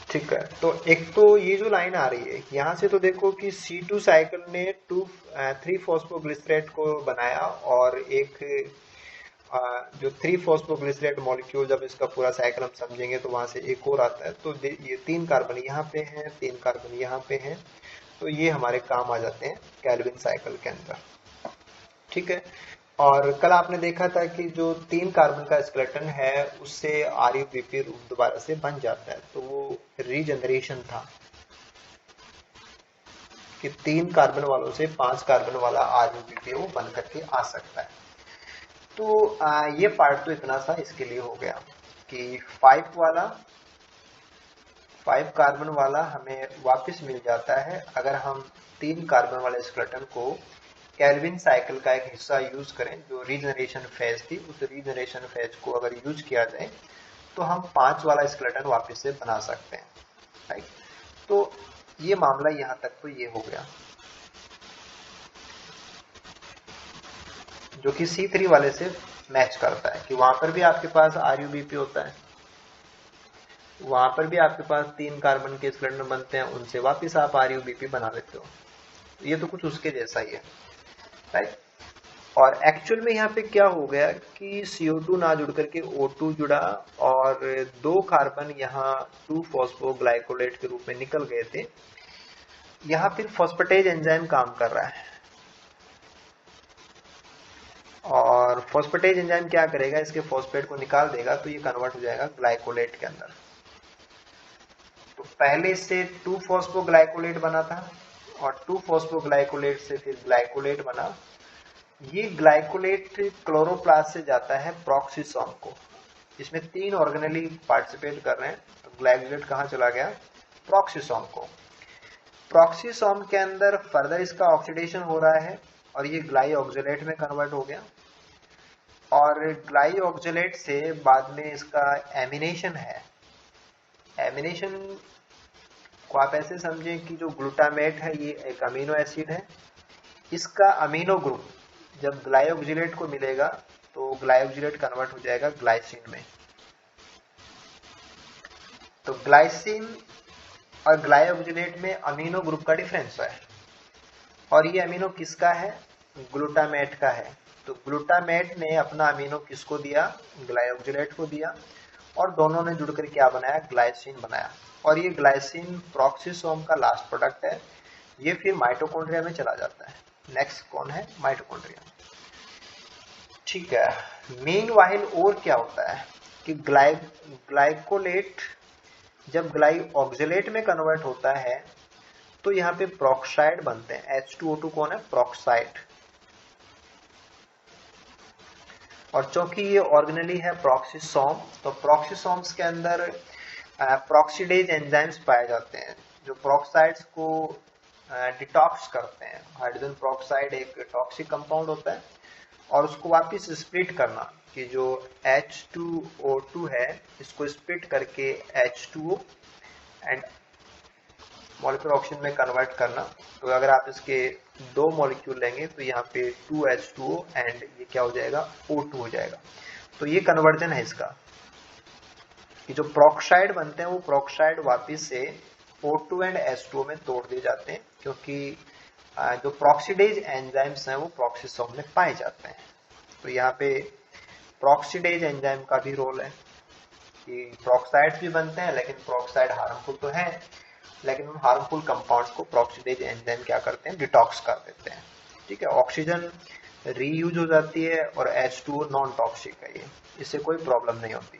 ठीक है, तो एक तो ये जो लाइन आ रही है यहां से, तो देखो कि C2 साइकिल ने 3-फॉस्फोग्लिसरेट को बनाया, और एक जो 3-फॉस्फोग्लिसरेट मॉलिक्यूल, जब इसका पूरा साइकिल हम समझेंगे तो वहां से एक और आता है। तो ये 3 कार्बन यहाँ पे हैं, 3 कार्बन यहाँ पे हैं, तो ये हमारे काम आ जाते हैं केल्विन साइकिल के अंदर, ठीक है। और कल आपने देखा था कि जो 3 कार्बन का स्केलेटन है उससे RUBP दोबारा से बन जाता है, तो वो रीजनरेशन था कि 3 कार्बन वालों से 5 कार्बन वाला RUBP वो बन करके आ सकता है। तो ये पार्ट तो इतना सा इसके लिए हो गया कि 5 कार्बन वाला हमें वापस मिल जाता है अगर हम 3 कार्बन वाले स्केलेटन को केल्विन साइकिल का एक हिस्सा यूज करें। जो रीजनरेशन फेज थी, उस रीजनरेशन फेज को अगर यूज किया जाए तो हम 5 वाला स्केलेटन वापस से बना सकते हैं, राइट। तो ये मामला यहां तक तो ये हो गया, जो कि C3 वाले से मैच करता है कि वहां पर भी आपके पास RUBP होता है, वहां पर भी आपके पास 3 कार्बन के स्केलेटन बनते हैं, उनसे वापस आप RUBP बना लेते हो। ये तो कुछ उसके जैसा ही है, राइट। और एक्चुअल में यहाँ पे क्या हो गया कि CO2 ना जुड़ करके O2 जुड़ा, और 2 कार्बन यहाँ 2-फॉस्फोग्लाइकोलेट के रूप में निकल गए थे। यहाँ फिर फॉस्फेटेज एंजाइम काम कर रहा है, और फॉस्फेटेज एंजाइम क्या करेगा, इसके फॉस्फेट को निकाल देगा, तो ये कन्वर्ट हो जाएगा ग्लाइकोलेट के अंदर। तो पहले इससे 2-फॉस्फोग्लाइकोलेट बना था, और 2-फॉस्फोग्लाइकोलेट से फिर ग्लाइकोलेट बना। ये ग्लाइकोलेट क्लोरोप्लास्ट से जाता है प्रोक्सीसोम को, इसमें 3 ऑर्गेनेली पार्टिसिपेट कर रहे हैं। तो ग्लाइकोलेट कहाँ चला गया, प्रोक्सीसोम को। प्रोक्सीसोम के अंदर फर्दर इसका ऑक्सीडेशन हो रहा है, और ये ग्लाइऑक्सिलेट में कन्वर्ट हो गया, और ग्लाइऑक्सिलेट से बाद में इसका एमिनेशन है। एमिनेशन को आप ऐसे समझें कि जो ग्लूटामेट है ये एक अमीनो एसिड है, इसका अमीनो ग्रुप जब ग्लाइऑक्सिलेट को मिलेगा तो ग्लाइऑक्सिलेट कन्वर्ट हो जाएगा ग्लाइसिन में। तो ग्लाइसिन और ग्लाइऑक्सिलेट में अमीनो ग्रुप का डिफरेंस है, और ये अमीनो किसका है, ग्लूटामेट का है। तो ग्लूटामेट ने अपना अमीनो किसको दिया, ग्लाइऑक्सिलेट को दिया, और दोनों ने जुड़कर क्या बनाया, ग्लाइसिन बनाया। और ये ग्लाइसिन प्रोक्सीसोम का लास्ट प्रोडक्ट है, ये फिर माइटोकॉन्ड्रिया में चला जाता है। नेक्स्ट कौन है, माइटोकॉन्ड्रिया, ठीक है। मीनवाइल और क्या होता है कि ग्लाइकोलेट जब ग्लाइऑक्सिलेट में कन्वर्ट होता है तो यहाँ पे प्रोक्साइड बनते हैं। H2O2 कौन है, प्रोक्साइड। और चूंकि ये ऑर्गेनली है प्रोक्सीसोम, तो प्रोक्सीसोम्स के अंदर प्रोक्सीडेज एंजाइम्स पाए जाते हैं जो प्रोक्साइड्स को डिटॉक्स करते हैं। हाइड्रोजन प्रोक्साइड एक टॉक्सिक कंपाउंड होता है, और उसको वापस स्प्लिट करना कि जो H2O2 है इसको स्प्लिट करके H2O एंड मॉलिक्यूलर ऑक्सीजन में कन्वर्ट करना। तो अगर आप इसके 2 मॉलिक्यूल लेंगे तो यहाँ पे 2H2O एंड ये क्या हो जाएगा, O2 हो जाएगा। तो ये कन्वर्जन है इसका कि जो प्रोक्साइड बनते हैं वो प्रोक्साइड वापिस से O2 एंड H2O में तोड़ दिए जाते हैं, क्योंकि जो प्रॉक्सीडेज एंजाइम्स हैं वो प्रॉक्सीसोम में पाए जाते हैं। तो यहाँ पे प्रॉक्सीडेज एंजाइम का भी रोल है कि प्रॉक्साइड्स भी बनते हैं, लेकिन प्रॉक्साइड हार्मफुल तो है, लेकिन उन हार्मफुल कंपाउंड्स को प्रॉक्सीडेज एंजाइम क्या करते हैं, डिटॉक्स कर देते हैं। ठीक है, ऑक्सीजन रीयूज हो जाती है और H2O नॉन टॉक्सिक है, ये इससे कोई प्रॉब्लम नहीं होती।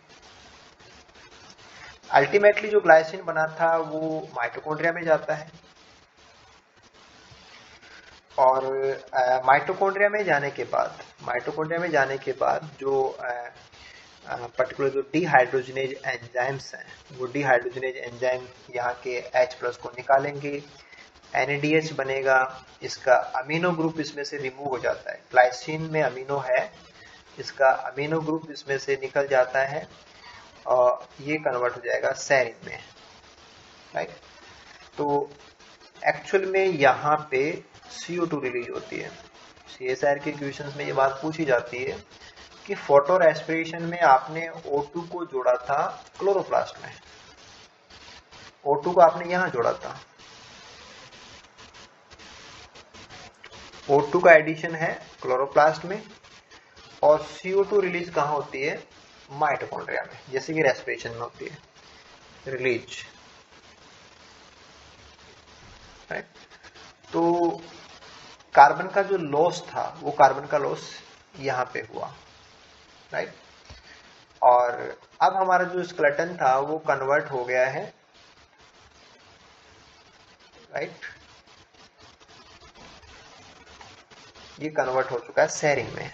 अल्टीमेटली जो ग्लाइसिन बना था वो माइटोकॉन्ड्रिया में जाता है, और माइटोकॉन्ड्रिया में जाने के बाद जो पर्टिकुलर जो डिहाइड्रोजनेज एंजाइम्स हैं, वो डिहाइड्रोजनेज एंजाइम यहाँ के H+ को निकालेंगे, NADH बनेगा, इसका अमीनो ग्रुप इसमें से रिमूव हो जाता है। ग्लाइसिन में अमीनो है, इसका अमीनो ग्रुप इसमें से निकल जाता है और ये कन्वर्ट हो जाएगा सेरिन में, राइट। तो एक्चुअल में यहाँ पे CO2 रिलीज होती है। CSIR के क्वेश्चंस में ये बात पूछी जाती है कि फोटो रेस्पिरेशन में आपने O2 को जोड़ा था क्लोरोप्लास्ट में, O2 को आपने यहां जोड़ा था, O2 का एडिशन है क्लोरोप्लास्ट में, और CO2 रिलीज कहां होती है, माइटोकॉन्ड्रिया में, जैसे कि रेस्पिरेशन में होती है रिलीज, राइट। तो कार्बन का जो लॉस था वो कार्बन का लॉस यहां पे हुआ, राइट। और अब हमारा जो स्केलेटन था वो कन्वर्ट हो गया है, राइट, ये कन्वर्ट हो चुका है सेरिन में।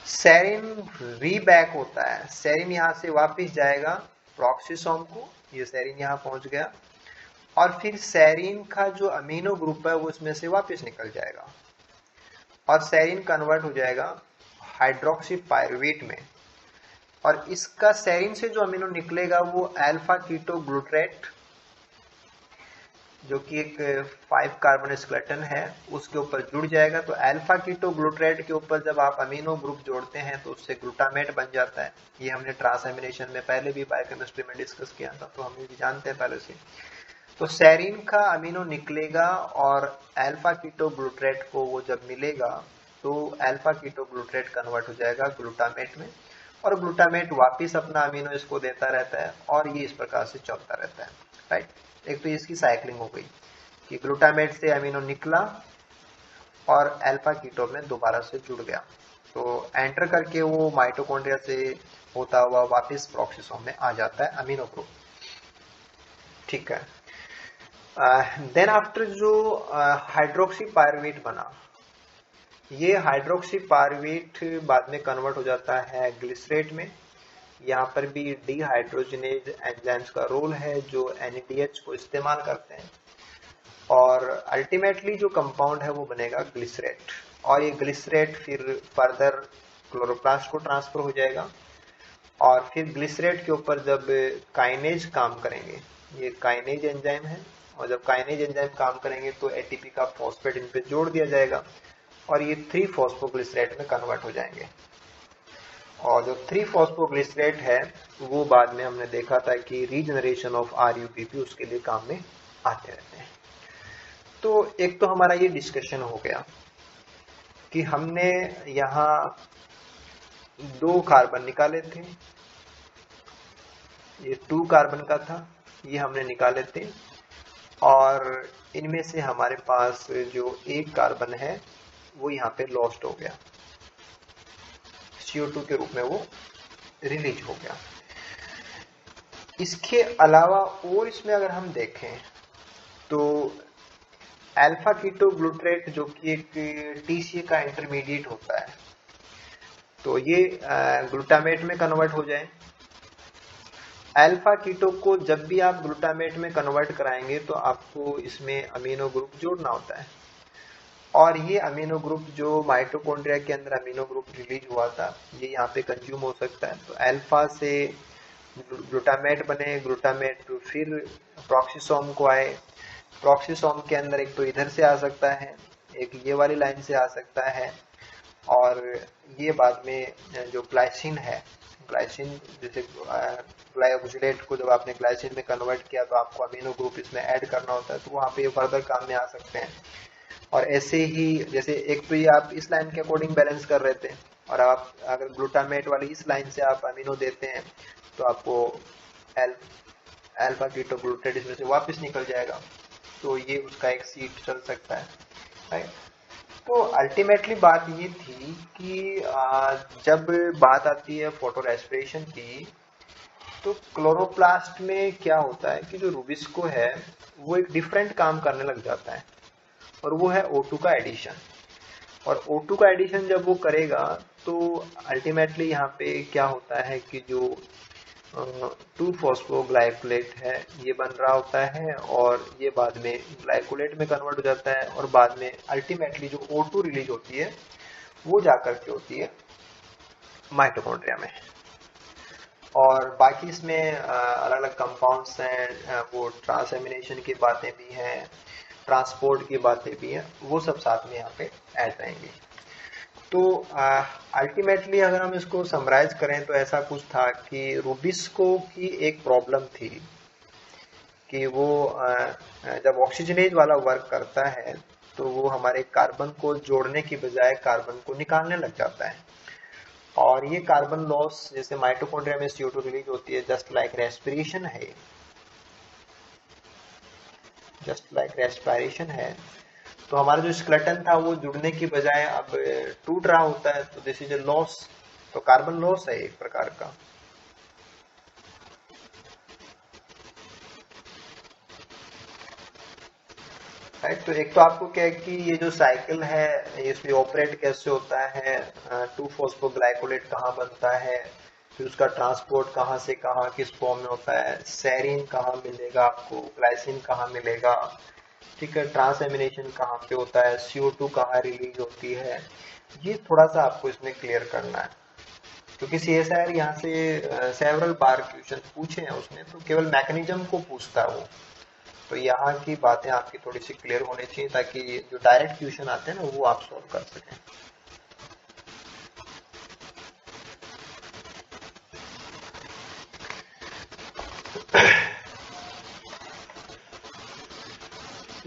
सेरिन रीबैक होता है, सेरिन यहां से वापस जाएगा प्रॉक्सीसोम को, ये सेरिन यहां पहुंच गया, और फिर सेरिन का जो अमीनो ग्रुप है वो इसमें से वापस निकल जाएगा, और सेरिन कन्वर्ट हो जाएगा हाइड्रोक्सी पायरुवेट में, और इसका सेरिन से जो अमीनो निकलेगा वो अल्फा कीटो ग्लूट्रेट, जो कि एक 5 कार्बन स्केलेटन है, उसके ऊपर जुड़ जाएगा। तो अल्फा कीटो ग्लूट्रेट के ऊपर जब आप अमीनो ग्रुप जोड़ते हैं तो उससे ग्लूटामेट बन जाता है। ये हमने ट्रांसएमिनेशन में पहले भी बायोकेमिस्ट्री में डिस्कस किया था, तो हम ये भी जानते हैं पहले से। तो सेरिन का अमीनो निकलेगा और अल्फा कीटो ग्लूट्रेट को वो जब मिलेगा तो अल्फा कीटो ग्लूट्रेट कन्वर्ट हो जाएगा ग्लूटामेट में, और ग्लूटामेट वापिस अपना अमीनो इसको देता रहता है, और ये इस प्रकार से चलता रहता है, राइट। एक तो इसकी साइक्लिंग हो गई कि ग्लूटामेट से अमीनो निकला और अल्फा कीटो में दोबारा से जुड़ गया, तो एंटर करके वो माइटोकॉन्ड्रिया से होता हुआ वापस प्रॉक्सीसोम में आ जाता है अमीनो ग्रुप, ठीक है। देन आफ्टर जो हाइड्रोक्सी पायरुवेट बना, ये हाइड्रोक्सी पायरुवेट बाद में कन्वर्ट हो जाता है ग्लिसरेट में। यहाँ पर भी डिहाइड्रोजनेज एंजाइम्स का रोल है जो NADH को इस्तेमाल करते हैं, और अल्टीमेटली जो कंपाउंड है वो बनेगा ग्लिसरेट, और ये ग्लिसरेट फिर फर्दर क्लोरोप्लास्ट को ट्रांसफर हो जाएगा, और फिर ग्लिसरेट के ऊपर जब काइनेज काम करेंगे, ये काइनेज एंजाइम है, और जब काइनेज एंजाइम काम करेंगे तो ATP का फॉस्फेट इन पे जोड़ दिया जाएगा, और ये 3-फॉस्फोग्लिसरेट में कन्वर्ट हो जाएंगे। और जो 3-फॉस्फोग्लिसरेट है वो बाद में हमने देखा था कि रीजनरेशन ऑफ RUPP उसके लिए काम में आते रहते हैं। तो एक तो हमारा ये डिस्कशन हो गया कि हमने यहाँ 2 कार्बन निकाले थे, ये 2 कार्बन का था, ये हमने निकाले थे, और इनमें से हमारे पास जो 1 कार्बन है वो यहाँ पे लॉस्ट हो गया, CO2 के रूप में वो रिलीज हो गया। इसके अलावा और इसमें अगर हम देखें तो अल्फा कीटो ग्लूट्रेट जो कि एक TCA का इंटरमीडिएट होता है, तो ये ग्लूटामेट में कन्वर्ट हो जाए। अल्फा कीटो को जब भी आप ग्लूटामेट में कन्वर्ट कराएंगे तो आपको इसमें अमीनो ग्रुप जोड़ना होता है, और ये अमीनो ग्रुप जो माइटोकॉन्ड्रिया के अंदर अमीनो ग्रुप रिलीज हुआ था ये यहाँ पे कंज्यूम हो सकता है। तो अल्फा से ग्लूटामेट बने, ग्लूटामेट फिर प्रॉक्सीसोम को आए, प्रॉक्सीसोम के अंदर एक तो इधर से आ सकता है, एक ये वाली लाइन से आ सकता है, और ये बाद में जो ग्लाइसिन है ग्लाइसिन, जैसे ग्लाइकोजिलेट को जब आपने ग्लाइसिन में कन्वर्ट किया तो आपको अमीनो ग्रुप इसमें ऐड करना होता है, तो वहाँ पे ये फर्दर काम में आ सकते हैं। और ऐसे ही जैसे एक तो ये आप इस लाइन के अकॉर्डिंग बैलेंस कर रहे थे, और आप अगर ग्लूटामेट वाली इस लाइन से आप अमीनो देते हैं तो आपको अल्फा कीटोग्लूटामेट इसमें से वापस निकल जाएगा, तो ये उसका एक सीट चल सकता है, राइट। तो अल्टीमेटली बात ये थी कि जब बात आती है फोटो रेस्पिरेशन की, तो क्लोरोप्लास्ट में क्या होता है कि जो रूबिस्को है वो एक डिफरेंट काम करने लग जाता है, और वो है O2 का एडिशन। और O2 का एडिशन जब वो करेगा तो अल्टीमेटली यहाँ पे क्या होता है कि जो 2-फॉस्फोग्लाइकोलेट है ये बन रहा होता है, और ये बाद में ग्लाइकोलेट में कन्वर्ट हो जाता है, और बाद में अल्टीमेटली जो O2 रिलीज होती है वो जाकर के होती है माइटोकॉन्ड्रिया में। और बाकी इसमें अलग अलग कंपाउंड्स हैं, वो ट्रांसएमिनेशन की बातें भी हैं, ट्रांसपोर्ट की बातें भी हैं, वो सब साथ में यहाँ पे ऐड रहेंगी। तो अल्टीमेटली अगर हम इसको समराइज करें तो ऐसा कुछ था कि रूबिस्को की एक प्रॉब्लम थी कि वो जब ऑक्सीजनेज वाला वर्क करता है तो वो हमारे कार्बन को जोड़ने की बजाय कार्बन को निकालने लग जाता है। और ये कार्बन लॉस जैसे माइटोकॉन्ड्रिया में CO2 रिलीज होती है, जस्ट लाइक रेस्पिरेशन है, जस्ट लाइक रेस्पिरेशन है। तो हमारा जो स्केलेटन था वो जुड़ने की बजाय अब टूट रहा होता है, तो दिस इज ए लॉस, तो कार्बन लॉस है एक प्रकार का। राइट, तो एक तो आपको क्या है कि ये जो साइकिल है इसमें ऑपरेट कैसे होता है, 2-फॉस्फोग्लाइकोलेट कहाँ बनता है, फिर उसका ट्रांसपोर्ट कहाँ से कहाँ किस फॉर्म में होता है, सेरीन कहाँ मिलेगा आपको, ग्लाइसिन कहाँ मिलेगा, ठीक है, ट्रांसएमिनेशन कहाँ पे होता है, CO2 कहाँ रिलीज होती है, ये थोड़ा सा आपको इसमें क्लियर करना है। क्योंकि CSIR यहाँ से सेवरल बार क्वेश्चन पूछे हैं उसने, तो केवल मैकेनिज्म को पूछता है वो, तो यहाँ की बातें आपकी थोड़ी सी क्लियर होनी चाहिए ताकि जो डायरेक्ट क्वेश्चन आते हैं ना वो आप सॉल्व कर सकें।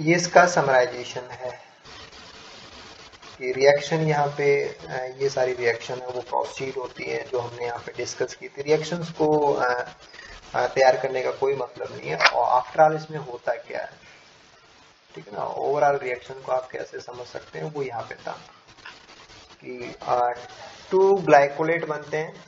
ये इसका समराइजेशन है कि रिएक्शन यहाँ पे ये सारी रिएक्शन है वो प्रोसीड होती है जो हमने यहाँ पे डिस्कस की थी। रिएक्शंस को तैयार करने का कोई मतलब नहीं है, और आफ्टर ऑल इसमें होता क्या है, ठीक है ना, ओवरऑल रिएक्शन को आप कैसे समझ सकते हैं वो यहाँ पे था कि 2 ग्लाइकोलेट बनते हैं।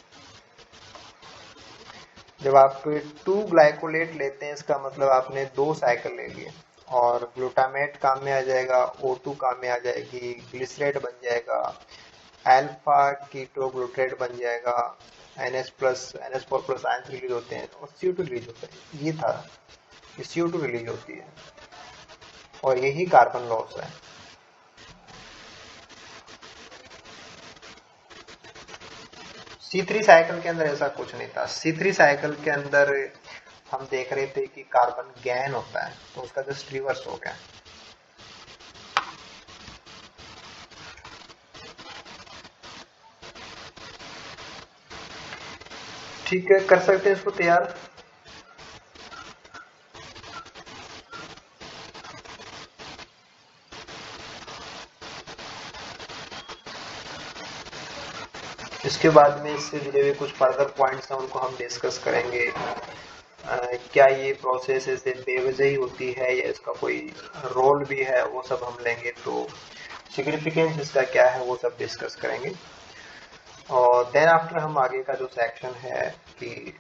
जब आप 2 ग्लाइकोलेट लेते हैं इसका मतलब आपने 2 साइकिल ले लिए, और ग्लूटामेट काम में आ जाएगा, O2 काम में आ जाएगी, ग्लिसरेट बन जाएगा, अल्फा कीटोग्लूटामेट बन जाएगा, NH4+ आयंस रिलीज होते हैं और CO2 रिलीज होता है। ये था कि CO2 रिलीज होती है और यही कार्बन लॉस है। C3 साइकिल के अंदर ऐसा कुछ नहीं था। C3 साइकिल के अंदर हम देख रहे थे कि कार्बन गैन होता है, तो उसका जस्ट रिवर्स हो गया। ठीक है, कर सकते हैं इसको तैयार। इसके बाद में इससे जुड़े हुए कुछ फर्दर पॉइंट्स हैं उनको हम डिस्कस करेंगे। क्या ये प्रोसेस ऐसे बेवजह होती है या इसका कोई रोल भी है, वो सब हम लेंगे। तो सिग्निफिकेंस इसका क्या है वो सब डिस्कस करेंगे। और देन आफ्टर हम आगे का जो सेक्शन है कि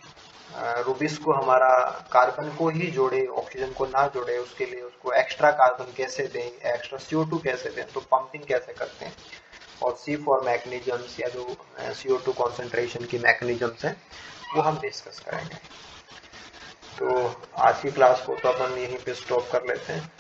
रूबिस को हमारा कार्बन को ही जोड़े, ऑक्सीजन को ना जोड़े, उसके लिए उसको एक्स्ट्रा कार्बन कैसे दें, एक्स्ट्रा CO2 कैसे दें, तो पंपिंग कैसे करते हैं, और C4 मैकेनिज्म्स या जो CO2 कॉन्सेंट्रेशन की मैकेनिज्म्स हैं वो हम डिस्कस करेंगे। तो आज की क्लास को तो अपन यहीं पे स्टॉप कर लेते हैं।